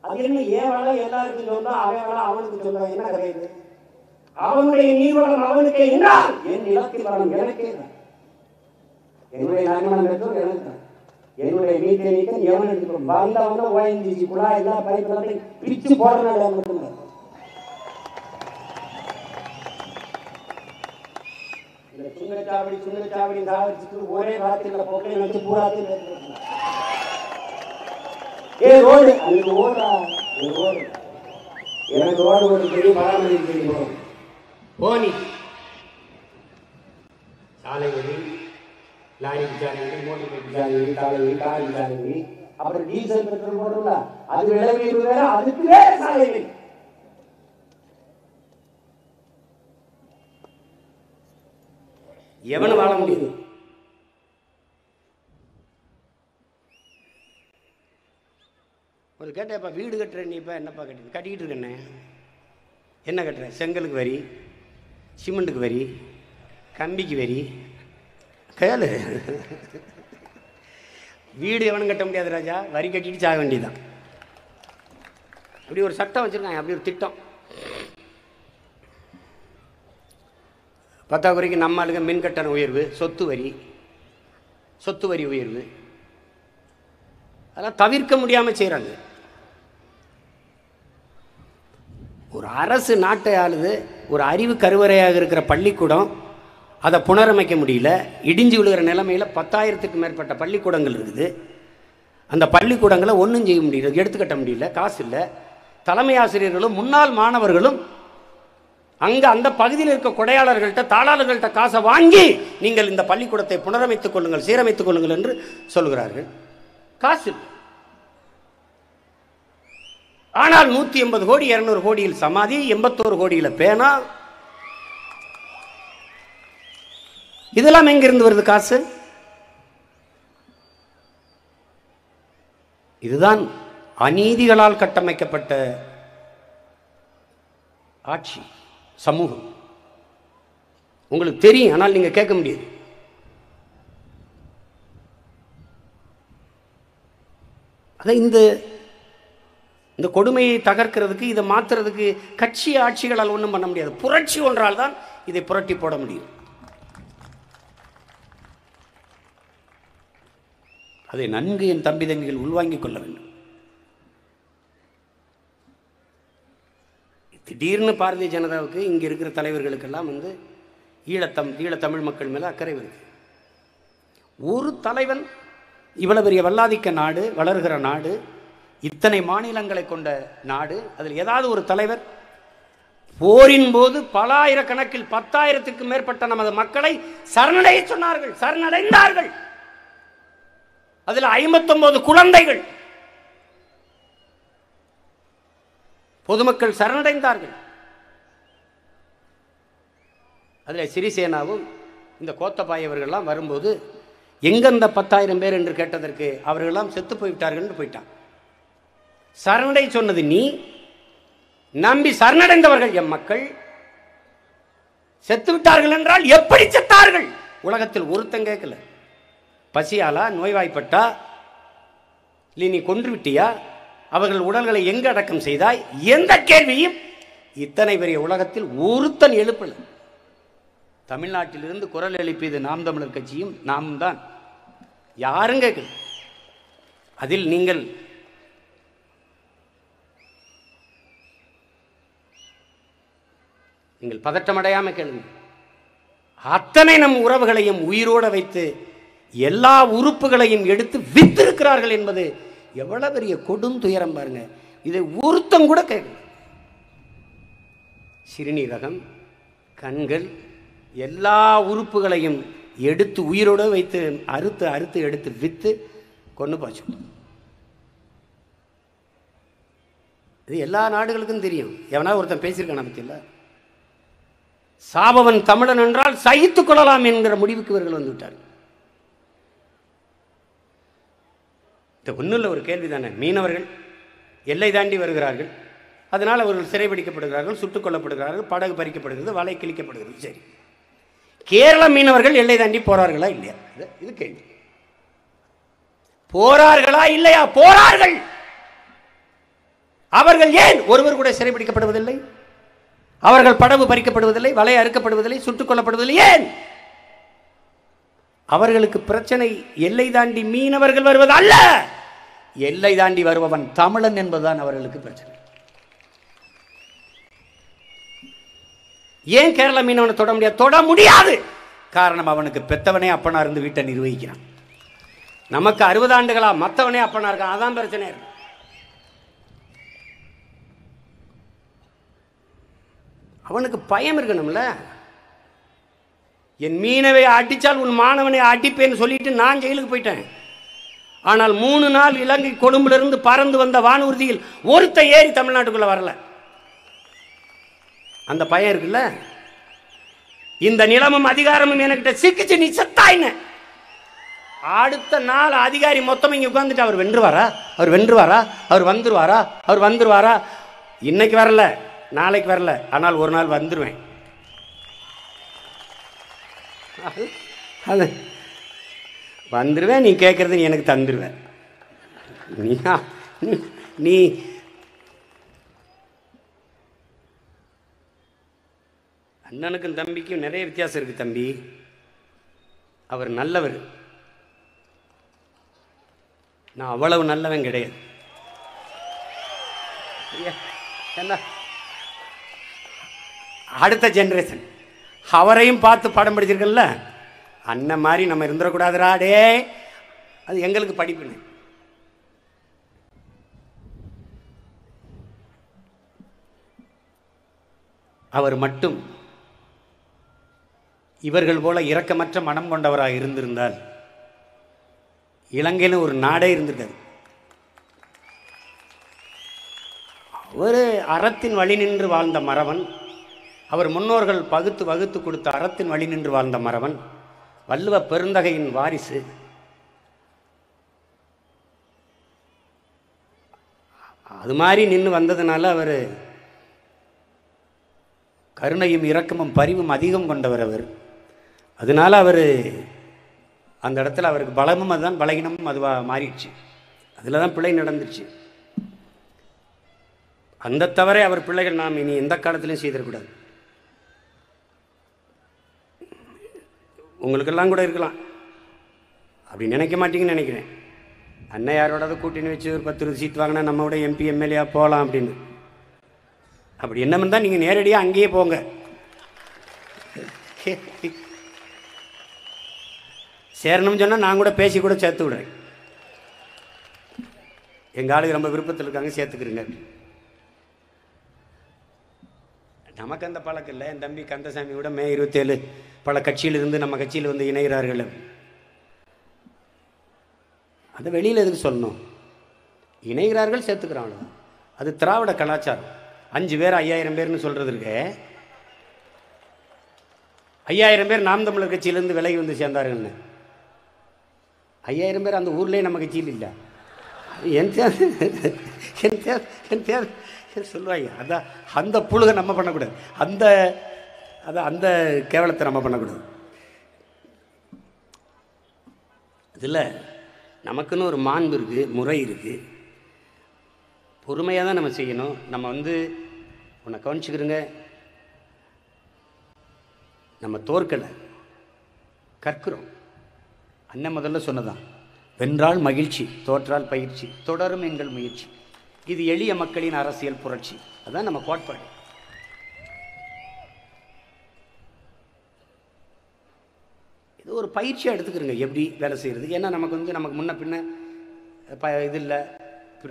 அது என்ன ஏன் வளம் எல்லாருக்கும் சொன்னா அவன் வளம் அவனுக்கு சொல்ல என்ன கிடையாது? அவனுடைய நீர்வளம் அவனுக்கே என்றால் என் நிலத்தில் வளம் எனக்கே தான். என்னுடைய நன்மணம் பெற்றோர் எனக்கு தான். என்னுடைய வீட்டை நீக்க எவன் எடுத்துக்கணும் வந்தவன ஓஎன்ஜிசி குழாய் எல்லாம் பைப் எல்லாத்தையும் பிரிச்சு போடுறதுனால மட்டும்தான். இந்த சுங்கச்சாவடி சாவடிச்சுட்டு ஒரே ராத்திரில பொக்கலை வச்சு பூராத்தையும் ரோடு அதுக்கு ஓடுறா ரோடு எனக்கு ரோடு ஒரு பெரிய பராமரிப்பு தெரியும். போனி சாலை வழி லாரி விசாரணை மோட்டர் விசாரணை காலை வழி கார் விசாரணை அப்புறம் டீசல் பெட்ரோல் போடுறோம்ல அது விளைவு வேற அதுக்கு வேற சாலை வழி. எவனு வாழ முடியுது? ஒரு கேட்டப்பா வீடு கட்டுற நீ இப்போ என்னப்பா கட்டிக்கிட்டு இருக்கண்ணே என்ன கட்டுற? செங்கலுக்கு வரி, சிமெண்ட்டுக்கு வரி, கம்பிக்கு வரி. கேளு வீடு எவனும் கட்ட முடியாது ராஜா, வரி கட்டிட்டு சாக வேண்டியதுதான். அப்படி ஒரு சட்டம் வச்சுருக்காங்க, அப்படி ஒரு திட்டம். பத்தாக்குறைக்கு நம்ம ஆளுங்க மின் கட்டண உயர்வு, சொத்து வரி உயர்வு அதெல்லாம் தவிர்க்க முடியாமல் செய்கிறாங்க. ஒரு அரசு நாட்டை ஆளுது, ஒரு அறிவு கருவறையாக இருக்கிற பள்ளிக்கூடம் அதை புனரமைக்க முடியல. இடிஞ்சு விழுகிற நிலைமையில் 10,000க்கும் மேற்பட்ட பள்ளிக்கூடங்கள் இருக்குது. அந்த பள்ளிக்கூடங்களை ஒன்றும் செய்ய முடியல, எடுத்துக்கட்ட முடியல, காசு இல்லை. தலைமை ஆசிரியர்களும் முன்னாள் மாணவர்களும் அங்கே அந்த பகுதியில் இருக்க கொடையாளர்கள்ட்ட தாளாளர்கள்ட்ட காசை வாங்கி நீங்கள் இந்த பள்ளிக்கூடத்தை புனரமைத்துக் கொள்ளுங்கள், சீரமைத்துக் கொள்ளுங்கள் என்று சொல்கிறார்கள். காசு இல்லை. ஆனால் 180 கோடி 200 கோடியில் சமாதி, 81 கோடியில் பேனா, இதெல்லாம் எங்கிருந்து வருது காசு? இதுதான் அநீதிகளால் கட்டமைக்கப்பட்ட ஆட்சி, சமூகம். உங்களுக்கு தெரியும், ஆனால் நீங்க கேட்க முடியாது. அதான் இந்த கொடுமையை தகர்க்கிறதுக்கு, இதை மாற்றுறதுக்கு கட்சி ஆட்சிகளால் ஒன்றும் பண்ண முடியாது. புரட்சி ஒன்றால் தான் இதை புரட்டி போட முடியும். அதை நன்கு என் தம்பி தம்பிகள் உள்வாங்கிக் கொள்ள வேண்டும். திடீர்னு பாரதிய ஜனதாவுக்கு இங்கே இருக்கிற தலைவர்களுக்கெல்லாம் ஈழத்தமிழ் மக்கள் மேலே அக்கறை வருது. ஒரு தலைவன், இவ்வளவு பெரிய வல்லாதிக்க நாடு, வளர்கிற நாடு, இத்தனை மாநிலங்களை கொண்ட நாடு, அதில் ஏதாவது ஒரு தலைவர் போரின் போது பல ஆயிரக்கணக்கில் 10,000க்கும் மேற்பட்ட நமது மக்களை சரணடைய சொன்னார்கள், சரணடைந்தார்கள். அதில் 59 குழந்தைகள் பொதுமக்கள் சரணடைந்தார்கள். அதில் சிறிசேனாவும் இந்த கோத்தபாயவர்கள்லாம் வரும்போது எங்கெந்த 10,000 பேர் என்று கேட்டதற்கு அவர்களெல்லாம் செத்து போய்விட்டார்கள் என்று போயிட்டான். சரணடை சொன்னது நீ, நம்பி சரணடைந்தவர்கள் எம் மக்கள். செத்து விட்டார்கள் என்றால் எப்படி செத்தார்கள்? உலகத்தில் ஒருத்தன் கேட்கல. பசியாலா, நோய்வாய்ப்பட்டா, இல்லை நீ கொன்று விட்டியா, அவர்கள் உடல்களை எங்கு அடக்கம் செய்தாய், எந்த கேள்வியும் இத்தனை பெரிய உலகத்தில் ஒருத்தன் எழுப்பல. தமிழ்நாட்டிலிருந்து குரல் எழுப்பியது நாம் தமிழர் கட்சியும் நாமும் தான். யாரும் கேட்கல. அதில் நீங்கள் பதற்றமடையாம கேளுங்க. அத்தனை நம் உறவுகளையும் உயிரோடு வைத்து எல்லா உறுப்புகளையும் எடுத்து வித்திருக்கிறார்கள் என்பது எவ்வளவு பெரிய கொடுந்துயரம் பாருங்க. இதை ஒருத்தம் கூட கேட்க. சிறுநீரகம், கண்கள், எல்லா உறுப்புகளையும் எடுத்து உயிரோடு வைத்து அறுத்து அறுத்து எடுத்து வித்து கொண்டு போச்சு. இது எல்லா நாடுகளுக்கும் தெரியும். எவனா ஒருத்தன் பேசியிருக்கான பத்தியில்ல. சாபவன் தமிழன் என்றால் சகித்துக் கொள்ளலாம் என்கிற முடிவுக்கு இவர்கள் வந்து விட்டார். ஒன்றும் இல்லை, ஒரு கேள்வி தானே. மீனவர்கள் எல்லை தாண்டி வருகிறார்கள், அதனால் அவர்கள் சிறைபிடிக்கப்படுகிறார்கள், சுட்டுக் கொல்லப்படுகிறார்கள், படகு பறிக்கப்படுகிறது, வலை கிழிக்கப்படுகிறது. சரி, கேரள மீனவர்கள் எல்லை தாண்டி போறார்களா இல்லையா? இது கேள்வி. போறார்களா இல்லையா? போறார்கள். அவர்கள் ஏன் ஒருவர் கூட சிறைபிடிக்கப்படுவதில்லை? அவர்கள் படகு பறிக்கப்படுவதில்லை, வலை அறுக்கப்படுவதில்லை, சுட்டுக் கொல்லப்படுவதில்லை. ஏன்? அவர்களுக்கு பிரச்சனை எல்லை தாண்டி மீனவர்கள் வருவது அல்ல, எல்லை தாண்டி வருபவன் தமிழன் என்பதுதான் அவர்களுக்கு பிரச்சனை. ஏன் கேரள மீனவனை தொட முடியாது? தொட முடியாது. காரணம், அவனுக்கு பெத்தவனே அப்பனா இருந்து வீட்டை நிர்வகிக்கிறான். நமக்கு 60 ஆண்டுகளா மற்றவனே அப்பனா இருக்கான். அதான் பிரச்சனை. அவனுக்கு பயம் இருக்கணும்ல. என் மீனவை அடித்தால் உன் மாணவனை அடிப்பேன்னு சொல்லிட்டு நான் ஜெயிலுக்கு போயிட்டேன். ஆனால் 3 நாள் இலங்கை கொழும்பிலிருந்து பறந்து வந்த வானூர்தியில் ஒருத்த ஏறி தமிழ்நாட்டுக்குள்ள வரல. அந்த பயம் இருக்குல்ல. இந்த நிலமும் அதிகாரமும் என்கிட்ட சிக்கிச்சு, நீ செத்தாயின. அடுத்த நாள் அதிகாரி மொத்தம் இங்க உட்கார்ந்துட்டு அவர் வென்றுவாரா, அவர் வென்றுவாரா, அவர் வந்துருவாரா, அவர் வந்துருவாரா. இன்னைக்கு வரல, நாளைக்கு வரல, ஆனால் ஒரு நாள் வந்துருவேன். அது வந்துருவேன். நீ கேட்கறது நீ எனக்கு தந்துருவேன். நீ அண்ணனுக்கும் தம்பிக்கும் நிறைய வித்தியாசம் இருக்கு தம்பி. அவர் நல்லவர், நான் அவ்வளவு நல்லவன் கிடையாது. என்ன அடுத்த ஜெனரேஷன் அவரையும் பார்த்து படம் படிச்சிருக்கல. அண்ணன் மாதிரி நம்ம இருந்துடக்கூடாதுரா டே. அது எங்களுக்கு படிப்புன்னு. அவர் மட்டும் இவர்கள் போல இரக்கமற்ற மனம் கொண்டவராக இருந்திருந்தால் இலங்கையில் ஒரு நாடே இருந்திருக்காது. ஒரு அறத்தின் வழி நின்று வாழ்ந்த மறவன், அவர் முன்னோர்கள் பகுத்து வகுத்து கொடுத்த அறத்தின் வழி நின்று வாழ்ந்த மறவன், வள்ளுவ பெருந்தகையின் வாரிசு. அது மாதிரி நின்று வந்ததுனால அவர் கருணையும் இரக்கமும் பரிவும் அதிகம் கொண்டவர். அவர் அதனால அவர் அந்த இடத்துல அவருக்கு பலமும் அதுதான், பலகீனமும் அதுவாக மாறிடுச்சு. அதில் தான் பிழை நடந்துச்சு. அந்த தவறை அவர் பிள்ளைகள் நாம் இனி எந்த காலத்திலையும் செய்திடக்கூடாது. உங்களுக்கெல்லாம் கூட இருக்கலாம், அப்படி நினைக்க மாட்டீங்கன்னு நினைக்கிறேன். அண்ணன் யாரோட கூட்டணி வச்சு ஒரு 10 சீட் வாங்கினா நம்மளோட MP MLA போகலாம் அப்படின்னு. அப்படி என்ன இருந்தால் நீங்கள் நேரடியாக அங்கேயே போங்க. சேரணும்னு சொன்னால் நான் கூட பேசி கூட சேர்த்து விடுறேன். எங்கள் ஆளுக்கு ரொம்ப விருப்பத்தில் இருக்காங்க, சேர்த்துக்கிறேங்க. நமக்கு அந்த பழக்கம் இல்லை. என் தம்பி கந்தசாமி கூட மே 27 பல கட்சியிலிருந்து நம்ம கட்சியில் வந்து இணைகிறார்கள். அதை வெளியில் எதுக்கு சொல்லணும்? இணைகிறார்கள், சேர்த்துக்கிறாங்க. அது திராவிட கலாச்சாரம். 5 பேர் 5000 பேர்னு சொல்கிறது இருக்கு. 5000 பேர் நாம் தமிழர் கட்சியிலேருந்து விலகி வந்து சேர்ந்தாருன்னு. 5000 பேர் அந்த ஊர்லேயே நம்ம கட்சியில் இல்லை. என் தேவை சொல்லுவாங்க. அதான் அந்த புழுகை நம்ம பண்ணக்கூடாது, அந்த கேவலத்தை நம்ம பண்ணக்கூடாது. இதில் நமக்குன்னு ஒரு மாண்பு இருக்குது, முறை இருக்குது. பொறுமையாக தான் நம்ம செய்யணும். நம்ம வந்து உன்னை கவனிச்சுக்கிறோங்க, நம்ம தோற்கலை, கற்கிறோம். அண்ணன் முதல்ல சொன்னதான், வென்றால் மகிழ்ச்சி, தோற்றால் பயிற்சி, தொடரும் எங்கள் முயற்சி. இது எளிய மக்களின் அரசியல் புரட்சி. அதான் நம்ம கோட்பாடு. ஒரு பயிற்சியாக எடுத்துக்கிறோங்க எப்படி வேலை செய்கிறது. ஏன்னா நமக்கு முன்ன பின்ன இது இல்லை,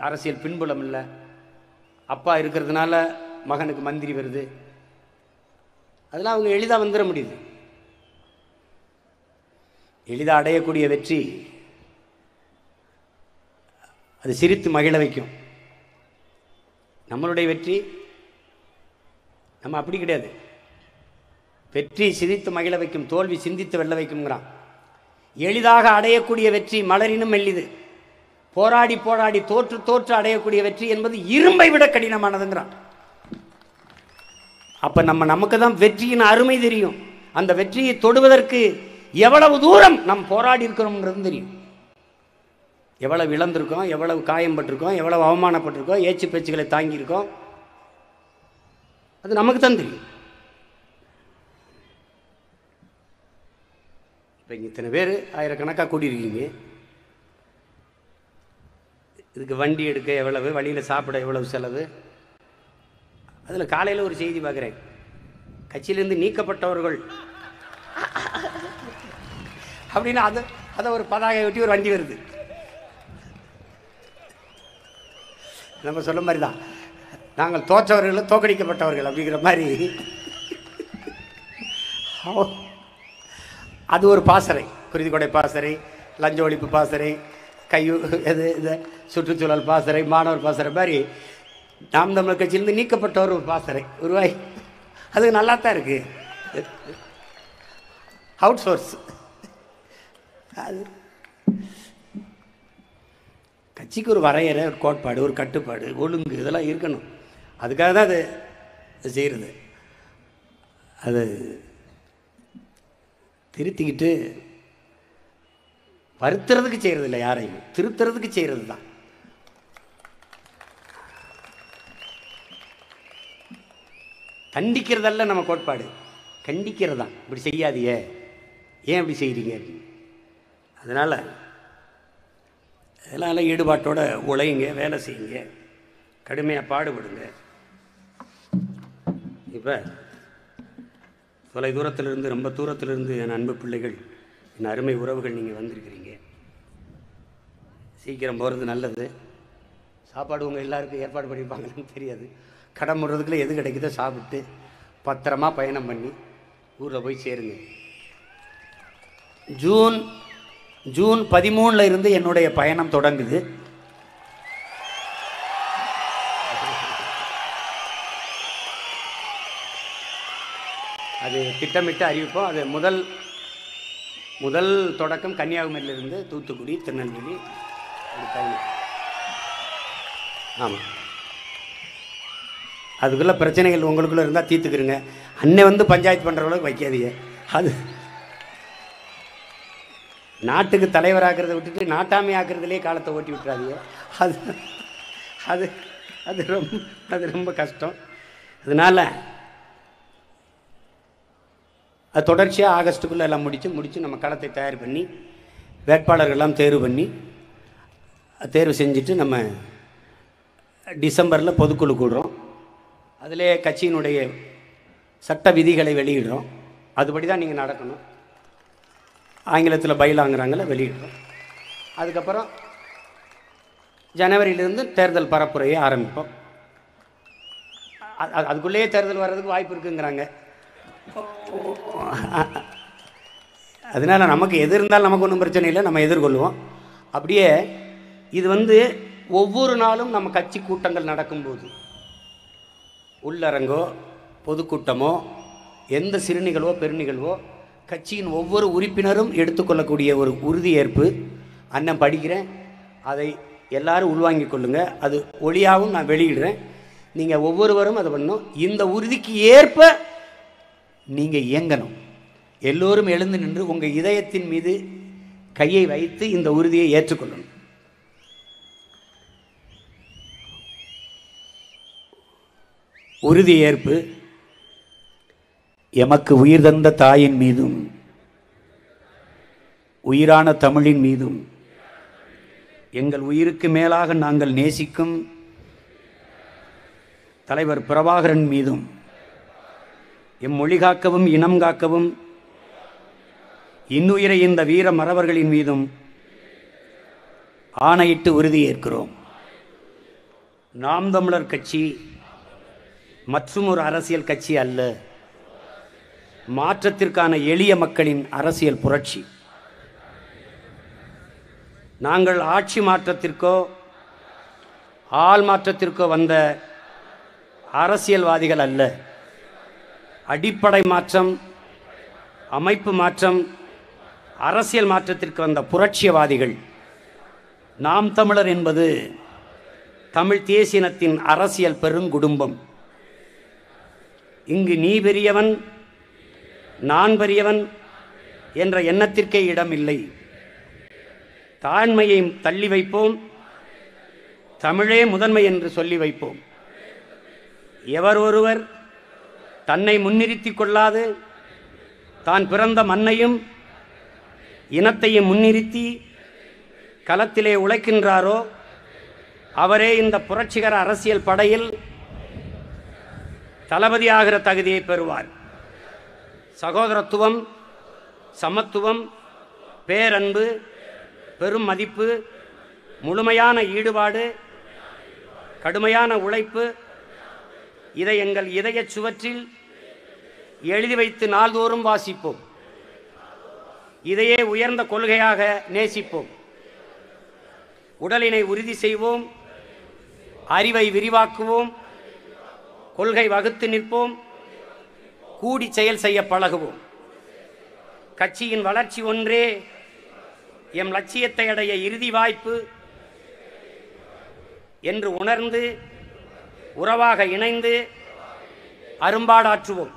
அரசியல் பின்புலம் இல்லை. அப்பா இருக்கிறதுனால மகனுக்கு மந்திரி வருது, அதெல்லாம் அவங்க எளிதாக வந்துட முடியுது. எளிதாக அடையக்கூடிய வெற்றி அது சிரித்து மகிழ வைக்கும். நம்மளுடைய வெற்றி நம்ம அப்படி கிடையாது. வெற்றி சிரித்து மகிழ வைக்கும், தோல்வி சிந்தித்து வெல்ல வைக்கும்ங்கிறான். எளிதாக அடையக்கூடிய வெற்றி மலரினும் மெல்லிது, போராடி போராடி தோற்று தோற்று அடையக்கூடிய வெற்றி என்பது இரும்பை விட கடினமானதுங்கிறான். அப்ப நமக்கு தான் வெற்றியின் அருமை தெரியும். அந்த வெற்றியை தொடுவதற்கு எவ்வளவு தூரம் நாம் போராடி இருக்கிறோம்ன்றது தெரியும். எவ்வளவு இழந்திருக்கோம், எவ்வளவு காயம்பட்டிருக்கோம், எவ்வளவு அவமானப்பட்டிருக்கோம், ஏச்சு பேச்சுகளை தாங்கியிருக்கோம், அது நமக்கு தான் தெரியும். இப்போ இத்தனை பேர் ஆயிரக்கணக்காக கூட்டியிருக்கீங்க. இதுக்கு வண்டி எடுக்க எவ்வளவு, வழியில் சாப்பிட எவ்வளவு செலவு. அதில் காலையில் ஒரு செய்தி பார்க்குறேன், கட்சியிலேருந்து நீக்கப்பட்டவர்கள் அப்படின்னு அதை ஒரு பதாகை ஒட்டி ஒரு வண்டி வருது. நம்ம சொல்ல மாதிரி தான், நாங்கள் தோற்றவர்கள் தோக்கடிக்கப்பட்டவர்கள் அப்படிங்கிற மாதிரி. அது ஒரு பாசறை, குருதிக்கொடை பாசறை, லஞ்ச ஒழிப்பு பாசறை, இது சுற்றுச்சூழல் பாசறை, மாணவர் பாசறை மாதிரி நாம் தமிழர் கட்சியிலேருந்து நீக்கப்பட்டவர் ஒரு பாசறை உருவாய். அது நல்லா தான் இருக்கு, அவுட் சோர்ஸ். அது கட்சிக்கு ஒரு வரையறை, ஒரு கோட்பாடு, ஒரு கட்டுப்பாடு, ஒழுங்கு இதெல்லாம் இருக்கணும். அதுக்காக தான் அது செய்கிறது. அது திருத்திக்கிட்டு வருத்துறதுக்கு செய்கிறது இல்லை, யாரையும் திருத்துறதுக்கு செய்கிறது தான். கண்டிக்கிறதல்ல நம்ம கோட்பாடு, கண்டிக்கிறது தான். இப்படி செய்யாதீங்க, ஏன் இப்படி செய்கிறீங்க அப்படின்னு. அதனால் இதெல்லாம் ஈடுபாட்டோட உழையுங்க, வேலை செய்யுங்க, கடுமையாக பாடுபடுங்க. இப்போ தொலை தூரத்திலிருந்து, ரொம்ப தூரத்திலிருந்து என் அன்பு பிள்ளைகள், என் அருமை உறவுகள் நீங்கள் வந்திருக்கிறீங்க. சீக்கிரம் போகிறது நல்லது. சாப்பாடு உங்கள் எல்லாருக்கும் ஏற்பாடு பண்ணியிருப்பாங்கன்னு தெரியாது. கடன் முடுறதுக்குள்ளே எது கிடைக்குதோ சாப்பிட்டு பத்திரமா பயணம் பண்ணி ஊரில் போய் சேருங்க. ஜூன் 13 இருந்து என்னுடைய பயணம் தொடங்குது. அது திட்டமிட்டு அறிவிப்போம். அது முதல் தொடக்கம் கன்னியாகுமரியிலிருந்து தூத்துக்குடி, திருநெல்வேலி. ஆமாம், அதுக்குள்ளே பிரச்சனைகள் உங்களுக்குள்ளே இருந்தால் தீர்த்துக்கிறங்க. அன்னை வந்து பஞ்சாயத்து பண்ணுற அளவுக்கு வைக்காதீங்க. அது நாட்டுக்கு தலைவராகிறத விட்டுட்டு நாட்டாமை ஆக்கிறதுலே காலத்தை ஓட்டி விட்டுறாதீங்க. அது ரொம்ப கஷ்டம். அதனால் அது தொடர்ச்சியாக ஆகஸ்ட்டுக்குள்ளே எல்லாம் முடித்து நம்ம களத்தை தயார் பண்ணி வேட்பாளர்கள்லாம் தேர்வு செஞ்சுட்டு நம்ம டிசம்பரில் பொதுக்குழு கூடுறோம். அதிலே கட்சியினுடைய சட்ட விதிகளை வெளியிடுறோம். அதுபடி தான் நீங்கள் நடக்கணும். ஆங்கிலத்தில் பயிலாங்கிறாங்கள வெளியிடுறோம். அதுக்கப்புறம் ஜனவரியிலிருந்து தேர்தல் பரப்புரையை ஆரம்பிப்போம். அதுக்குள்ளேயே தேர்தல் வர்றதுக்கு வாய்ப்பு இருக்குங்கிறாங்க. அதனால் நமக்கு எது இருந்தாலும் நமக்கு ஒன்றும் பிரச்சனை இல்லை, நம்ம எதிர்கொள்வோம். அப்படியே இது வந்து ஒவ்வொரு நாளும் நம்ம கட்சி கூட்டங்கள் நடக்கும்போது, உள்ளரங்கோ பொதுக்கூட்டமோ எந்த சிறுநிகழ்வோ பெருநிகழ்வோ, கட்சியின் ஒவ்வொரு உறுப்பினரும் எடுத்துக்கொள்ளக்கூடிய ஒரு உறுதியேற்பு. அண்ணன் படிக்கிறேன், அதை எல்லாரும் உள்வாங்கிக் கொள்ளுங்க. அது ஒளியாகவும் நான் வெளியிடுறேன், நீங்கள் ஒவ்வொருவரும் அதை பண்ணணும். இந்த உறுதிக்கு ஏற்ப நீங்கள் இயங்கணும். எல்லோரும் எழுந்து நின்று உங்கள் இதயத்தின் மீது கையை வைத்து இந்த உறுதியை ஏற்றுக்கொள்ளணும். உறுதியேற்பு. எமக்கு உயிர் தந்த தாயின் மீதும் உயிரான தமிழின் மீதும் எங்கள் உயிருக்கு மேலாக நாங்கள் நேசிக்கும் தலைவர் பிரபாகரன் மீதும் எம் மொழி காக்கவும் இனம் காக்கவும் இன்னுயிரை இந்த வீர மறவர்களின் மீதும் ஆணையிட்டு உறுதியேற்கிறோம். நாம் தமிழர் கட்சி மற்றும் ஒரு அரசியல் கட்சி அல்ல, மாற்றத்திற்கான எளிய மக்களின் அரசியல் புரட்சி. நாங்கள் ஆட்சி மாற்றத்திற்கோ ஆள் மாற்றத்திற்கோ வந்த அரசியல்வாதிகள் அல்ல. அடிப்படை மாற்றம், அமைப்பு மாற்றம், அரசியல் மாற்றத்திற்கு வந்த புரட்சியவாதிகள். நாம் தமிழர் என்பது தமிழ் தேசியத்தின் அரசியல் பெருங்குடும்பம். இங்கு நீ பெரியவன் நான் பெரியவன் என்ற எண்ணத்திற்கே இடமில்லை. தாழ்மையை தள்ளி வைப்போம், தமிழே முதன்மை என்று சொல்லி வைப்போம். எவர் ஒருவர் தன்னை முன்னிறுத்திக் கொள்ளாது தான் பிறந்த மண்ணையும் இனத்தையும் முன்னிறுத்தி களத்திலே உழைக்கின்றாரோ அவரே இந்த புரட்சிகர அரசியல் படையில் தளபதியாகிற தகுதியை பெறுவார். சகோதரத்துவம், சமத்துவம், பேரன்பு, பெரும் மதிப்பு, முழுமையான ஈடுபாடு, கடுமையான உழைப்பு, இதை எங்கள் இதய சுவற்றில் எழுதி வைத்து நாள்தோறும் வாசிப்போம். இதையே உயர்ந்த கொள்கையாக நேசிப்போம். உடலினை உறுதி செய்வோம், அறிவை விரிவாக்குவோம், கொள்கை வகுத்து நிற்போம், கூடி செயல் செய்ய பழகுவோம். கட்சியின் வளர்ச்சி ஒன்றே எம் லட்சியத்தை அடைய இறுதி வாய்ப்பு என்று உணர்ந்து உறவாக இணைந்து அரும்பாடாற்றுவோம்.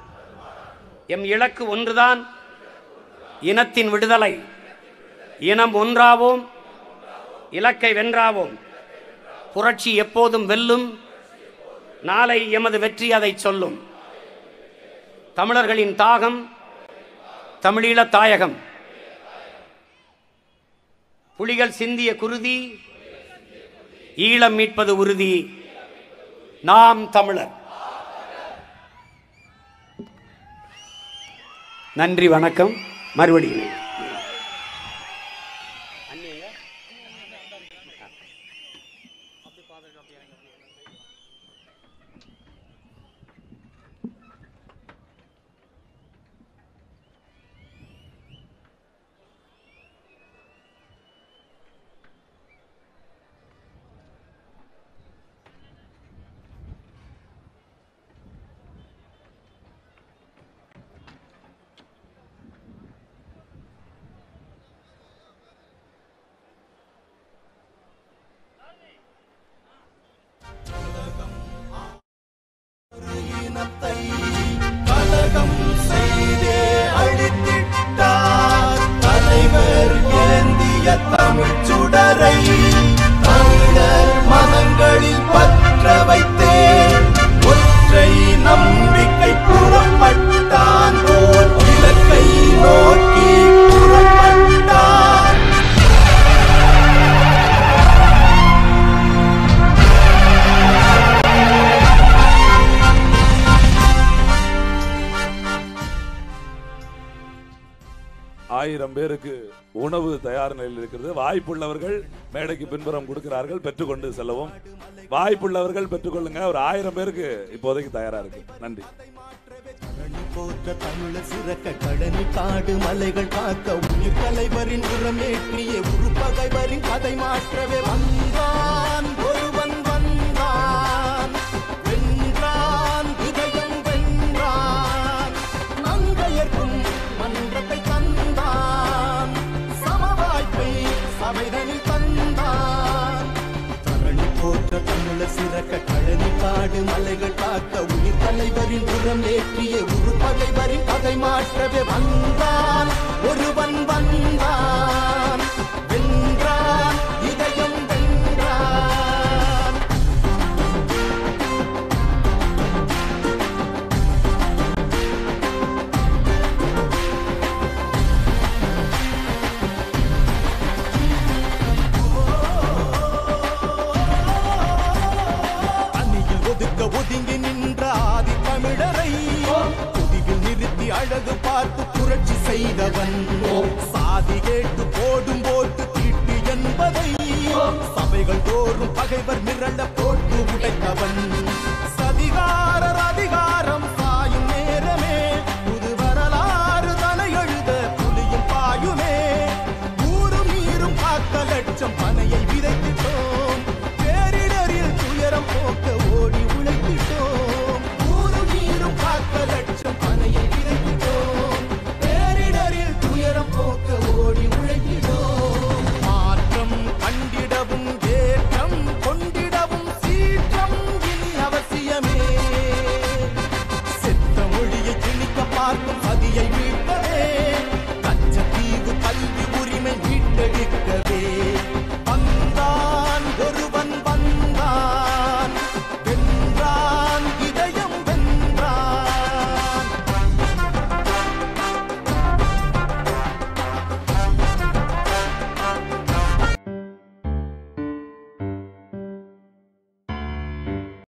எம் இலக்கு ஒன்றுதான், இனத்தின் விடுதலை. இனம் ஒன்றாவோம், இலக்கை வென்றாவோம். புரட்சி எப்போதும் வெல்லும், நாளை எமது வெற்றி அதை சொல்லும். தமிழர்களின் தாகம், தமிழீழ தாயகம். புலிகள் சிந்திய குருதி, ஈழம் மீட்பது உறுதி. நாம் தமிழர். நன்றி, வணக்கம். மறுபடியும் பேருக்கு உணவு தயார் நிலையில் இருக்கிறது. வாய்ப்புள்ளவர்கள் மேடைக்கு பின்புறம் கொடுக்கிறார்கள், பெற்றுக்கொண்டு செல்லவும். வாய்ப்புள்ளவர்கள் பெற்றுக்கொள்ளுங்க. ஒரு 1000 பேருக்கு இப்போதைக்கு தயாரா இருக்கு. நன்றி. போற்ற தமிழர் சிறக்க கடனி காடு மலைகள் காக்க உயிர் தலைவரின் உரமேற்றிய உரு பகைவரின் கதை மாற்றவே வந்தான் ஒருவன் வந்தான், வென்றான் இதயம் வென்றான், நங்கையர்க்கும் மன்றத்தை தந்தான், சமவாய்ப்பை சபைதனில் தந்தான். தரணி போற்ற தமிழர் சிறக்க கடனி காடு மலைகள் காக்க உயிர் தலைவரின் உரம் ஏற்றிய உரு பகைவரின் கதை மாற்றவே வந்தான் ஒருவன் வந்தான், வென்றான் இதயம் வென்றான். அணியில் ஒதுக்க ஒதுங்கி நின்ற ஆதி தமிழரை புதிவில் நிறுத்தி அழகு பார்த்து புரட்சி செய்தவன் சாதி கேட்டு போடும் போட்டு தீட்டு என்பதை சபைகள் தோறும் பகைவர் மிரள போட்டு உடைத்தவன் சதிகாரர் அதிகார